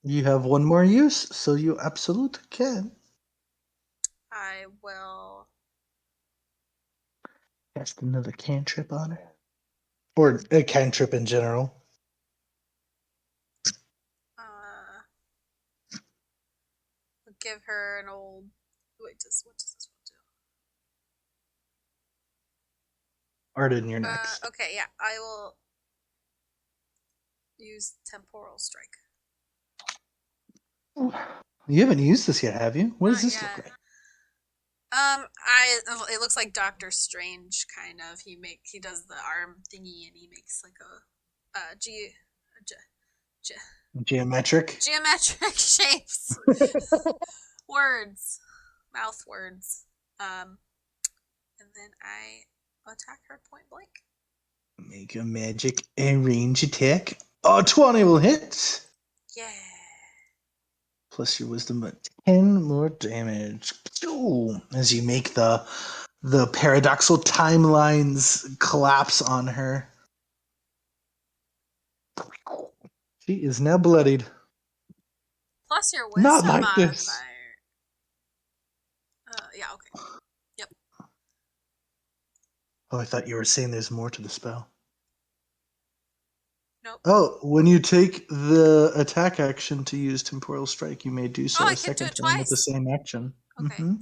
You have one more use, so you absolutely can. I will. Cast another cantrip on her. Or a cantrip in general. Give her an old. Wait, what does this one do? Arden, you're next. Okay, yeah, I will use Temporal Strike. You haven't used this yet, have you? What does this look like? It looks like Doctor Strange, kind of. He does the arm thingy, and he makes like Geometric shapes, words, mouth words, and then I attack her point blank. Make a magic and range attack. 20 will hit. Yeah. Plus your wisdom, but 10 more damage. Ooh, as you make the paradoxal timelines collapse on her. She is now bloodied. Plus your wisdom Not like modifier. this. Yeah, okay. Yep. Oh, I thought you were saying there's more to the spell. Nope. Oh, when you take the attack action to use Temporal Strike, you may do so I a can do second it time with the twice? same action. Okay. Mm-hmm.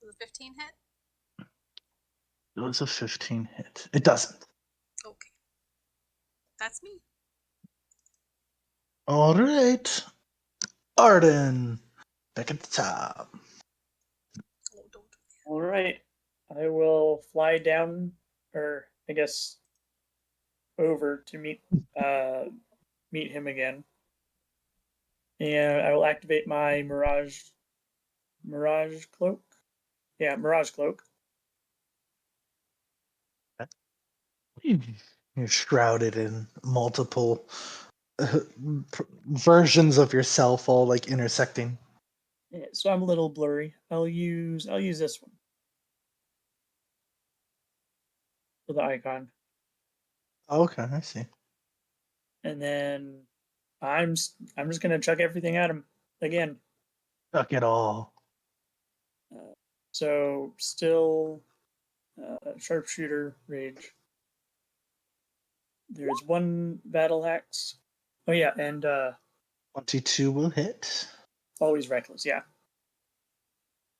Does a 15 hit? It was a 15 hit. It doesn't. Okay. That's me. All right. Arden. Back at the top. Oh, don't All right. I will fly down, or I guess over to meet him again, and I will activate my mirage cloak. Yeah, mirage cloak. You're shrouded in multiple versions of yourself, all like intersecting. Yeah, so I'm a little blurry. I'll use this one for the icon, Okay, I see. and then I'm just gonna chuck everything at him again. Suck it all. So still sharpshooter rage. There's one battle axe. Oh yeah, and 22 will hit. always reckless. Yeah. And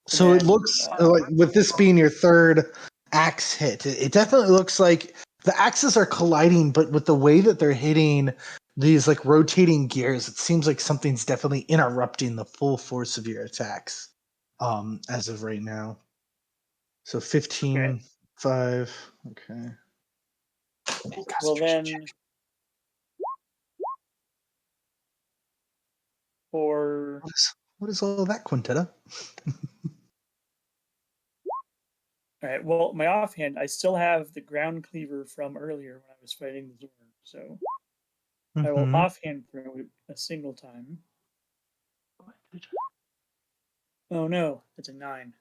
So it then looks like, with this being your third axe hit, it definitely looks like the axes are colliding, but with the way that they're hitting these like rotating gears, it seems like something's definitely interrupting the full force of your attacks. As of right now. So 15, 5. Okay. well then for What is all that, Quintetta? all right. Well, my offhand, I still have the ground cleaver from earlier when I was fighting the Zorn. So I will Mm-hmm. offhand throw it a single time. Oh no, it's a 9.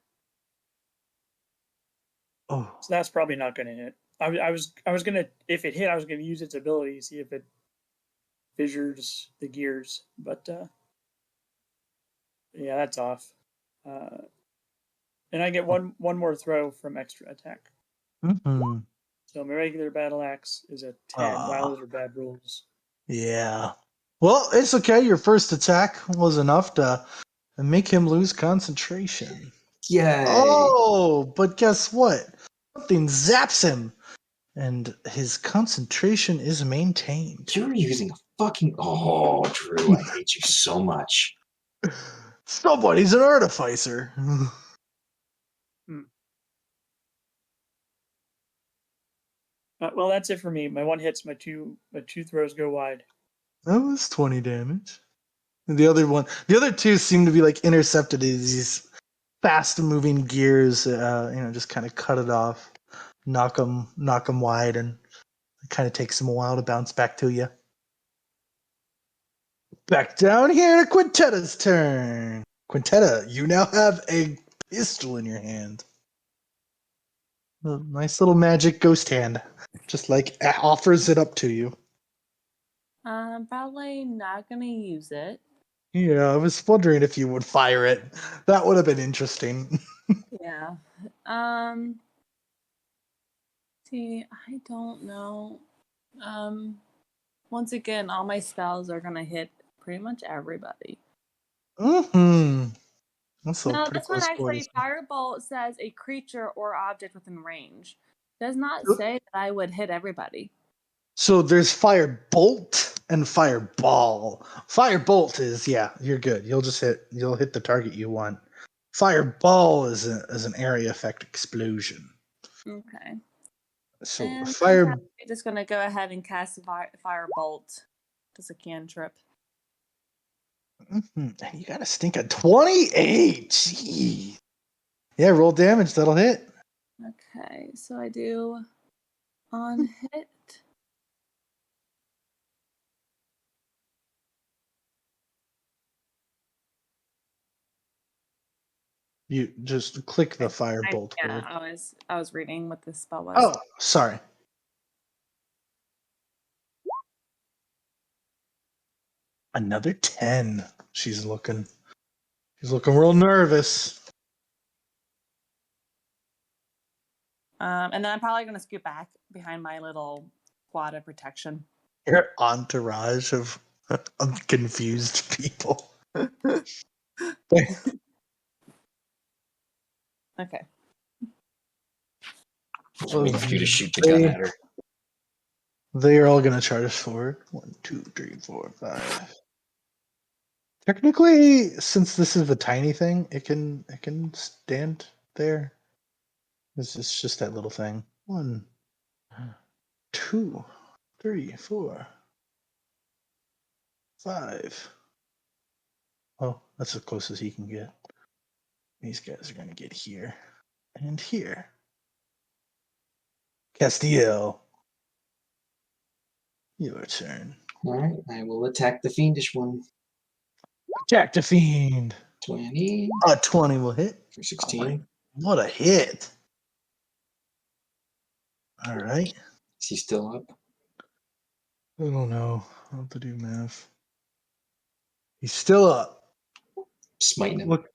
Oh, So that's probably not going to hit. I was gonna, if it hit, I was gonna use its ability, see if it fissures the gears, but yeah, that's off. And I get one more throw from extra attack. mm-hmm. So my regular battle axe is a 10. Wow, those are bad rolls. Yeah. Well, it's okay. Your first attack was enough to make him lose concentration. Yay! Oh, but guess what? Something zaps him, and his concentration is maintained. You're using a fucking. Oh, Drew, I hate you so much. Somebody's an artificer. Well, that's it for me. My one hits, my two throws go wide. That was 20 damage. And the other two seem to be like intercepted as these fast-moving gears. Just kind of cut it off, knock them wide, and it kind of takes them a while to bounce back to you. Back down here to Quintetta's turn. Quintetta, you now have a pistol in your hand. A nice little magic ghost hand. Just like offers it up to you. I'm probably not gonna use it. Yeah, I was wondering if you would fire it. That would have been interesting. Yeah. See, I don't know. Once again, all my spells are gonna hit pretty much everybody. Mm-hmm. That's a No, pretty this one close actually, quarters. Firebolt says a creature or object within range. Does not say that I would hit everybody. So there's Firebolt and Fireball. Firebolt is, yeah, you're good. You'll hit the target you want. Fireball is an area effect explosion. Okay. So And I'm fire. probably just gonna go ahead and cast Firebolt. Just a cantrip. And you got to stink at 28. Gee. Yeah, roll damage. That'll hit. Okay, so I do on hit. You just click the firebolt Yeah, word. I was reading what this spell was. Oh, sorry. Another 10. She's looking real nervous. And then I'm probably gonna scoot back behind my little squad of protection. Your entourage of confused people. Okay. Just waiting for you to shoot the gun at her. They are all going to charge forward. 1, 2, 3, 4, 5. Technically, since this is the tiny thing, it can stand there. It's just that little thing. 1, 2, 3, 4, 5. Oh, that's as close as he can get. These guys are gonna get here and here. Castiel, your turn. All right, I will attack the fiendish one. Jack the Fiend. 20 A 20 will hit. for 16. What a hit. All right. Is he still up? I don't know. I'll have to do math. He's still up. Smiting him. Look.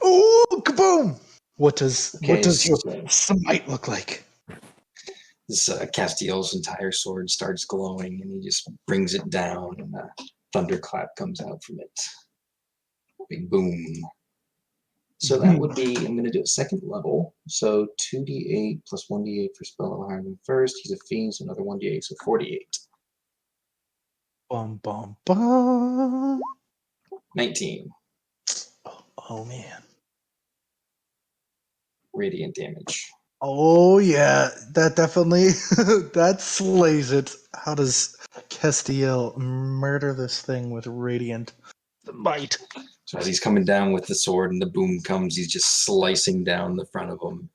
Oh, kaboom! What does Okay, your so smite look like? this Castiel's entire sword starts glowing, and he just brings it down, and a thunderclap comes out from it. Big boom. So that would be, I'm going to do a second level. So 2d8 plus 1d8 for spell level higher than first. He's a fiend, so another 1d8, so 48. Bum bum bum. 19 Oh man. radiant damage. Oh yeah, that definitely that slays it. How does Castiel murder this thing with radiant smite? So as he's coming down with the sword and the boom comes, he's just slicing down the front of him,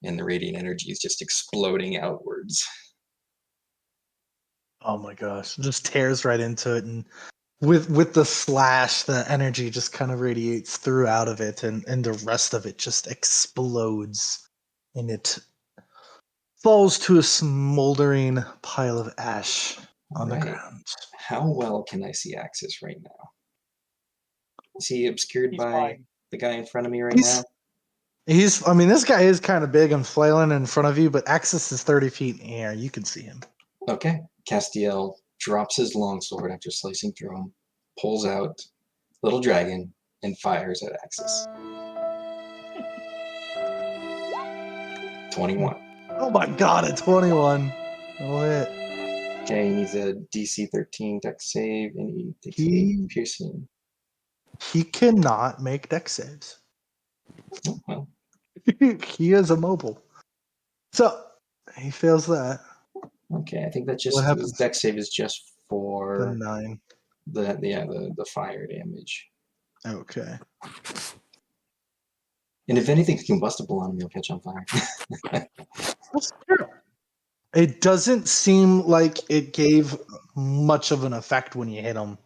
and the radiant energy is just exploding outwards. Oh my gosh, just tears right into it, and with the slash, the energy just kind of radiates through out of it, and the rest of it just explodes, and it falls to a smoldering pile of ash on the Right. ground. How well can I see Axis right now? Is he obscured He's by fine. the guy in front of me right now? I mean, this guy is kind of big and flailing in front of you, but Axis is 30 feet in the air. You can see him. Okay. Castiel drops his longsword after slicing through him, pulls out Little Dragon, and fires at Axis. 21. Oh my god, a 21. Oh, hit. Okay, he needs a DC 13 dex save, and he takes 8 He piercing. he cannot make dex saves. Oh, well, He is immobile. So he fails that. okay, I think that What just his happens? dex save is just The for 9. the fire damage. Okay. And if anything's combustible on him, he'll catch on fire. That's true. It doesn't seem like it gave much of an effect when you hit him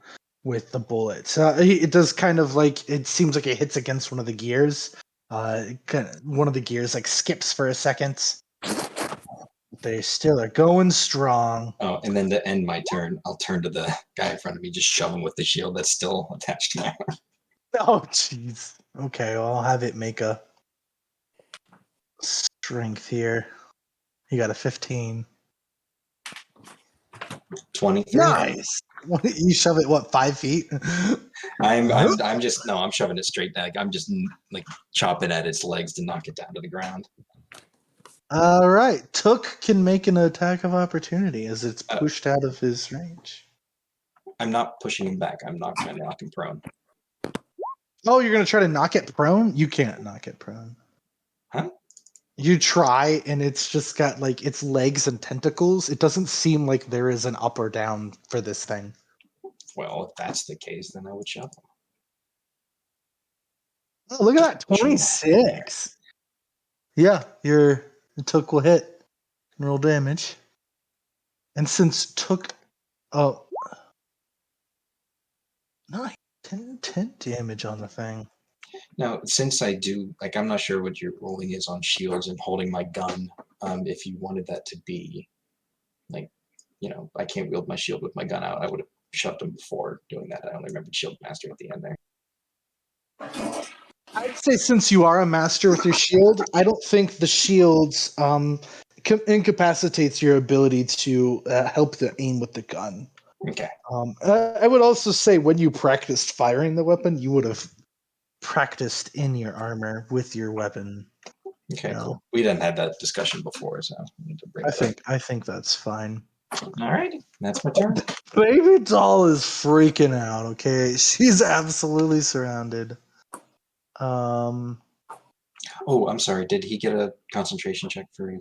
with the bullets. It does kind of like, it seems like it hits against one of the gears. One of the gears like skips for a second. They still are going strong. Oh, and then to end my turn, I'll turn to the guy in front of me, just shove him with the shield that's still attached to my arm. Oh, jeez. Okay, well, I'll have it make a strength here. You got a 15. 23. Nice. You shove it, what, 5 feet? I'm shoving it straight back. I'm just like chopping at its legs to knock it down to the ground. All right. Took can make an attack of opportunity as it's pushed out of his range. I'm not pushing him back. I'm not trying to knock him prone. Oh, you're going to try to knock it prone? You can't knock it prone. Huh? You try, and it's just got like its legs and tentacles. It doesn't seem like there is an up or down for this thing. Well, if that's the case, then I would shove him. Oh, look at that, 26. Yeah, your Took will hit and roll damage. And since Took, oh, 9, 10 damage on the thing. Now, since I do, like, I'm not sure what your rolling is on shields and holding my gun. If you wanted that to be, like, I can't wield my shield with my gun out. I would have shoved him before doing that. I only remembered Shield Master at the end there. I'd say since you are a master with your shield, I don't think the shields incapacitates your ability to help the aim with the gun. Okay. I would also say when you practiced firing the weapon, you would have practiced in your armor with your weapon. Okay, cool. We didn't have that discussion before, so I need to bring that up. I think that's fine. All right, that's my turn. Baby doll is freaking out. Okay, she's absolutely surrounded. Oh, I'm sorry. Did he get a concentration check for?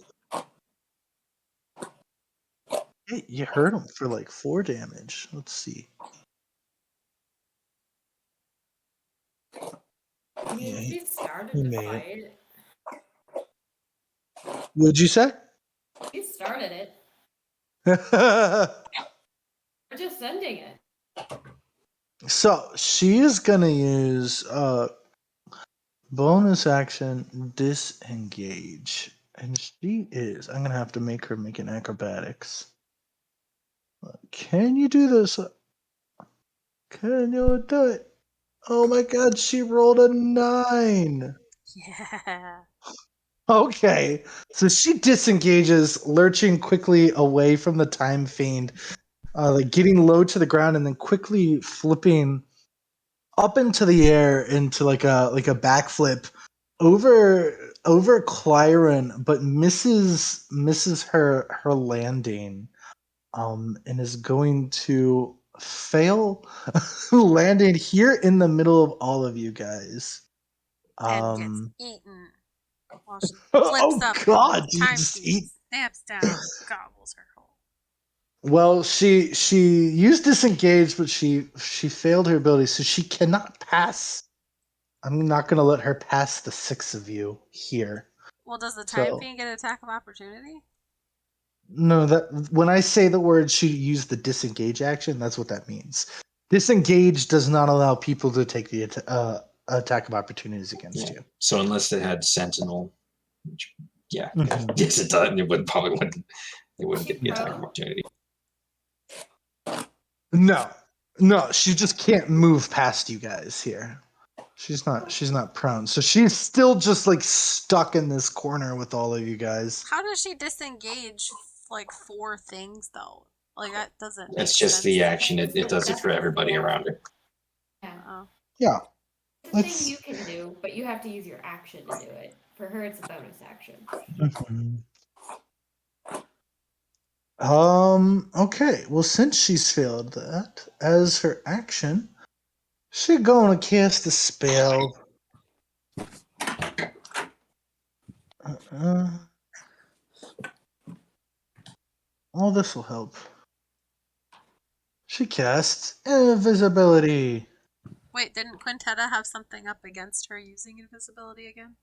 Hey, you hurt him for like 4 damage. Let's see. I mean, Yeah, she started he to made it. fight. What'd you say? She started it. We're just sending it. So she is gonna use bonus action disengage, and she is. I'm gonna have to make her make an acrobatics. Can you do this? Can you do it? Oh my god, she rolled a 9. Yeah. Okay, so she disengages, lurching quickly away from the time fiend, like getting low to the ground, and then quickly flipping up into the air into like a backflip over Clyron, but misses her landing, and is going to fail landing here in the middle of all of you guys. And gets eaten while she flips Oh up and the God! You time just fiend eat. snaps down and gobbles her whole. Well, she used disengage, but she failed her ability, so she cannot pass. I'm not going to let her pass the 6 of you here. Well, does the time So fiend get an attack of opportunity? no, that when I say the word she used the disengage action, that's what that means. Disengage does not allow people to take the attack of opportunities against Yeah. you. So unless they had Sentinel, which, yeah, Mhm. yes, it does. It would probably wouldn't. They wouldn't She get the attack prone? opportunity. No, she just can't move past you guys here. She's not prone. So she's still just like stuck in this corner with all of you guys. How does she disengage like 4 things though? Like that doesn't make It's just the sense. action. It does it for everybody around her. Yeah. Oh. Yeah. It's a thing you can do, but you have to use your action to do it. For her, it's a bonus action. Mhm. Okay. Well, since she's failed that, as her action, she's gonna cast a spell. Uh, all this will help. She casts invisibility. Wait, didn't Quintetta have something up against her using invisibility again?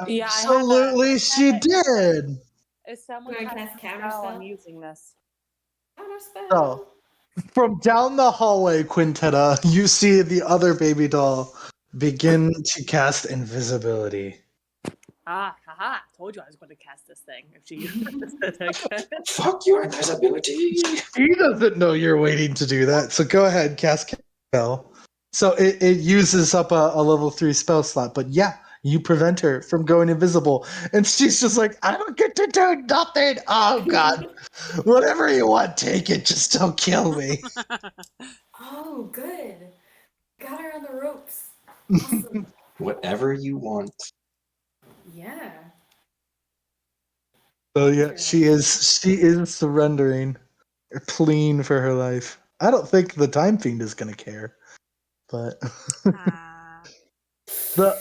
Yeah, Absolutely, she did. If someone Can I casts cast a counter spell, I'm spell? using this. Counter So, spell. from down the hallway, Quintetta, you see the other baby doll begin to cast invisibility. Ah, haha! Told you I was going to cast this thing. If she uses it again. Fuck your invisibility. He doesn't know you're waiting to do that, so go ahead, cast spell. So it uses up a level 3 spell slot, but yeah, you prevent her from going invisible. And she's just like, I don't get to do nothing. Oh, God. Whatever you want, take it. Just don't kill me. Oh, good. Got her on the ropes. Awesome. Whatever you want. Yeah. So yeah, she is surrendering, or pleading for her life. I don't think the Time Fiend is gonna care, but Ah. the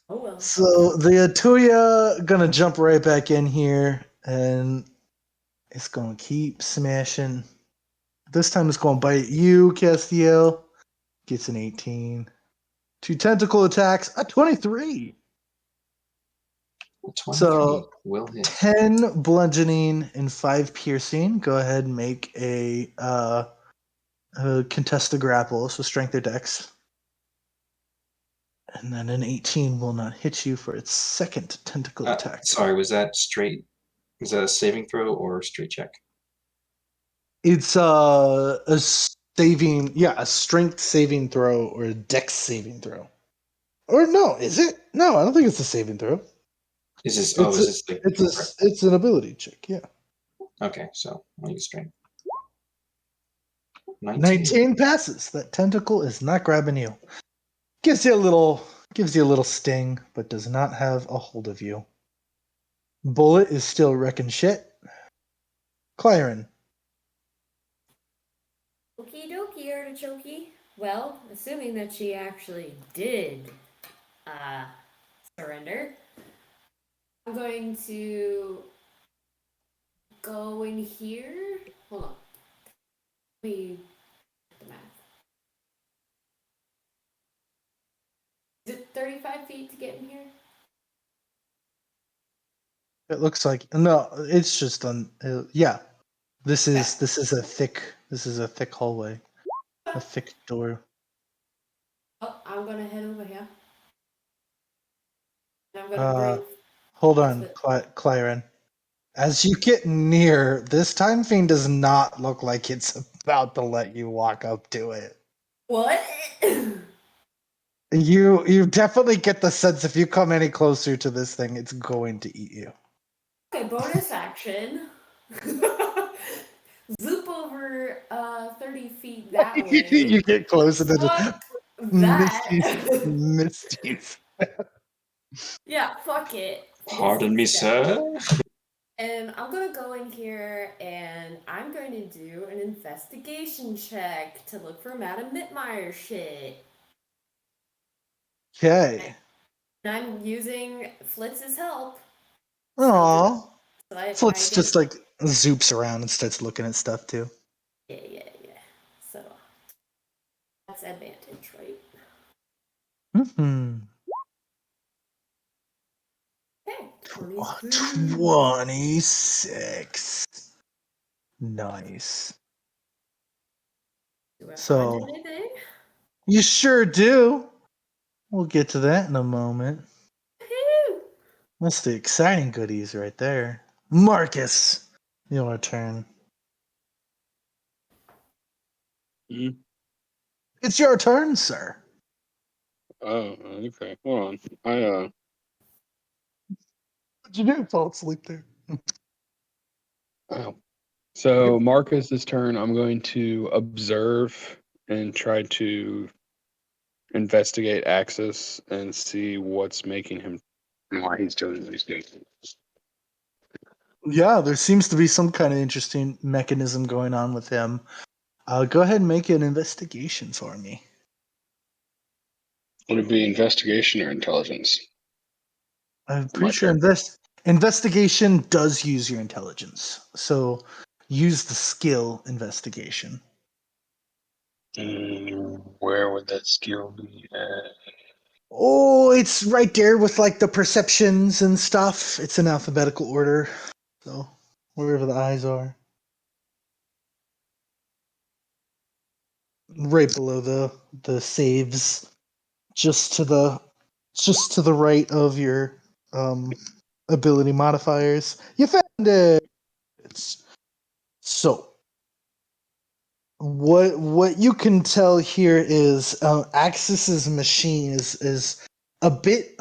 Oh well. so the Atuya gonna jump right back in here, and it's gonna keep smashing. This time it's gonna bite you, Castiel. Gets an 18. 2 tentacle attacks, a 23. 23 So will hit. 10 bludgeoning and 5 piercing. Go ahead and make a contest the grapple, so strength or dex. And then an 18 will not hit you for its second tentacle attack. Sorry, was that straight? Was that a saving throw or a straight check? It's a a strength saving throw or a dex saving throw. Or no, is it? No, I don't think it's a saving throw. Is this? It's Is this like? it's an ability check. Yeah, Okay, so I'll use strength. 19. 19 passes. That tentacle is not grabbing you. Gives you a little sting, but does not have a hold of you. Bullet is still wrecking shit. Clyron. Okie dokie, artichokey. Well, assuming that she actually did surrender. I'm going to go in here. Hold on. Let me do the math. Is it 35 feet to get in here? It looks like no. It's just on. Yeah, this is a thick hallway, a thick door. Oh, I'm gonna head over here. And I'm gonna bring. Hold on, Clyron. As you get near, this time fiend does not look like it's about to let you walk up to it. What? You definitely get the sense if you come any closer to this thing, it's going to eat you. Okay, bonus action. Zoop over 30 feet that way. You get close and then Fuck just that. misties. Yeah, fuck it. Pardon me, sir. And I'm gonna go in here and I'm going to do an investigation check to look for Madame Mitmeyer shit. Okay. And I'm using Flitz's help. Aww. So I Flitz get, just like zoops around and starts looking at stuff too. yeah. So that's advantage, right? Mm-hmm. Okay, 26. 26. Nice. Do I find So anything? you sure do. We'll get to that in a moment. Woohoo! That's the exciting goodies right there. Marcus, your turn. Hmm? It's your turn, sir. Oh, okay. Hold on. What'd you do? Fall asleep there. Oh. So Marcus's turn. I'm going to observe and try to investigate Axis and see what's making him, why he's doing what he's doing. Yeah, there seems to be some kind of interesting mechanism going on with him. Go ahead and make an investigation for me. Would it be investigation or intelligence? I'm For my pretty sure character. investigation does use your intelligence. So use the skill investigation. Where would that skill be at? Oh, it's right there with like the perceptions and stuff. It's in alphabetical order. So wherever the eyes are. Right below the saves. Just to the right of your ability modifiers. You found it. So what you can tell here is Axis's machine is a bit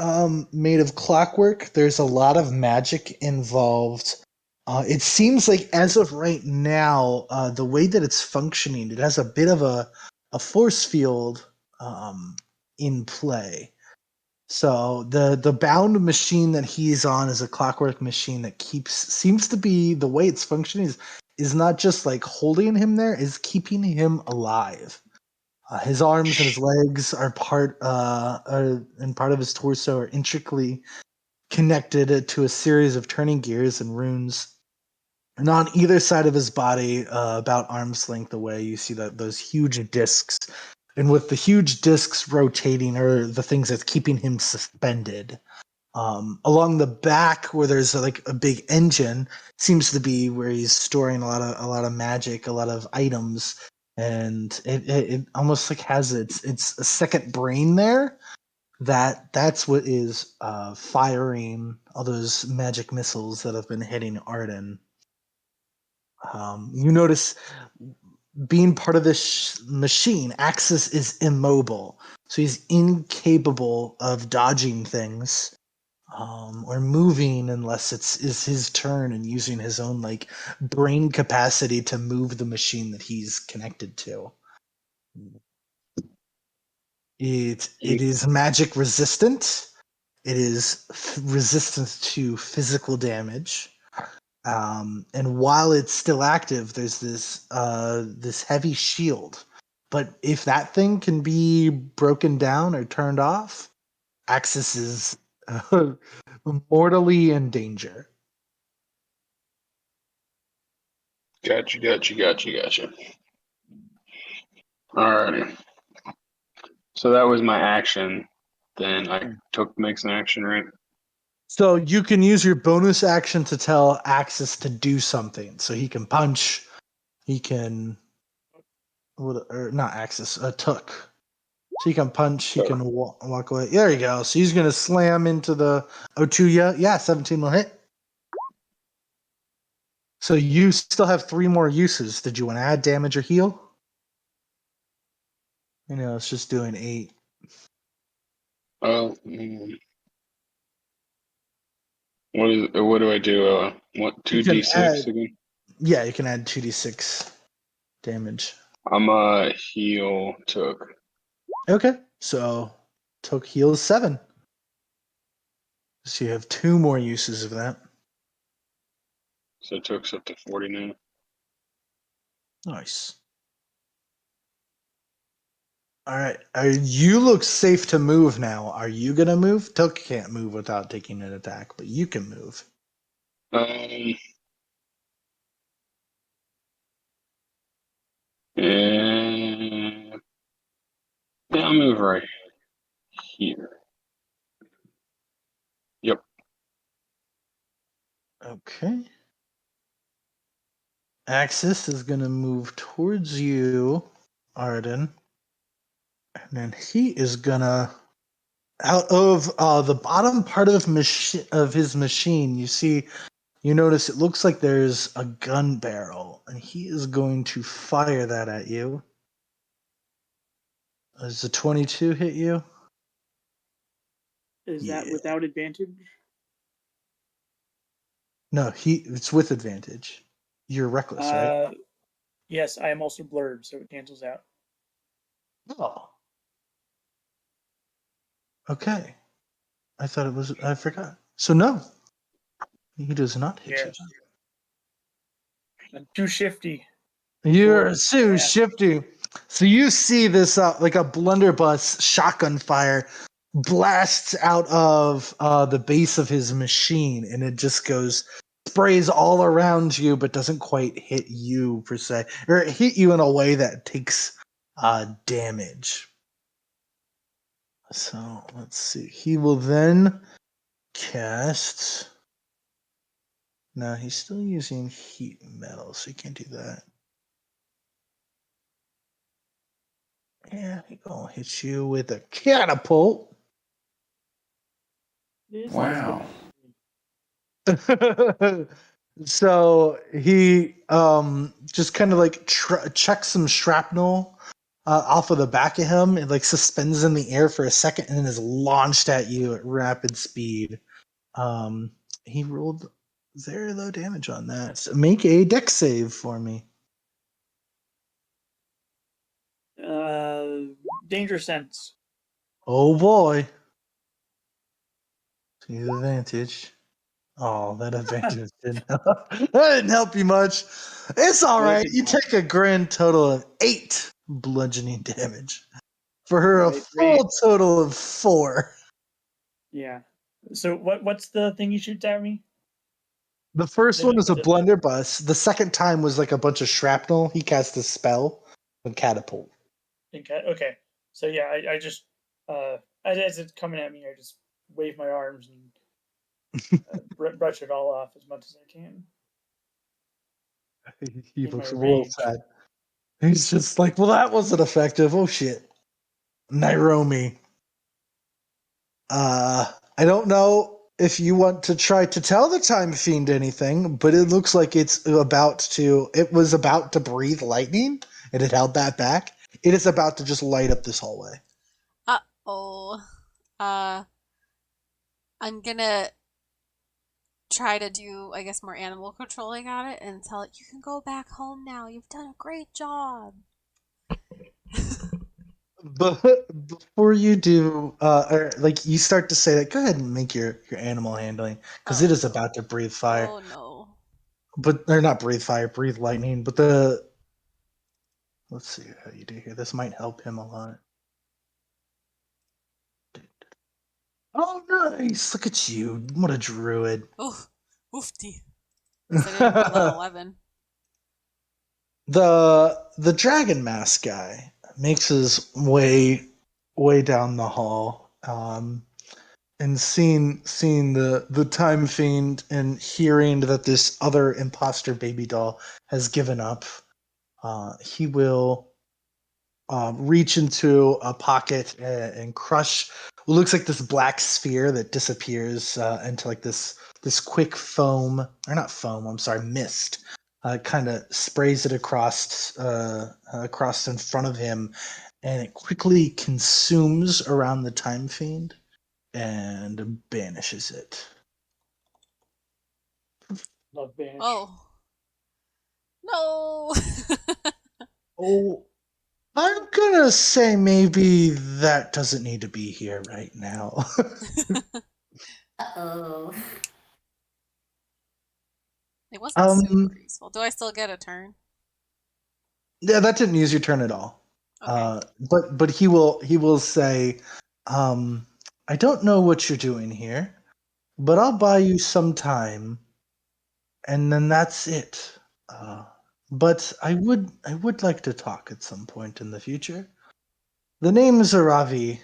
made of clockwork. There's a lot of magic involved. It seems like as of right now, the way that it's functioning, it has a bit of a force field in play. So the bound machine that he's on is a clockwork machine that seems to be the way it's functioning is not just like holding him there, is keeping him alive. His arms and his legs are and part of his torso are intricately connected to a series of turning gears and runes. And on either side of his body, about arm's length away, you see those huge discs. And with the huge discs rotating are the things that's keeping him suspended. Along the back, where there's like a big engine, seems to be where he's storing a lot of magic, a lot of items, and it almost like has it's a second brain there. That's what is firing all those magic missiles that have been hitting Arden. You notice being part of this machine, Axis is immobile, so he's incapable of dodging things or moving unless is his turn and using his own like brain capacity to move the machine that he's connected to. It is magic resistant. It is resistant to physical damage. And while it's still active, there's this heavy shield. But if that thing can be broken down or turned off, Axis is mortally in danger. Gotcha. Alrighty. So that was my action. Then I makes an action, right? So you can use your bonus action to tell Axis to do something. So he can punch. He can, or not Axis, Took. So he can punch. He can walk away. There you go. So he's gonna slam into the Otuya. Yeah, 17 will hit. So you still have 3 more uses. Did you want to add damage or heal? It's just doing 8. Oh, what do I do? What You can 2d6 add. again? Yeah, you can add 2d6 damage. I'm heal Took. Okay, so Took heals 7. So you have 2 more uses of that. So Took's up to 40 now. Nice. All right, you look safe to move now. Are you gonna move? Took can't move without taking an attack, but you can move. And yeah, I'll move right here. Yep. Okay. Axis is gonna move towards you, Arden, and then he is gonna out of the bottom part of his machine. You notice it looks like there's a gun barrel, and he is going to fire that at you. Does the 22 hit you? Is that Yeah. without advantage? No, it's with advantage. You're reckless, right? Yes, I am also blurred, so it cancels out. Oh. Okay. I thought it was. I forgot. So no, he does not hit Yes. I'm too shifty. you. You're for so math. shifty. So you see this like a blunderbuss shotgun fire blasts out of the base of his machine, and it just sprays all around you, but doesn't quite hit you per se, or it hit you in a way that takes damage. So let's see. He will then cast. No, he's still using heat metal, so he can't do that. Yeah, he gonna hit you with a catapult. Wow. So he just kind of like chucks some shrapnel off of the back of him. It like suspends in the air for a second and then is launched at you at rapid speed. He rolled very low damage on that. So make a dex save for me. Danger sense. Oh boy. See the advantage. Oh, that advantage didn't help. That didn't help you much. It's all right. You take a grand total of 8 bludgeoning damage for a Right, full total of 4. Yeah. So what's the thing he shoots at me? The first one was a Was it blunderbuss. The second time was like a bunch of shrapnel. He cast a spell and catapult. okay. So yeah, I just as it's coming at me, I just wave my arms and brush it all off as much as I can. He In my looks real rage. sad. He's just like, well, that wasn't effective. Oh shit. Nairobi. I don't know if you want to try to tell the Time Fiend anything, but it looks like it was about to breathe lightning, and it held that back. It is about to just light up this hallway. Uh-oh. Uh, I'm gonna try to do, I guess, more animal controlling on it and tell it, you can go back home now. You've done a great job. But before you do, or like you start to say that, go ahead and make your animal handling because it Oh is no. about to breathe fire. Oh no. But they're not breathe fire, breathe lightning. But let's see how you do here. This might help him a lot. Oh, nice! Look at you. What a druid. Oof. Oofty. At least I didn't roll an 11. The dragon mask guy makes his way down the hall, and seeing the time fiend and hearing that this other imposter baby doll has given up, he will reach into a pocket and crush what looks like this black sphere that disappears into like this quick foam, or not foam, I'm sorry, mist. Kind of sprays it across in front of him, and it quickly consumes around the time fiend and banishes it. Love banish. Oh. No! Oh, I'm gonna say maybe that doesn't need to be here right now. Uh-oh. It wasn't super um, useful. Do I still get a turn? yeah, that didn't use your turn at all. Okay. But he will say, I don't know what you're doing here, but I'll buy you some time, and then that's it. But I would like to talk at some point in the future. The name is Aravi.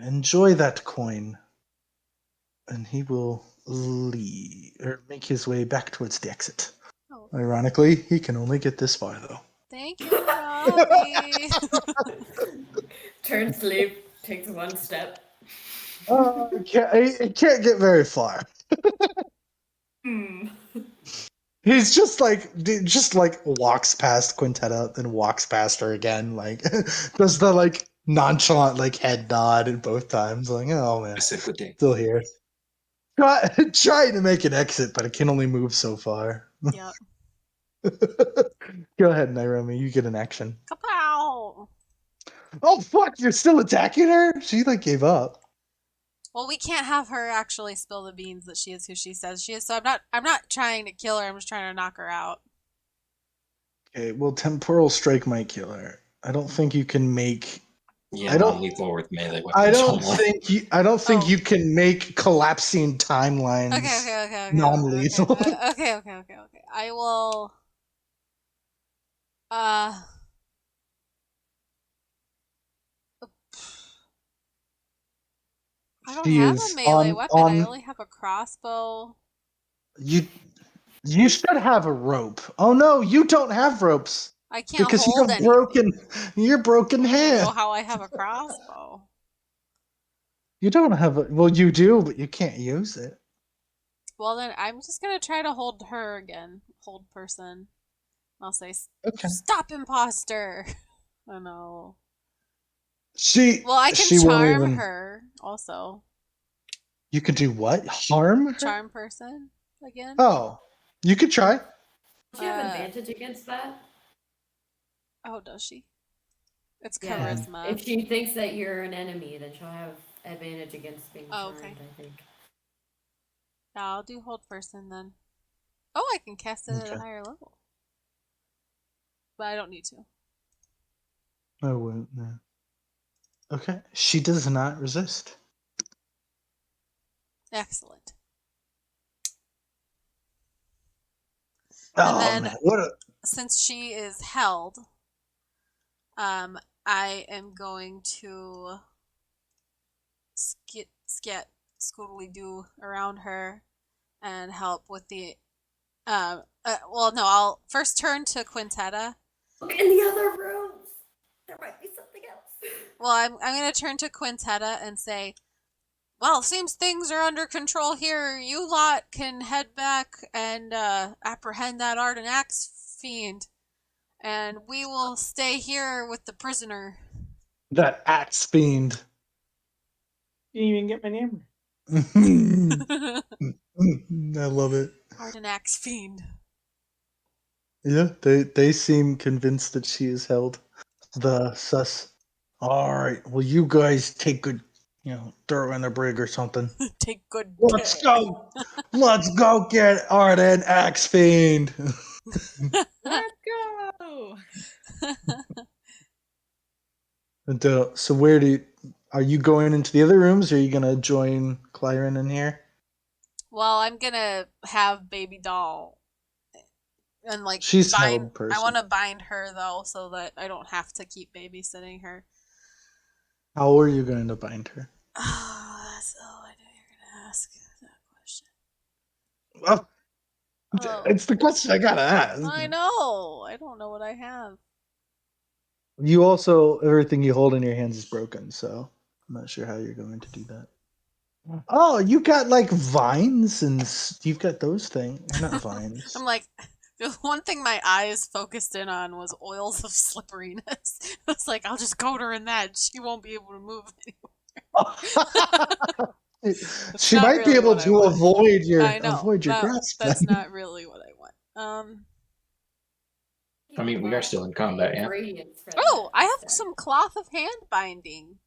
Enjoy that coin, and he will leave or make his way back towards the exit. Oh, Ironically, he can only get this far though. thank you, Ravi. Turn sleep, takes one step. It can't get very far. Hmm. He's just like walks past Quintetta, then walks past her again, like does the like nonchalant like head nod at both times, like, oh man, Specifically. still here. Trying to make an exit, but it can only move so far. Yep. Go ahead, Naomi, you get an action. Kapow! Oh fuck, you're still attacking her? She like gave up. Well, we can't have her actually spill the beans that she is who she says she is. So I'm not trying to kill her. I'm just trying to knock her out. Okay, well, Temporal Strike might kill her. I don't think you can make. Yeah, I don't. non-lethal with melee weapons I don't only. think you. I don't think Oh. you can make collapsing timelines Okay. non-lethal. Okay. I will. Uh. I don't She have a is melee on weapon. I on. only have a crossbow. You should have a rope. Oh no, you don't have ropes I can't because you hold have anything. You're broken I don't even hand. know how I have a crossbow. You don't have a. Well, you do, but you can't use it. Well, then I'm just gonna try to hold her again. Hold person. I'll say, Okay. "Stop, imposter." Oh no. She. Well, I can She won't charm even. her also. You could do what? Harm her? Charm person again. Oh, you could try. Does she have advantage against that? Oh, does she? It's Yeah. charisma. If she thinks that you're an enemy, then she'll have advantage against being Oh, charmed, okay. I think. Yeah, I'll do hold person then. Oh, I can cast it at Okay. a higher level. But I don't need to. I wouldn't. No. Okay. She does not resist. Excellent. Oh And then, man, what a. since she is held, I am going to scat scootly do around her and help with the well, no, I'll first turn to Quintetta. Look in the other rooms! There might be something else. Well, I'm going to turn to Quintetta and say, well, seems things are under control here. You lot can head back and apprehend that Ardenax fiend. And we will stay here with the prisoner. That axe fiend. You didn't even get my name. I love it. Ardenax fiend. Yeah, they seem convinced that she is held. The sus. All right, well, you guys take good, throw her in the brig or something. Take good Let's care. go. Let's go get Arden Axe Fiend. Let's go. And so where do you, Are you going into the other rooms, or are you gonna join Clyron in here? Well, I'm gonna have baby doll and like She's bind. held I person. want to bind her though, so that I don't have to keep babysitting her. How are you going to bind her? So I knew you were gonna ask that question. Well, Oh, it's the question I gotta ask. I know. I don't know what I have. You also, everything you hold in your hands is broken, so I'm not sure how you're going to do that. Oh, you got like vines and you've got those things. They're not vines. I'm like, the one thing my eyes focused in on was oils of slipperiness. It's like, I'll just coat her in that. She won't be able to move anymore. That's She not might be really able what I to want. avoid I know. your grasp. That's Then. not really what I want. I mean, we are still in combat, yeah. Radiance for Oh, that I have instead. some cloth of hand binding.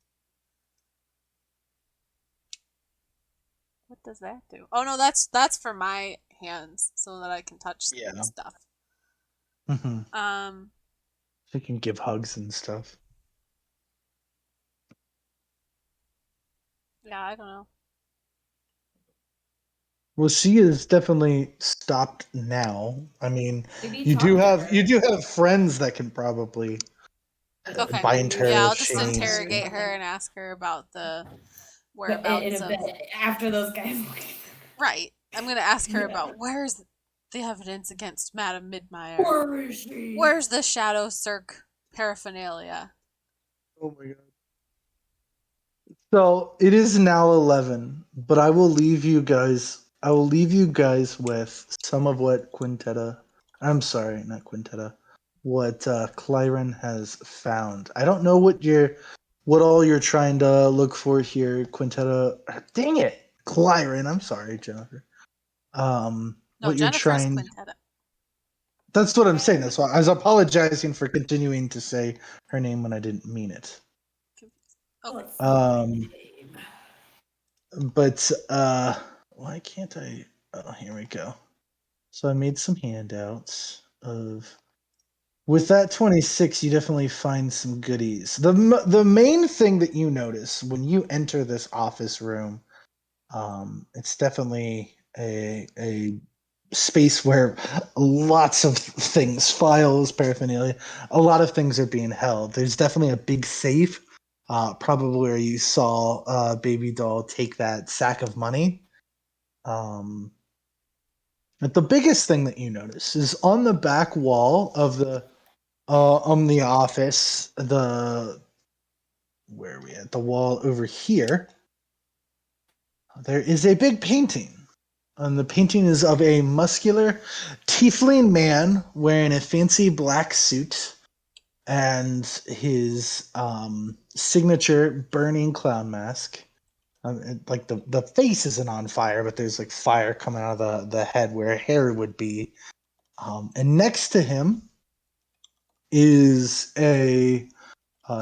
What does that do? Oh no, that's for my hands so that I can touch Yeah. stuff. Mm-hmm. She can give hugs and stuff. Yeah, I don't know. Well, she is definitely stopped now. I mean, Maybe you talk to her. do have friends that can probably Okay. bind her Yeah, if I'll she just needs interrogate to. her and ask her about the But in whereabouts a of. bit, after those guys. Right. I'm gonna ask her Yeah. about where's the evidence against Madame Midmeyer. Where is she? Where's the Shadow Cirque paraphernalia? Oh my god. So it is now 11, but I will leave you guys. I will leave you guys with some of what Quintetta. I'm sorry, not Quintetta. What Clyron has found. I don't know what all you're trying to look for here, Quintetta. Dang it, Clyron. I'm sorry, Jennifer. No, What you're Jennifer's trying. Quintetta. That's what I'm saying. That's why I was apologizing for continuing to say her name when I didn't mean it. Okay. But why can't I? Oh, here we go. So I made some handouts of. With that 26, you definitely find some goodies. The main thing that you notice when you enter this office room, it's definitely a space where lots of things, files, paraphernalia, a lot of things are being held. There's definitely a big safe, probably where you saw Baby Doll take that sack of money. But the biggest thing that you notice is on the back wall of the office, where are we at? The wall over here, there is a big painting. And the painting is of a muscular tiefling man wearing a fancy black suit and his signature burning clown mask. Like the face isn't on fire, but there's like fire coming out of the head where hair would be. And next to him is a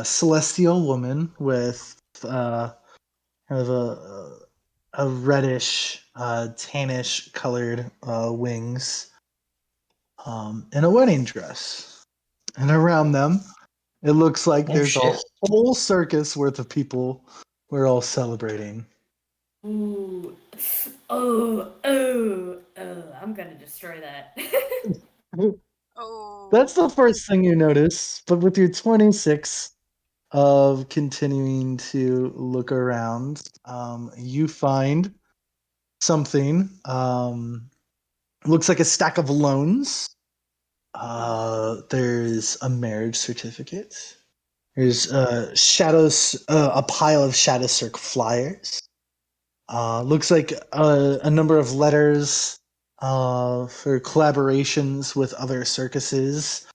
celestial woman with kind of a reddish, tannish colored wings, in a wedding dress. And around them, it looks like Oh, there's a shit. whole circus worth of people. We're all celebrating. Ooh. Oh, I'm gonna destroy that. Oh. That's the first thing you notice. But with your 26 of continuing to look around, you find something. Looks like a stack of loans. There's a marriage certificate. There's a pile of Shadow Cirque flyers. Looks like a number of letters for collaborations with other circuses,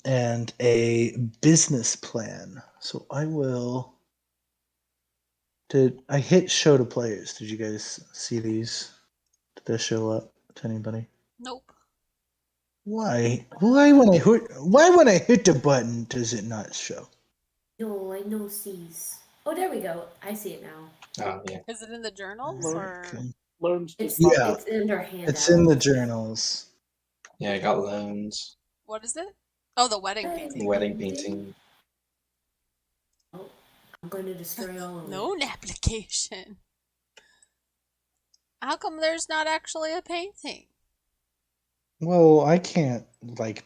and a business plan. So I will. Did I hit show to players? Did you guys see these? Did they show up to anybody? Nope. Why? Why when I hit the button does it not show? No, I know C's. Oh, there we go. I see it now. Oh, yeah. Is it in the journals or? Okay. Loans to Yeah, It's in our handout. it's in the journals. Yeah, I got loans. What is it? Oh, the wedding painting. Wedding painting. Oh, I'm going to destroy all of it. Known application. How come there's not actually a painting? Well, I can't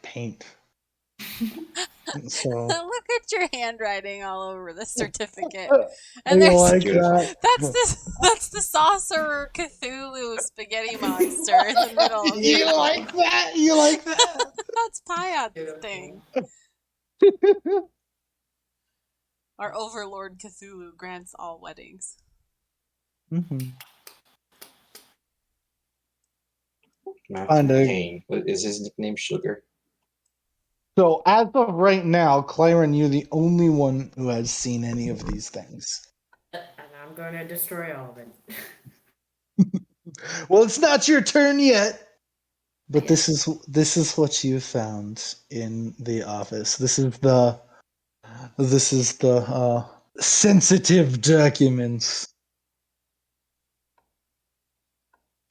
paint. So Look at your handwriting all over the certificate. I And there's like Beautiful. that. that's the Sorcerer Cthulhu spaghetti monster in the middle of You the like that? You like that? That's Payot's Beautiful. thing. Our overlord Cthulhu grants all weddings. Mm-hmm. Master Pain. Is his nickname Sugar? So as of right now, Clyron, you're the only one who has seen any of these things. And I'm going to destroy all of it. Well, it's not your turn yet. But Yeah. this is what you found in the office. This is the sensitive documents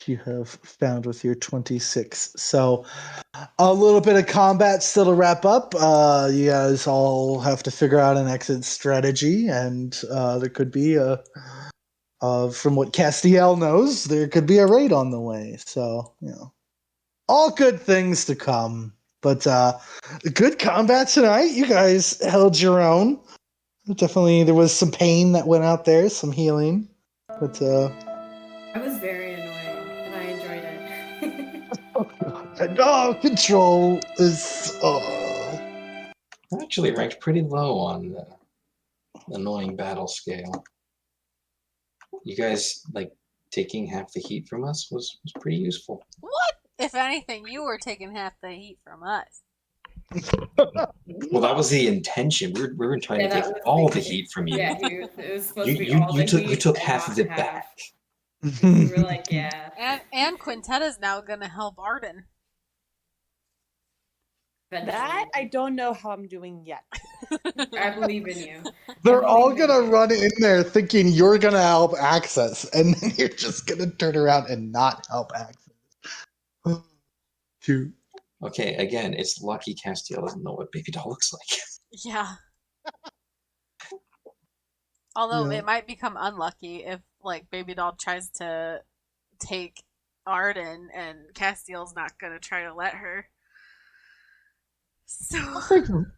you have found with your 26. So a little bit of combat still to wrap up. You guys all have to figure out an exit strategy, and there could be from what Castiel knows, there could be a raid on the way. So, all good things to come. But good combat tonight. You guys held your own. Definitely, there was some pain that went out there, some healing. But I was very annoying, and I enjoyed it. Control is. I'm actually ranked pretty low on the annoying battle scale. You guys taking half the heat from us was pretty useful. What? If anything, you were taking half the heat from us. Well, that was the intention. We were trying to take all the heat from you. Yeah, it was supposed to be all the heat. You took and half of not it back. We were like, yeah. And Quintetta's now gonna help Arden. That I don't know how I'm doing yet. I believe in you. They're all gonna run in there thinking you're gonna help Access, and then you're just gonna turn around and not help Access. Shoot. Okay, again, it's lucky Castiel doesn't know what Baby Doll looks like. Yeah. Although Yeah. it might become unlucky if Baby Doll tries to take Arden and Castiel's not gonna try to let her. So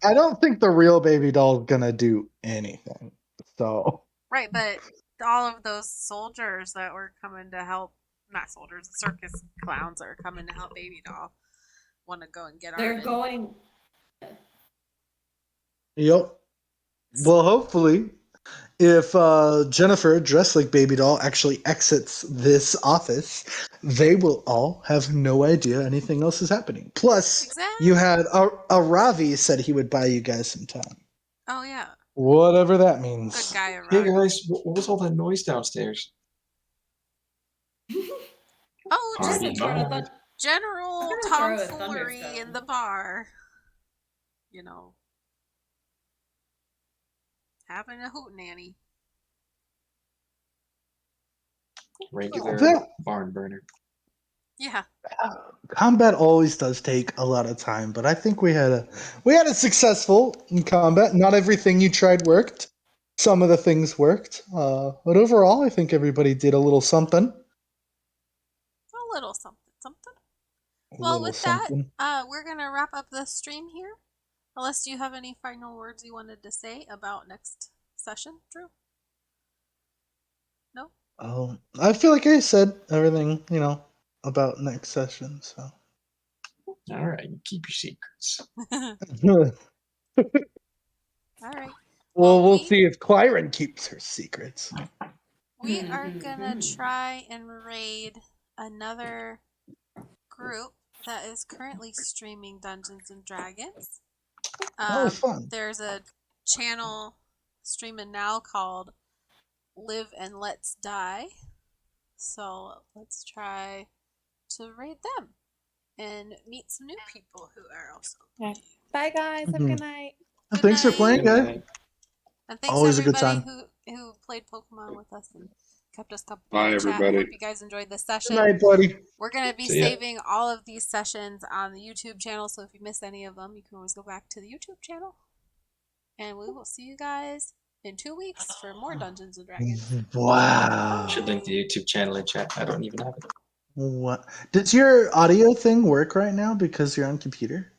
I don't think the real Baby Doll is gonna do anything. So right, but all of those soldiers that were coming to help, not soldiers, circus clowns that are coming to help Baby Doll want to go and get They're Arden. going. Yep. Well, hopefully, if Jennifer, dressed like Baby Doll, actually exits this office, they will all have no idea anything else is happening. Plus, Exactly. you had a Ravi said he would buy you guys some time. Oh yeah, Whatever that means. good guy, Hey Ravi. guys, what was all that noise downstairs? Oh, just Party hard. general I'm gonna throw a tomfoolery thunderstone. in the bar. Having a hootenanny. Regular barn burner. Yeah. Combat always does take a lot of time, but I think we had a successful in combat. Not everything you tried worked. Some of the things worked, but overall, I think everybody did a little something. A little something, something. A Well, little with something. that, we're gonna wrap up the stream here. Unless you have any final words you wanted to say about next session, Drew? No? I feel like I said everything, about next session. So. All right, keep your secrets. All right. Well, we'll see if Clyron keeps her secrets. We are gonna try and raid another group that is currently streaming Dungeons and Dragons. Fun. There's a channel streaming now called Live and Let's Die. So let's try to raid them and meet some new people who are also playing. Bye guys, have a good night. Good Thanks for night. playing, guys. And thanks Always a good everybody time. who played Pokemon with us and kept us company Bye, in chat. everybody. Hope you guys enjoyed this session. Good night, buddy. We're going to be See ya. saving all of these sessions on the YouTube channel, so if you missed any of them, you can always go back to the YouTube channel. And we will see you guys in 2 weeks for more Dungeons and Dragons. Wow. Should link the YouTube channel in chat. I don't even have it. What? Does your audio thing work right now because you're on computer?